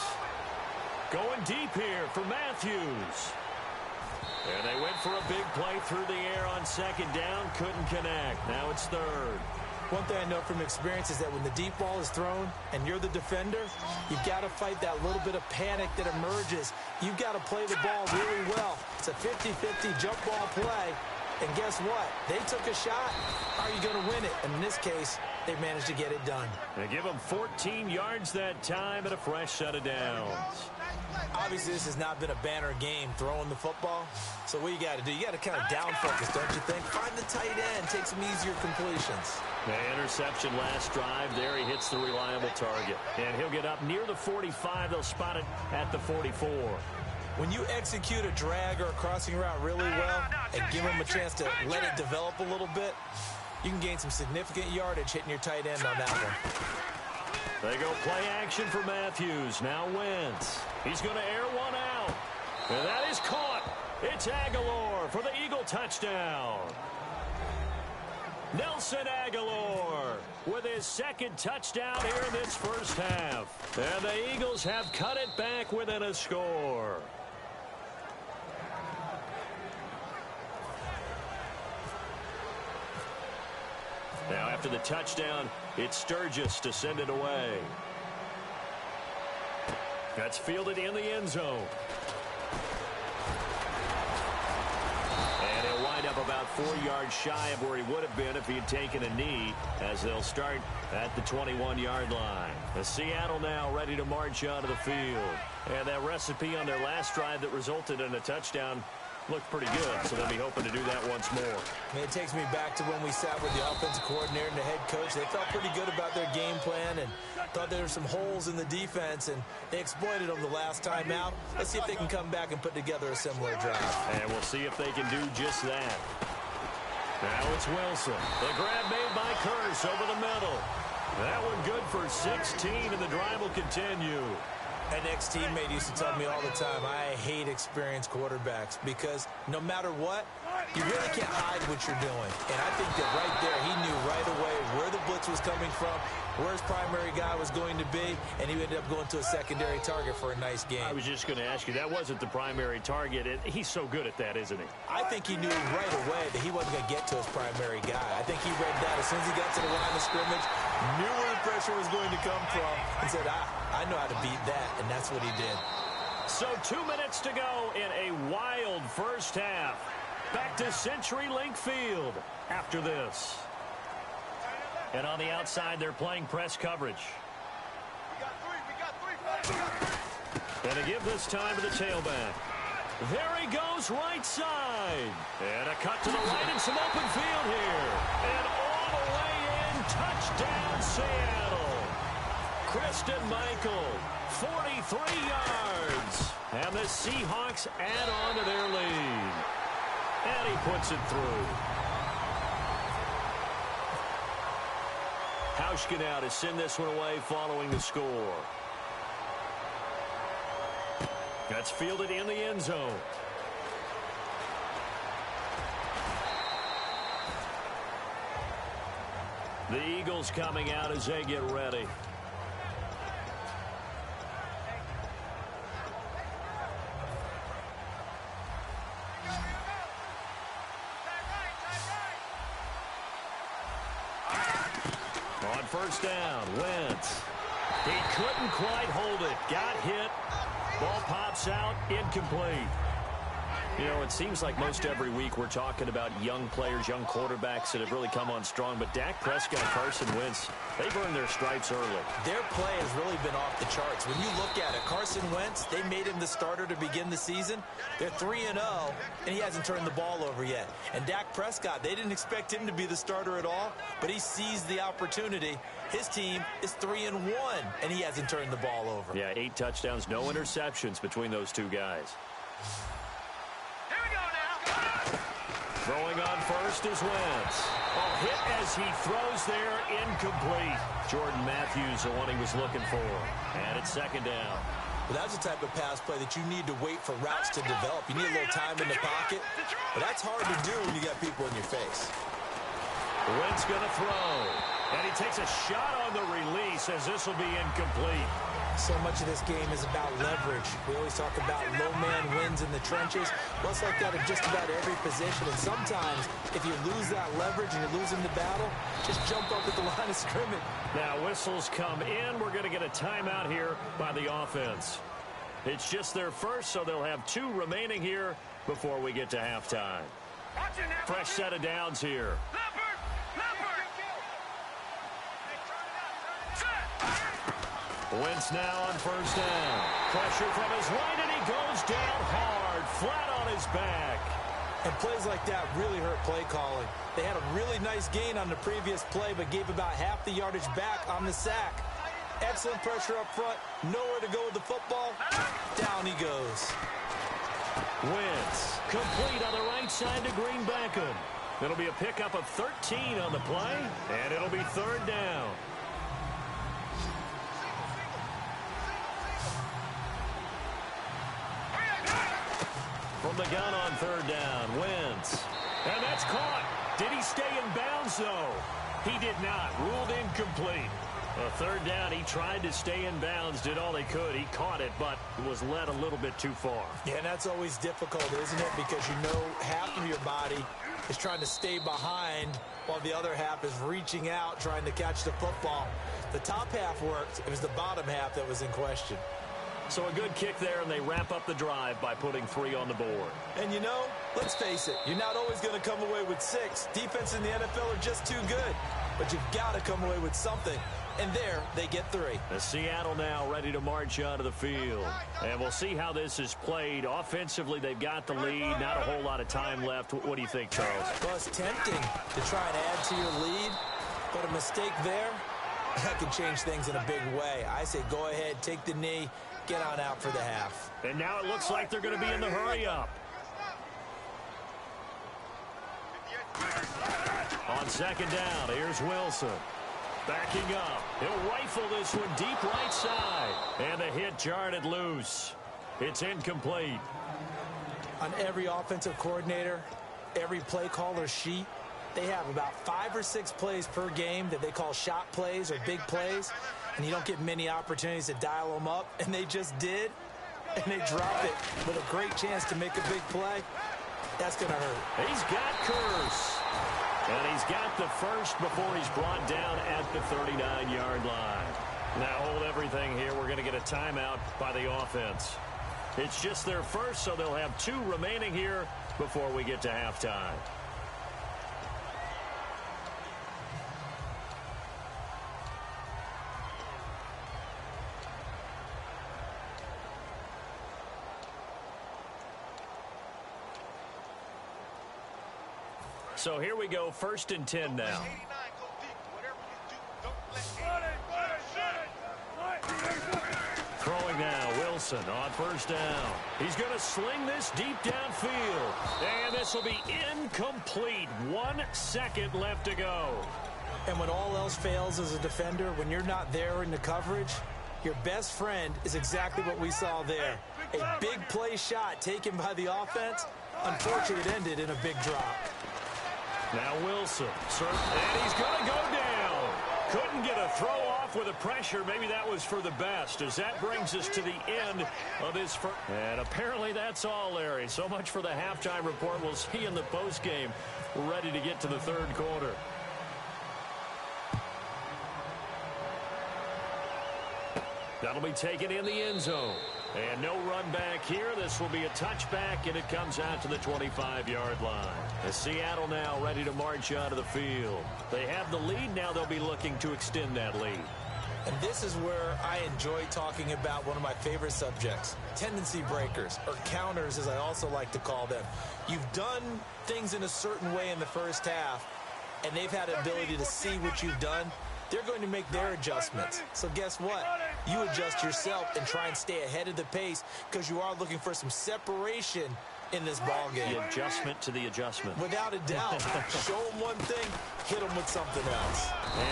Going deep here for Matthews. And they went for a big play through the air on 2nd down. Couldn't connect. Now it's 3rd. One thing I know from experience is that when the deep ball is thrown and you're the defender, you've got to fight that little bit of panic that emerges. You've got to play the ball really well. It's a 50-50 jump ball play. And guess what? They took a shot. Are you going to win it? And in this case, they managed to get it done. They give them 14 yards that time and a fresh set of downs. Obviously, this has not been a banner game throwing the football. So what you got to do, you got to kind of down focus, don't you think? Find the tight end, take some easier completions. The interception last drive there. He hits the reliable target. And he'll get up near the 45. They'll spot it at the 44. When you execute a drag or a crossing route really well and give them a chance to let it develop a little bit, you can gain some significant yardage hitting your tight end on that one. They go play action for Matthews. Now Wentz. He's going to air one out. And that is caught. It's Aguilar for the Eagle touchdown. Nelson Aguilar with his second touchdown here in this first half. And the Eagles have cut it back within a score. Now after the touchdown, it's Sturgis to send it away. That's fielded in the end zone. And he'll wind up about 4 yards shy of where he would have been if he had taken a knee, as they'll start at the 21-yard line. The Seattle now ready to march onto the field. And that recipe on their last drive that resulted in a touchdown looked pretty good, so they'll be hoping to do that once more. I mean, it takes me back to when we sat with the offensive coordinator and the head coach. They felt pretty good about their game plan and thought there were some holes in the defense, and they exploited them the last time out. Let's see if they can come back and put together a similar drive. And we'll see if they can do just that. Now it's Wilson. The grab made by Curse over the middle. That one good for 16, and the drive will continue. An ex-teammate used to tell me all the time, I hate experienced quarterbacks because no matter what, you really can't hide what you're doing. And I think that right there, he knew right away where the blitz was coming from, where his primary guy was going to be, and he ended up going to a secondary target for a nice game. I was just going to ask you, that wasn't the primary target. He's so good at that, isn't he? I think he knew right away that he wasn't going to get to his primary guy. I think he read that as soon as he got to the line of scrimmage, knew where the pressure was going to come from, and said, I know how to beat that, and that's what he did. So 2 minutes to go in a wild first half. Back to CenturyLink Field after this. And on the outside, they're playing press coverage. And to give this time to the tailback. There he goes, right side. And a cut to the right and some open field here. And all the way in, touchdown Seattle. Christian Michael, 43 yards. And the Seahawks add on to their lead. And he puts it through. Hauschka now to send this one away following the score. That's fielded in the end zone. The Eagles coming out as they get ready. On first down, Wentz. He couldn't quite hold it. Got hit. Ball pops out, incomplete. You know, it seems like most every week we're talking about young players, young quarterbacks that have really come on strong. But Dak Prescott, Carson Wentz, they've earned their stripes early. Their play has really been off the charts. When you look at it, Carson Wentz, they made him the starter to begin the season. They're 3-0, and he hasn't turned the ball over yet. And Dak Prescott, they didn't expect him to be the starter at all, but he seized the opportunity. His team is 3-1, and he hasn't turned the ball over. Yeah, 8 touchdowns, no interceptions between those two guys. Throwing on first is Wentz. Oh, hit as he throws there, incomplete. Jordan Matthews, the one he was looking for. And it's second down. Well, that's the type of pass play that you need to wait for routes to develop. You need a little time in the pocket, but that's hard to do when you got people in your face. Wentz going to throw. And he takes a shot on the release as this will be incomplete. So much of this game is about leverage. We always talk about low man wins in the trenches. Well, it's like that in just about every position. And sometimes, if you lose that leverage and you're losing the battle, just jump up at the line of scrimmage. Now, whistles come in. We're going to get a timeout here by the offense. It's just their first, so they'll have 2 remaining here before we get to halftime. Fresh set of downs here. Wentz now on first down. Pressure from his right, and he goes down hard, flat on his back. And plays like that really hurt play calling. They had a really nice gain on the previous play, but gave about half the yardage back on the sack. Excellent pressure up front. Nowhere to go with the football. Down he goes. Wentz complete on the right side to Green Beckham. It'll be a pickup of 13 on the play, and it'll be third down. From the gun on third down, Wentz. And that's caught. Did he stay in bounds, though? He did not. Ruled incomplete. A third down, he tried to stay in bounds, did all he could. He caught it, but was led a little bit too far. Yeah, and that's always difficult, isn't it? Because you know half of your body is trying to stay behind while the other half is reaching out, trying to catch the football. The top half worked. It was the bottom half that was in question. So a good kick there, and they wrap up the drive by putting 3 on the board. And you know, let's face it, you're not always going to come away with 6. Defense in the NFL are just too good. But you've got to come away with something. And there, they get 3. The Seattle now ready to march onto the field. And we'll see how this is played. Offensively, they've got the lead. Not a whole lot of time left. What do you think, Charles? Well, it's tempting to try and add to your lead. But a mistake there, that can change things in a big way. I say go ahead, take the knee, get on out for the half. And now it looks like they're going to be in the hurry-up. On second down, here's Wilson. Backing up. He'll rifle this one deep right side. And the hit jarred it loose. It's incomplete. On every offensive coordinator, every play caller sheet, they have about 5 or 6 plays per game that they call shot plays or big plays. And you don't get many opportunities to dial them up. And they just did. And they drop it with a great chance to make a big play. That's going to hurt. He's got Curse. And he's got the first before he's brought down at the 39-yard line. Now hold everything here. We're going to get a timeout by the offense. It's just their first, so they'll have 2 remaining here before we get to halftime. So here we go, 1st and 10 now. Throwing now, Wilson on 1st down. He's going to sling this deep downfield. And this will be incomplete. 1 second left to go. And when all else fails as a defender, when you're not there in the coverage, your best friend is exactly what we saw there. A big play shot taken by the offense. Unfortunately, it ended in a big drop. Now Wilson, and he's going to go down. Couldn't get a throw off with the pressure. Maybe that was for the best, as that brings us to the end of this first. And apparently that's all, Larry. So much for the halftime report. We'll see you in the postgame. We're ready to get to the 3rd quarter. That'll be taken in the end zone. And no run back here. This will be a touchback, and it comes out to the 25-yard line. As Seattle now ready to march onto the field. They have the lead. Now they'll be looking to extend that lead. And this is where I enjoy talking about one of my favorite subjects, tendency breakers, or counters as I also like to call them. You've done things in a certain way in the first half, and they've had the ability to see what you've done. They're going to make their adjustments. So guess what? You adjust yourself and try and stay ahead of the pace because you are looking for some separation in this ball game. The adjustment to the adjustment. Without a doubt. Show them one thing, hit them with something else.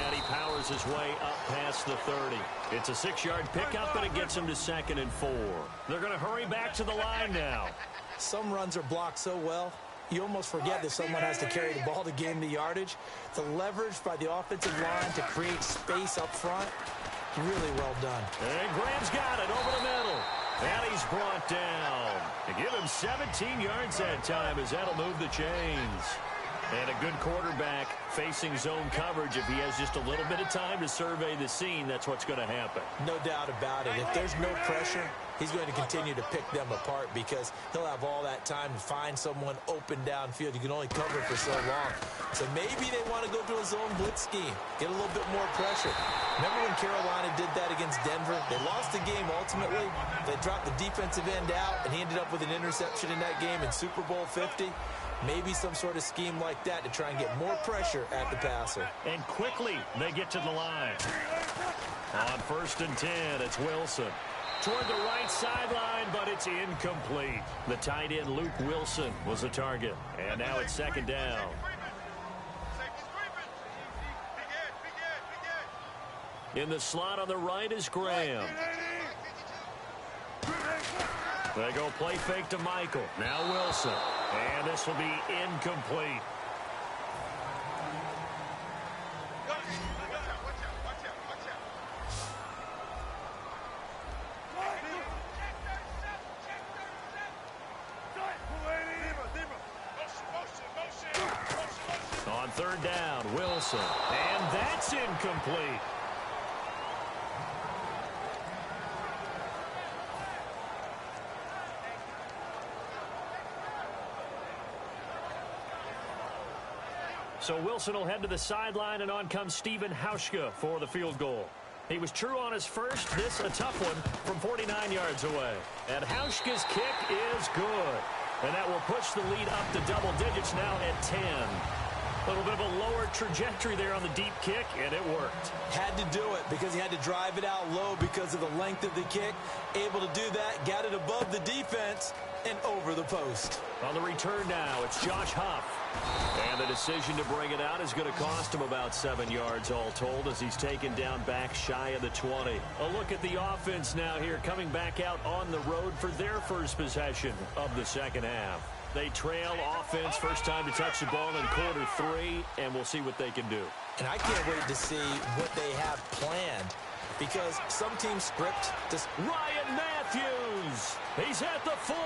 And he powers his way up past the 30. It's a 6-yard pickup, but it gets him to 2nd and 4. They're going to hurry back to the line now. Some runs are blocked so well, you almost forget that someone has to carry the ball to gain the yardage. The leverage by the offensive line to create space up front, really well done. And Graham's got it over the middle. And he's brought down. To give him 17 yards that time as that'll move the chains. And a good quarterback facing zone coverage. If he has just a little bit of time to survey the scene, that's what's going to happen. No doubt about it. If there's no pressure, he's going to continue to pick them apart because he'll have all that time to find someone open downfield. You can only cover for so long. So maybe they want to go to a zone blitz scheme, get a little bit more pressure. Remember when Carolina did that against Denver? They lost the game ultimately. They dropped the defensive end out, and he ended up with an interception in that game in Super Bowl 50. Maybe some sort of scheme like that to try and get more pressure at the passer. And quickly they get to the line. On 1st and 10, it's Wilson. Toward the right sideline, but it's incomplete. The tight end, Luke Wilson, was the target. And now it's 2nd down. In the slot on the right is Graham. They go play fake to Michael. Now Wilson. And this will be incomplete. On third down, Wilson. And that's incomplete. So Wilson will head to the sideline, and on comes Stephen Hauschka for the field goal. He was true on his first. This a tough one from 49 yards away. And Hauschka's kick is good. And that will push the lead up to double digits now at 10. A little bit of a lower trajectory there on the deep kick, and it worked. Had to do it because he had to drive it out low because of the length of the kick. Able to do that, got it above the defense and over the post. On the return now, it's Josh Huff. And the decision to bring it out is going to cost him about 7 yards all told as he's taken down back shy of the 20. A look at the offense now here coming back out on the road for their first possession of the second half. They trail offense, first time to touch the ball in quarter 3, and we'll see what they can do. And I can't wait to see what they have planned because some teams script this. Ryan Matthews, he's at the 40.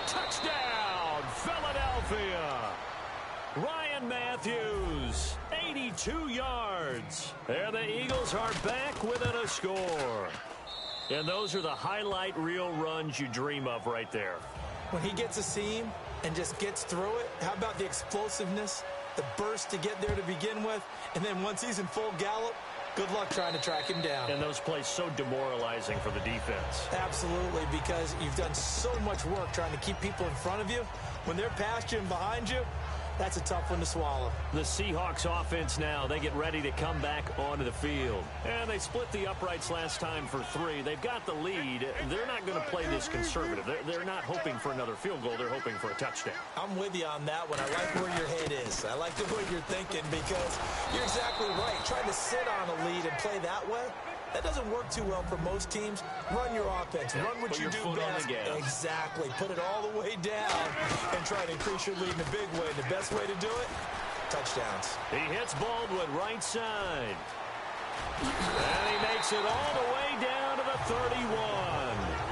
Touchdown, Philadelphia. Ryan Matthews, 82 yards. And the Eagles are back within a score. And those are the highlight reel runs you dream of right there. When he gets a seam and just gets through it, how about the explosiveness, the burst to get there to begin with, and then once he's in full gallop, good luck trying to track him down. And those plays so demoralizing for the defense. Absolutely, because you've done so much work trying to keep people in front of you. When they're past you and behind you, that's a tough one to swallow. The Seahawks offense now, they get ready to come back onto the field. And they split the uprights last time for 3. They've got the lead. They're not going to play this conservative. They're not hoping for another field goal. They're hoping for a touchdown. I'm with you on that one. I like where your head is. I like the way you're thinking because you're exactly right. Trying to sit on a lead and play that way, that doesn't work too well for most teams. Run your offense. Run what you do best. Exactly. Put it all the way down and try to increase your lead in a big way. The best way to do it, touchdowns. He hits Baldwin right side. And he makes it all the way down to the 31.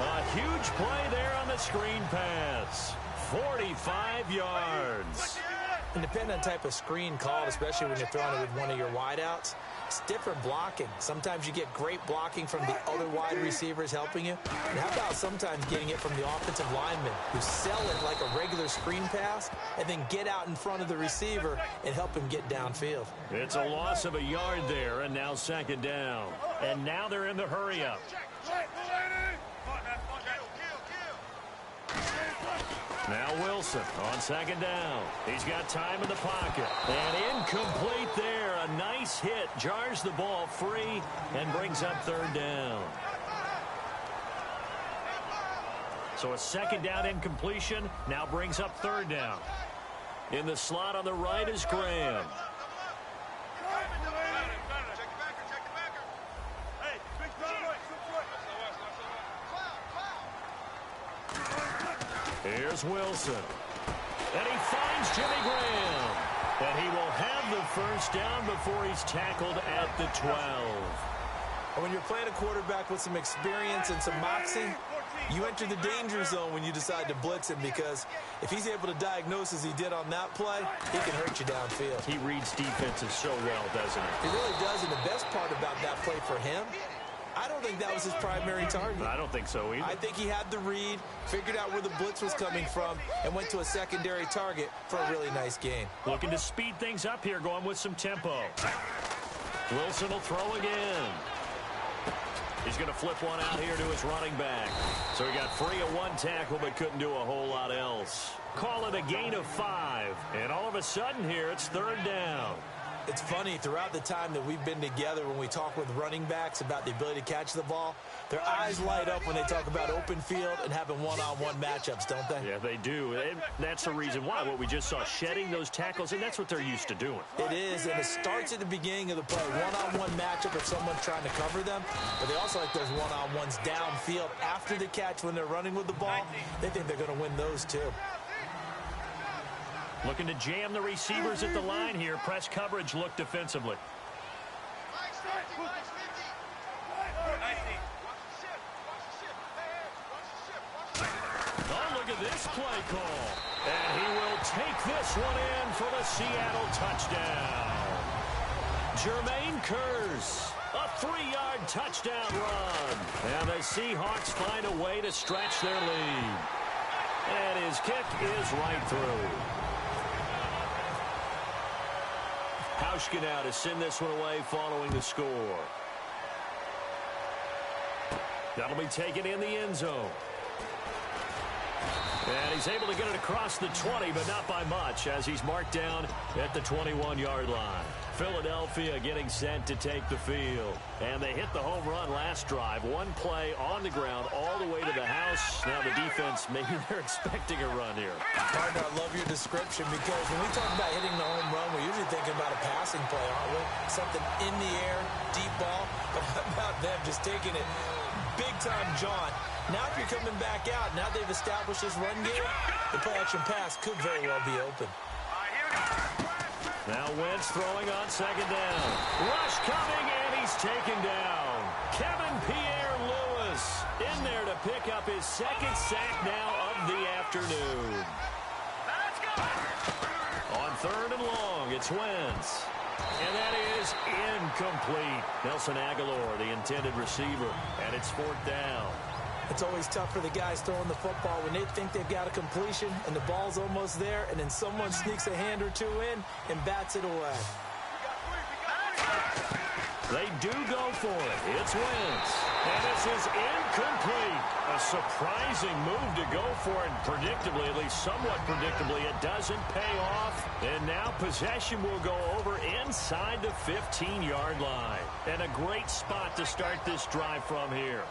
A huge play there on the screen pass. 45 yards. And depending on the type of screen called, especially when you're throwing it with one of your wideouts, it's different blocking. Sometimes you get great blocking from the other wide receivers helping you. And how about sometimes getting it from the offensive linemen who sell it like a regular screen pass and then get out in front of the receiver and help him get downfield. It's a loss of a yard there, and now second down. And now they're in the hurry-up. Now Wilson on second down. He's got time in the pocket. And incomplete there. A nice hit. Jars the ball free and brings up third down. So a second down incompletion now brings up third down. In the slot on the right is Graham. Here's Wilson. And he finds Jimmy Graham. And he will have the first down before he's tackled at the 12. When you're playing a quarterback with some experience and some moxie, you enter the danger zone when you decide to blitz him because if he's able to diagnose as he did on that play, he can hurt you downfield. He reads defenses so well, doesn't he? He really does, and the best part about that play for him, I don't think that was his primary target. I don't think so either. I think he had the read, figured out where the blitz was coming from, and went to a secondary target for a really nice gain. Looking to speed things up here, going with some tempo. Wilson will throw again. He's going to flip one out here to his running back. So he got free of one tackle but couldn't do a whole lot else. Call it a gain of 5. And all of a sudden here, it's third down. It's funny, throughout the time that we've been together, when we talk with running backs about the ability to catch the ball, their eyes light up when they talk about open field and having one-on-one matchups, don't they? Yeah, they do. And that's the reason why. What we just saw, shedding those tackles, and that's what they're used to doing. It is, and it starts at the beginning of the play. One-on-one matchup if someone's trying to cover them, but they also like those one-on-ones downfield after the catch when they're running with the ball. They think they're going to win those too. Looking to jam the receivers at the line here. Press coverage look defensively. Oh, look at this play call. And he will take this one in for the Seattle touchdown. Jermaine Kearse, a 3-yard touchdown run. And the Seahawks find a way to stretch their lead. And his kick is right through. Hauschka now to send this one away following the score. That'll be taken in the end zone. And he's able to get it across the 20, but not by much, as he's marked down at the 21-yard line. Philadelphia getting set to take the field. And they hit the home run last drive. One play on the ground all the way to the house. Now the defense, maybe they're expecting a run here. Partner, I love your description, because when we talk about hitting the home run, we're usually thinking about a passing play, aren't we? Something in the air, deep ball. But how about them just taking it big-time jaunt? Now if you're coming back out, now they've established this run game, the play-action pass could very well be open. Now Wentz throwing on second down. Rush coming, and he's taken down. Kevin Pierre-Louis in there to pick up his second sack now of the afternoon. On third and long, it's Wentz. And that is incomplete. Nelson Aguilar, the intended receiver, and it's fourth down. It's always tough for the guys throwing the football when they think they've got a completion and the ball's almost there, and then someone sneaks a hand or two in and bats it away. They do go for it. It's Wentz. And this is incomplete. A surprising move to go for it. Predictably, at least somewhat predictably, it doesn't pay off. And now possession will go over inside the 15-yard line. And a great spot to start this drive from here.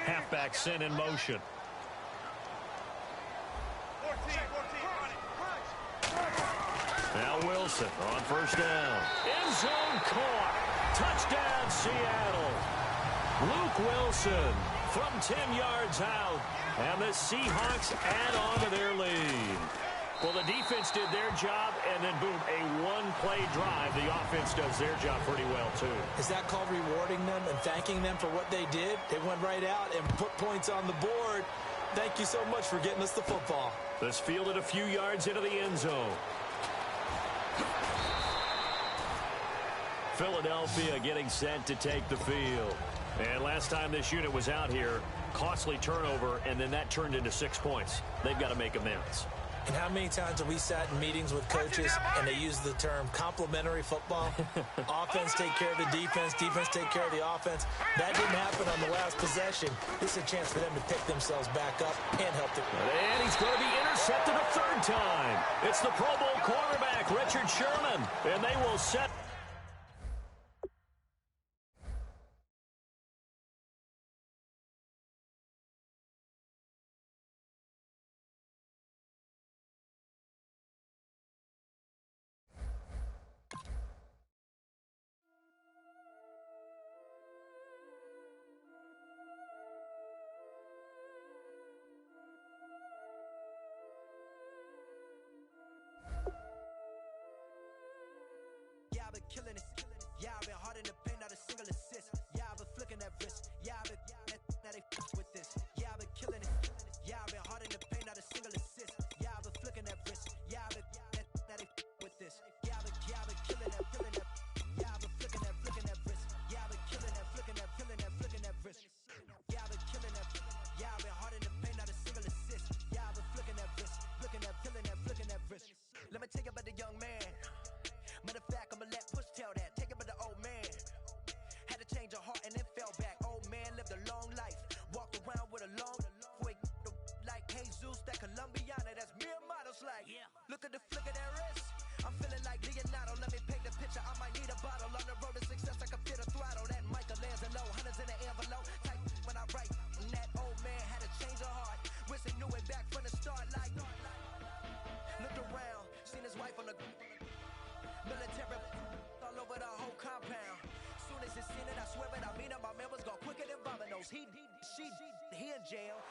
Halfback sent in motion. Now Wilson on first down. End zone caught. Touchdown Seattle. Luke Wilson from 10 yards out. And the Seahawks add on to their lead. Well, the defense did their job, and then, boom, a one-play drive. The offense does their job pretty well, too. Is that called rewarding them and thanking them for what they did? They went right out and put points on the board. Thank you so much for getting us the football. This fielded a few yards into the end zone. Philadelphia getting set to take the field. And last time this unit was out here, costly turnover, and then that turned into 6 points. They've got to make amends. And how many times have we sat in meetings with coaches and they use the term complementary football? Offense take care of the defense, defense take care of the offense. That didn't happen on the last possession. This is a chance for them to pick themselves back up and help the... And he's going to be intercepted a third time. It's the Pro Bowl quarterback, Richard Sherman. And they will set... Yeah, I've been killing it. Yeah, I've been hard in the paint, not a single assist. Yeah, I've been flicking that wrist. Yeah, I've been now they with this. Yeah, I've been killing it. Yeah, I've been hard in the paint, not a single assist. Yeah, I've been flicking that wrist. Yeah, I've been now they with this. Yeah, I've been killing that, killing that. Yeah, I've been flicking that wrist. Yeah, I've been killing that, flicking that wrist. Yeah, I've been killing that. Yeah, I've been hard in the paint, not a single assist. Yeah, I've been flicking that wrist, flicking that wrist. Let me tell you about the young man. Matter of fact, I'ma let push tell that. Take it by the old man. Had to change a Look at the flick of their wrist. I'm feeling like Leonardo. Let me paint the picture. I might need a bottle. On the road to success, I can fit a throttle. That Michelangelo, hundreds in the envelope. Type when I write. And that old man had to change her heart. Wish he knew it back from the start. Like, looked around, seen his wife on the military all over the whole compound. Soon as he seen it, I swear it, I mean it. My man was gone quicker than Domino's. He in jail.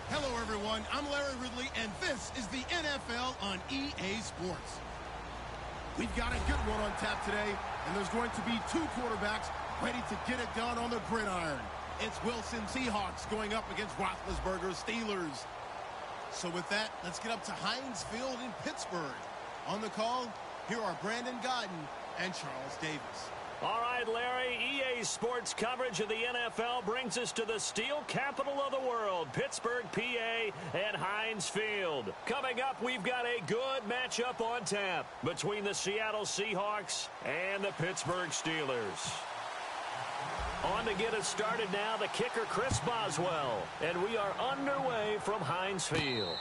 Hello, everyone. I'm Larry Ridley, and this is the NFL on EA Sports. We've got a good one on tap today, and there's going to be two quarterbacks ready to get it done on the gridiron. It's Wilson Seahawks going up against Roethlisberger Steelers. So with that, let's get up to Heinz Field in Pittsburgh. On the call, here are Brandon Godden and Charles Davis. All right, Larry, EA Sports coverage of the NFL brings us to the steel capital of the world, Pittsburgh, PA, and Heinz Field. Coming up, we've got a good matchup on tap between the Seattle Seahawks and the Pittsburgh Steelers. On to get us started now, the kicker, Chris Boswell, and we are underway from Heinz Field.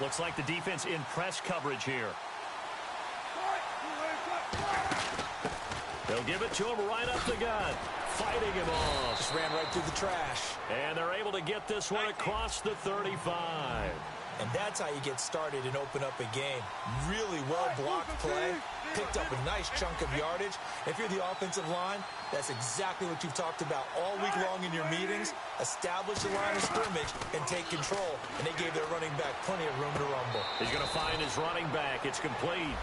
Looks like the defense in press coverage here. They'll give it to him right up the gut. Fighting him off. Just ran right through the trash. And they're able to get this one across the 35. And that's how you get started and open up a game. Really well-blocked play. Picked up a nice chunk of yardage. If you're the offensive line, that's exactly what you've talked about all week long in your meetings. Establish the line of scrimmage and take control. And they gave their running back plenty of room to rumble. He's going to find his running back. It's complete.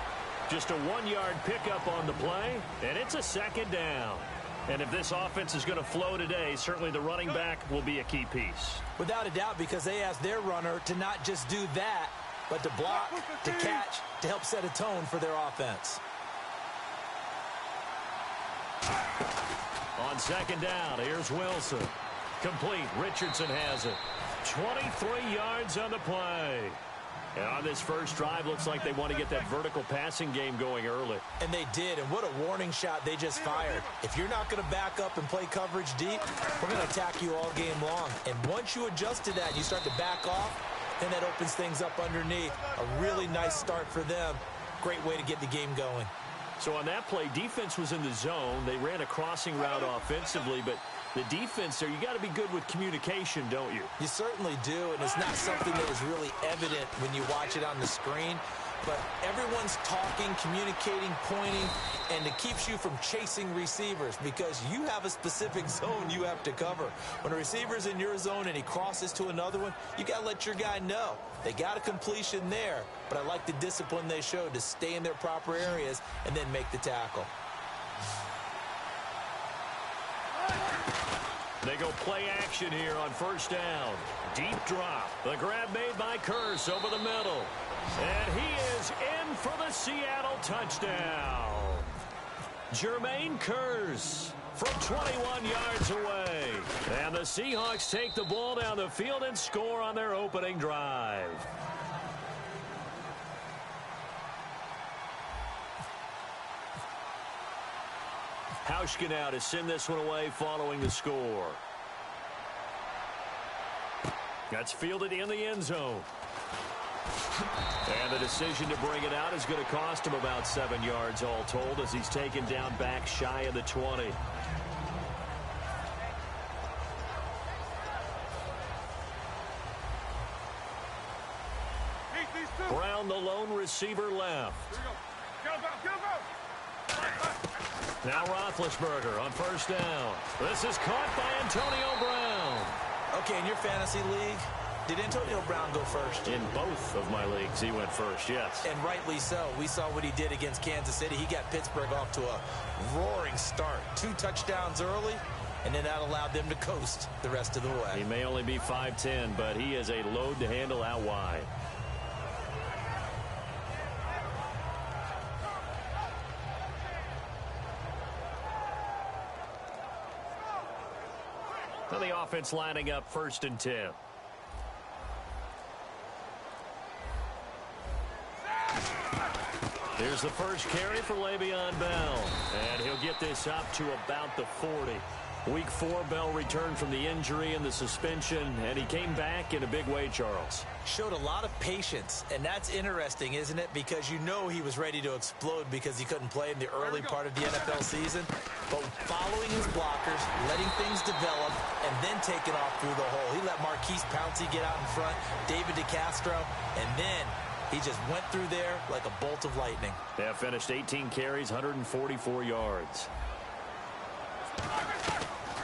Just a 1-yard pickup on the play, and it's a second down. And if this offense is going to flow today, certainly the running back will be a key piece. Without a doubt, because they asked their runner to not just do that, but to block, to catch, to help set a tone for their offense. On second down, here's Wilson. Complete. Richardson has it. 23 yards on the play. And on this first drive, looks like they want to get that vertical passing game going early. And they did, and what a warning shot they just fired. If you're not going to back up and play coverage deep, we're going to attack you all game long. And once you adjust to that and you start to back off, then that opens things up underneath. A really nice start for them. Great way to get the game going. So on that play, defense was in the zone. They ran a crossing route offensively, but the defense there, you got to be good with communication, don't you? You certainly do, and it's not something that was really evident when you watch it on the screen. But everyone's talking, communicating, pointing, and it keeps you from chasing receivers because you have a specific zone you have to cover. When a receiver's in your zone and he crosses to another one, you got to let your guy know. They got a completion there, but I like the discipline they showed to stay in their proper areas and then make the tackle. They go play action here on first down. Deep drop. The grab made by Curse over the middle. And he is in for the Seattle touchdown. Jermaine Curse from 21 yards away. And the Seahawks take the ball down the field and score on their opening drive. Hauschka now to send this one away following the score. That's fielded in the end zone. And the decision to bring it out is going to cost him about 7 yards all told as he's taken down back shy of the 20. Brown, the lone receiver, left. Now Roethlisberger on first down. This is caught by Antonio Brown. Okay, in your fantasy league, did Antonio Brown go first? In both of my leagues, he went first, yes. And rightly so. We saw what he did against Kansas City. He got Pittsburgh off to a roaring start. 2 touchdowns early, and then that allowed them to coast the rest of the way. He may only be 5'10", but he is a load to handle out wide. So the offense lining up 1st and 10. Here's the first carry for Le'Veon Bell. And he'll get this up to about the 40. Week 4, Bell returned from the injury and the suspension, and he came back in a big way, Charles. Showed a lot of patience, and that's interesting, isn't it? Because you know he was ready to explode because he couldn't play in the early part of the NFL season. But following his blockers, letting things develop, and then taking off through the hole. He let Marquise Pouncey get out in front, David DeCastro, and then he just went through there like a bolt of lightning. They have finished 18 carries, 144 yards.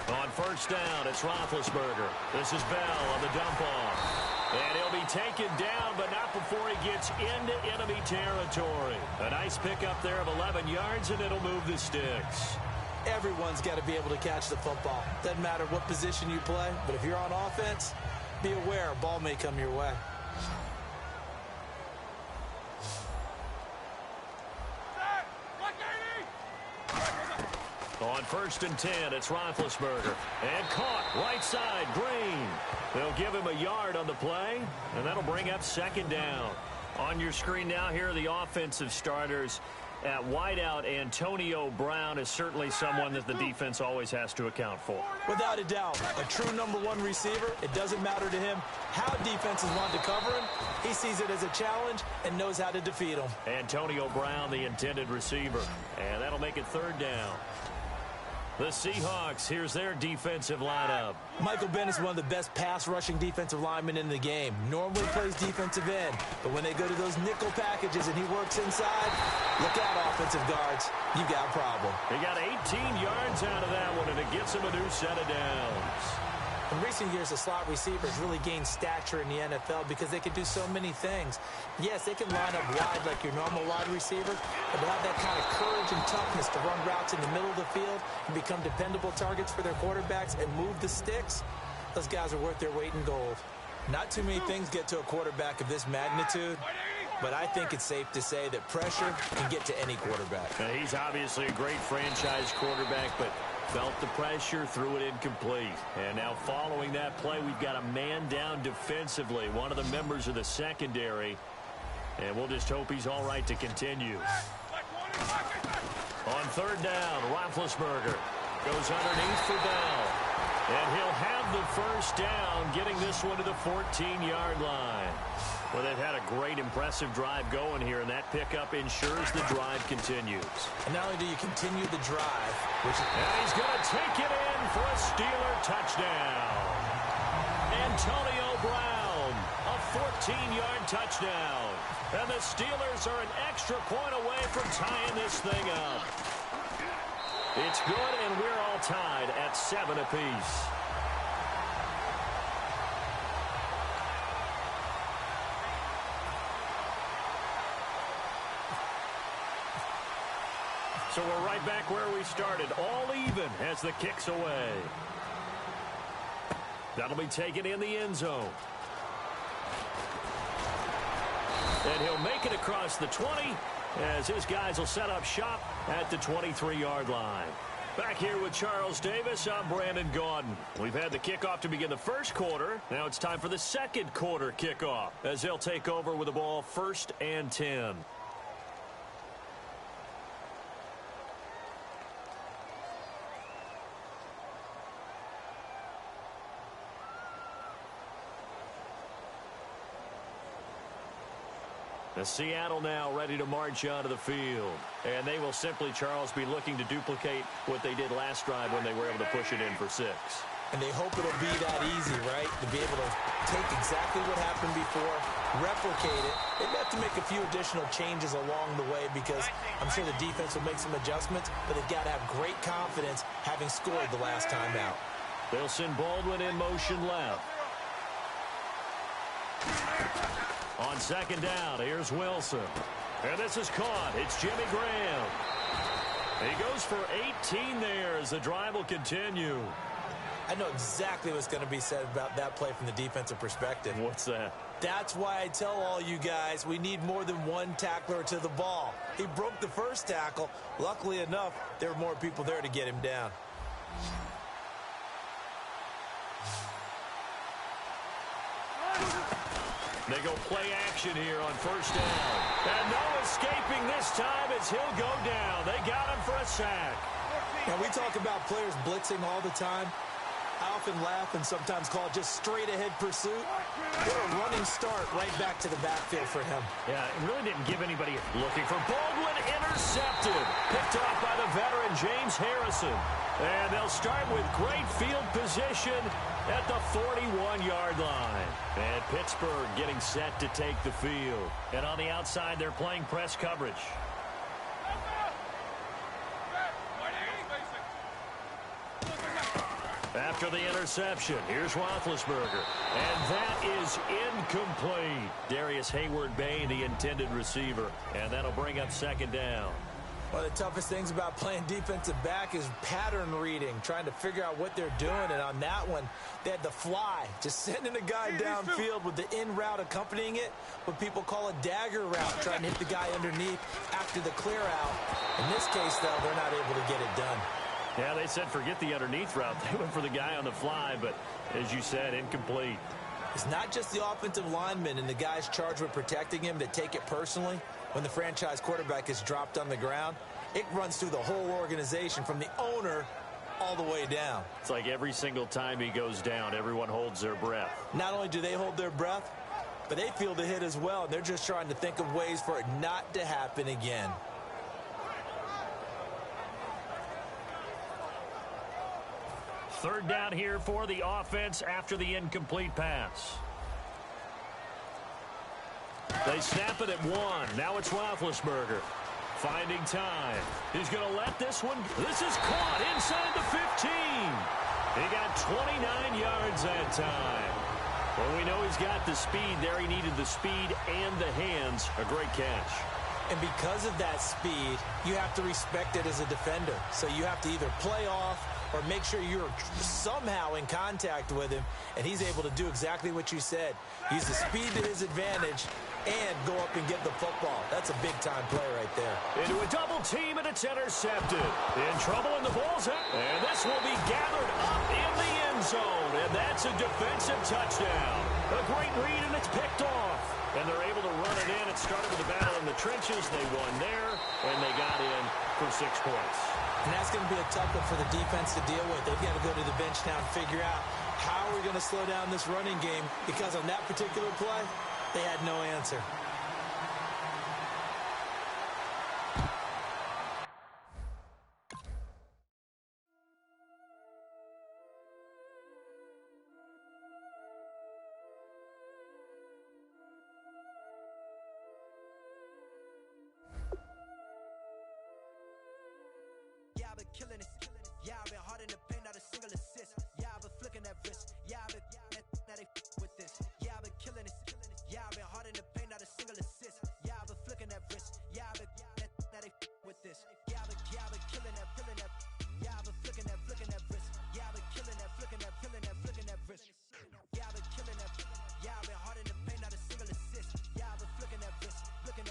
On first down, it's Roethlisberger. This is Bell on the dump off. And he'll be taken down, but not before he gets into enemy territory. A nice pickup there of 11 yards, and it'll move the sticks. Everyone's got to be able to catch the football. Doesn't matter what position you play, but if you're on offense, be aware a ball may come your way. On first and 10, it's Roethlisberger. And caught right side, Green. They'll give him a yard on the play, and that'll bring up 2nd down. On your screen now, here are the offensive starters. At wideout, Antonio Brown is certainly someone that the defense always has to account for. Without a doubt, a true #1 receiver. It doesn't matter to him how defenses want to cover him. He sees it as a challenge and knows how to defeat him. Antonio Brown, the intended receiver. And that'll make it 3rd down. The Seahawks, here's their defensive lineup. Michael Bennett's one of the best pass-rushing defensive linemen in the game. Normally plays defensive end, but when they go to those nickel packages and he works inside, look out, offensive guards. You got a problem. He got 18 yards out of that one, and it gets him a new set of downs. In recent years, the slot receivers really gained stature in the NFL because they can do so many things. Yes, they can line up wide like your normal wide receiver, but they have that kind of courage and toughness to run routes in the middle of the field and become dependable targets for their quarterbacks and move the sticks. Those guys are worth their weight in gold. Not too many things get to a quarterback of this magnitude, but I think it's safe to say that pressure can get to any quarterback. Now, he's obviously a great franchise quarterback, but felt the pressure, threw it incomplete. And now following that play, we've got a man down defensively, one of the members of the secondary. And we'll just hope he's all right to continue. On 3rd down, Roethlisberger goes underneath for Bell. And he'll have the first down, getting this one to the 14-yard line. Well, they've had a great, impressive drive going here, and that pickup ensures the drive continues. And not only do you continue the drive, and he's going to take it in for a Steeler touchdown. Antonio Brown, a 14-yard touchdown. And the Steelers are an extra point away from tying this thing up. It's good, and we're all tied at 7 apiece. So we're right back where we started, all even as the kick's away. That'll be taken in the end zone. And he'll make it across the 20 as his guys will set up shop at the 23-yard line. Back here with Charles Davis, I'm Brandon Gaudin. We've had the kickoff to begin the first quarter. Now it's time for the second quarter kickoff as they'll take over with the ball 1st and 10. Seattle now ready to march onto the field. And they will simply, Charles, be looking to duplicate what they did last drive when they were able to push it in for 6. And they hope it'll be that easy, right? To be able to take exactly what happened before, replicate it. They may have to make a few additional changes along the way because I'm sure the defense will make some adjustments, but they've got to have great confidence having scored the last time out. They'll send Baldwin in motion left. On second down, here's Wilson. And this is caught. It's Jimmy Graham. He goes for 18 there as the drive will continue. I know exactly what's going to be said about that play from the defensive perspective. What's that? That's why I tell all you guys we need more than one tackler to the ball. He broke the first tackle. Luckily enough, there were more people there to get him down. They go play action here on first down. And no escaping this time as he'll go down. They got him for a sack. And we talk about players blitzing all the time. I often laugh and sometimes call it just straight-ahead pursuit. What a running start right back to the backfield for him. Yeah, it really didn't give anybody looking for Baldwin. Intercepted. Picked off by the veteran James Harrison. And they'll start with great field position at the 41-yard line. And Pittsburgh getting set to take the field. And on the outside, they're playing press coverage. After the interception, here's Roethlisberger. And that is incomplete. Darius Hayward-Bay, the intended receiver. And that'll bring up second down. One of the toughest things about playing defensive back is pattern reading, trying to figure out what they're doing. And on that one, they had the fly, just sending a guy downfield with the in route accompanying it, what people call a dagger route, trying to hit the guy underneath after the clear out. In this case, though, they're not able to get it done. Yeah, they said forget the underneath route. They went for the guy on the fly, but as you said, incomplete. It's not just the offensive linemen and the guys charged with protecting him that take it personally. When the franchise quarterback is dropped on the ground, it runs through the whole organization from the owner all the way down. It's like every single time he goes down, everyone holds their breath. Not only do they hold their breath, but they feel the hit as well. They're just trying to think of ways for it not to happen again. Third down here for the offense after the incomplete pass. They snap it at one. Now it's Roethlisberger. Finding time. He's going to let this one. This is caught inside the 15. He got 29 yards that time. Well, we know he's got the speed there. He needed the speed and the hands. A great catch. And because of that speed, you have to respect it as a defender. So you have to either play off or make sure you're somehow in contact with him, and he's able to do exactly what you said. Use the speed to his advantage and go up and get the football. That's a big-time play right there. Into a double team, and it's intercepted. In trouble, and the ball's out. And this will be gathered up in the end zone, and that's a defensive touchdown. A great read, and it's picked off. And they're able to run it in. It started with a battle in the trenches. They won there, and they got in for 6 points. And that's going to be a tough one for the defense to deal with. They've got to go to the bench now and figure out how we're going to slow down this running game, because on that particular play, they had no answer. Yeah, I've been killing it. Yeah, I've been hard in the paint, not a single assist. Yeah, I've been flicking that wrist. Yeah, I've been now they with this. Yeah, I've been killing it. Yeah, I've been hard in the paint, not a single assist. Yeah, I've been flicking that wrist. Yeah, I've been now they with this. Yeah, I've been killing that. Yeah, I've been flicking that wrist. Yeah, I've been killing that, flicking that wrist. Yeah, I've been killing that. Yeah, I've been hard in the paint, not a single assist. Yeah, I've been flicking that wrist, flicking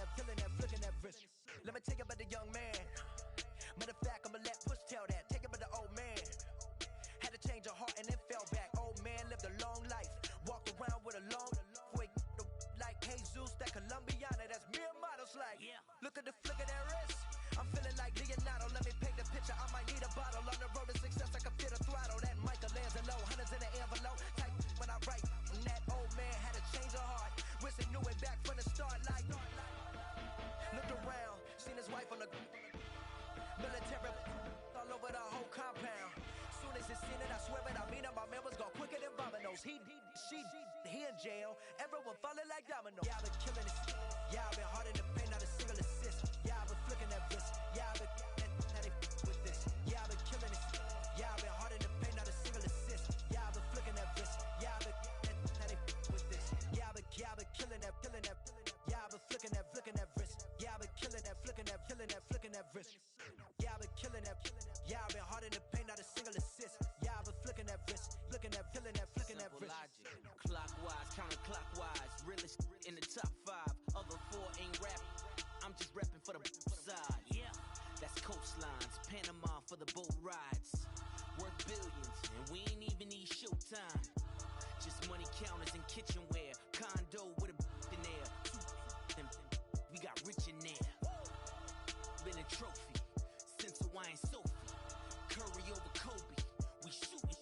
that wrist. Let me take it about the young man. Matter of fact, I'ma let Push tell that. Take it by the old man. Had to change her heart and then fell back. Old man lived a long life. Walked around with a long wait like Jesus, that Colombiana. That's mere models like. Yeah. Look at the flick of that wrist. I'm feeling like Leonardo. Let me paint the picture. I might need a bottle. On the road to success, I can feel the throttle. That Michelangelo, hundreds in the envelope. Type when I write. And that old man had to change her heart. Wish he knew it back from the start. Like looked around, seen his wife on the military all over the whole compound. Soon as he seen it, I swear it, I mean it, my man was gone quicker than bomb. dominoes. He in jail. Everyone falling like dominoes. Yeah, I've been killing this. Yeah, I've been hard in the paint, not a single assist. Yeah, I've been flicking that wrist. Yeah, I've been now they with this. Yeah, I've been killing this. Yeah, I've been hard in the paint, not a single assist. Yeah, I've been flicking that wrist. Yeah, I've been now they with this. Yeah, I've been killing that. Yeah, I've been flicking that wrist. Yeah, I've been killing that, flicking that wrist. Yeah, I've been killing that. Yeah, I've been hard in the paint, not a single assist. Yeah, I've been flicking that wrist, flicking that Simple wrist. logic. Clockwise, counterclockwise. Realest in the top 5. Other 4 ain't rap. I'm just repping for the side. Yeah, that's coastlines. Panama for the boat rides. Worth billions, and we ain't even need showtime. Just money counters and kitchenware. Condo with a in there. We got rich in there. Been a trophy since Hawaiian Sophie. Curry over Kobe. We shooting.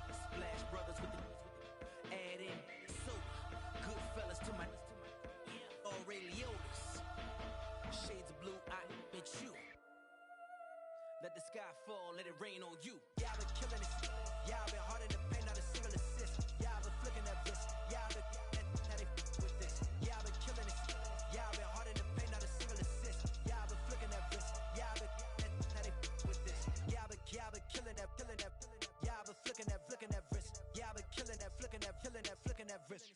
Splash Brothers with the add in soda. Good fellas to my Aureliotis. Shades of blue, I bet you. Let the sky fall, let it rain on you. Yeah, I've been killing this. Yeah, I've been hard in the paint, not a single assist. Yeah, I've been flicking that wrist. Yeah, I've been now they with this. Yeah, I've been killing this. Yeah, I've been hard in the paint, not a single assist. Yeah, I've been flicking that wrist. Yeah, I've been now they with this. Yeah, I've been killing that. Yeah, I've been flicking that wrist. Yeah, I've been killing that, flicking that wrist.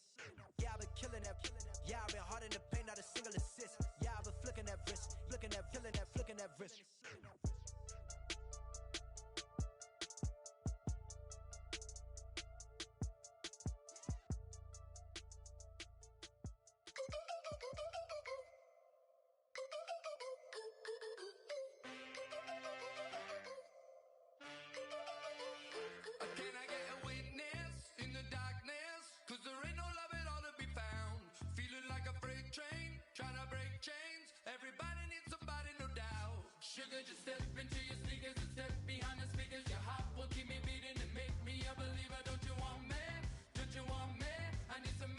Yeah, I've been killing that. Yeah, I've been hard in the paint, not a single assist. Yeah, I've been flicking that wrist, flicking that wrist. Can I get a witness in the darkness? 'Cause there ain't no love at all to be found. Feeling like a freight train, trying to break chains. Everybody needs somebody, no doubt. Sugar, just step into your sneakers and step behind the speakers. Your heart will keep me beating and make me a believer. Don't you want me? Don't you want me? I need some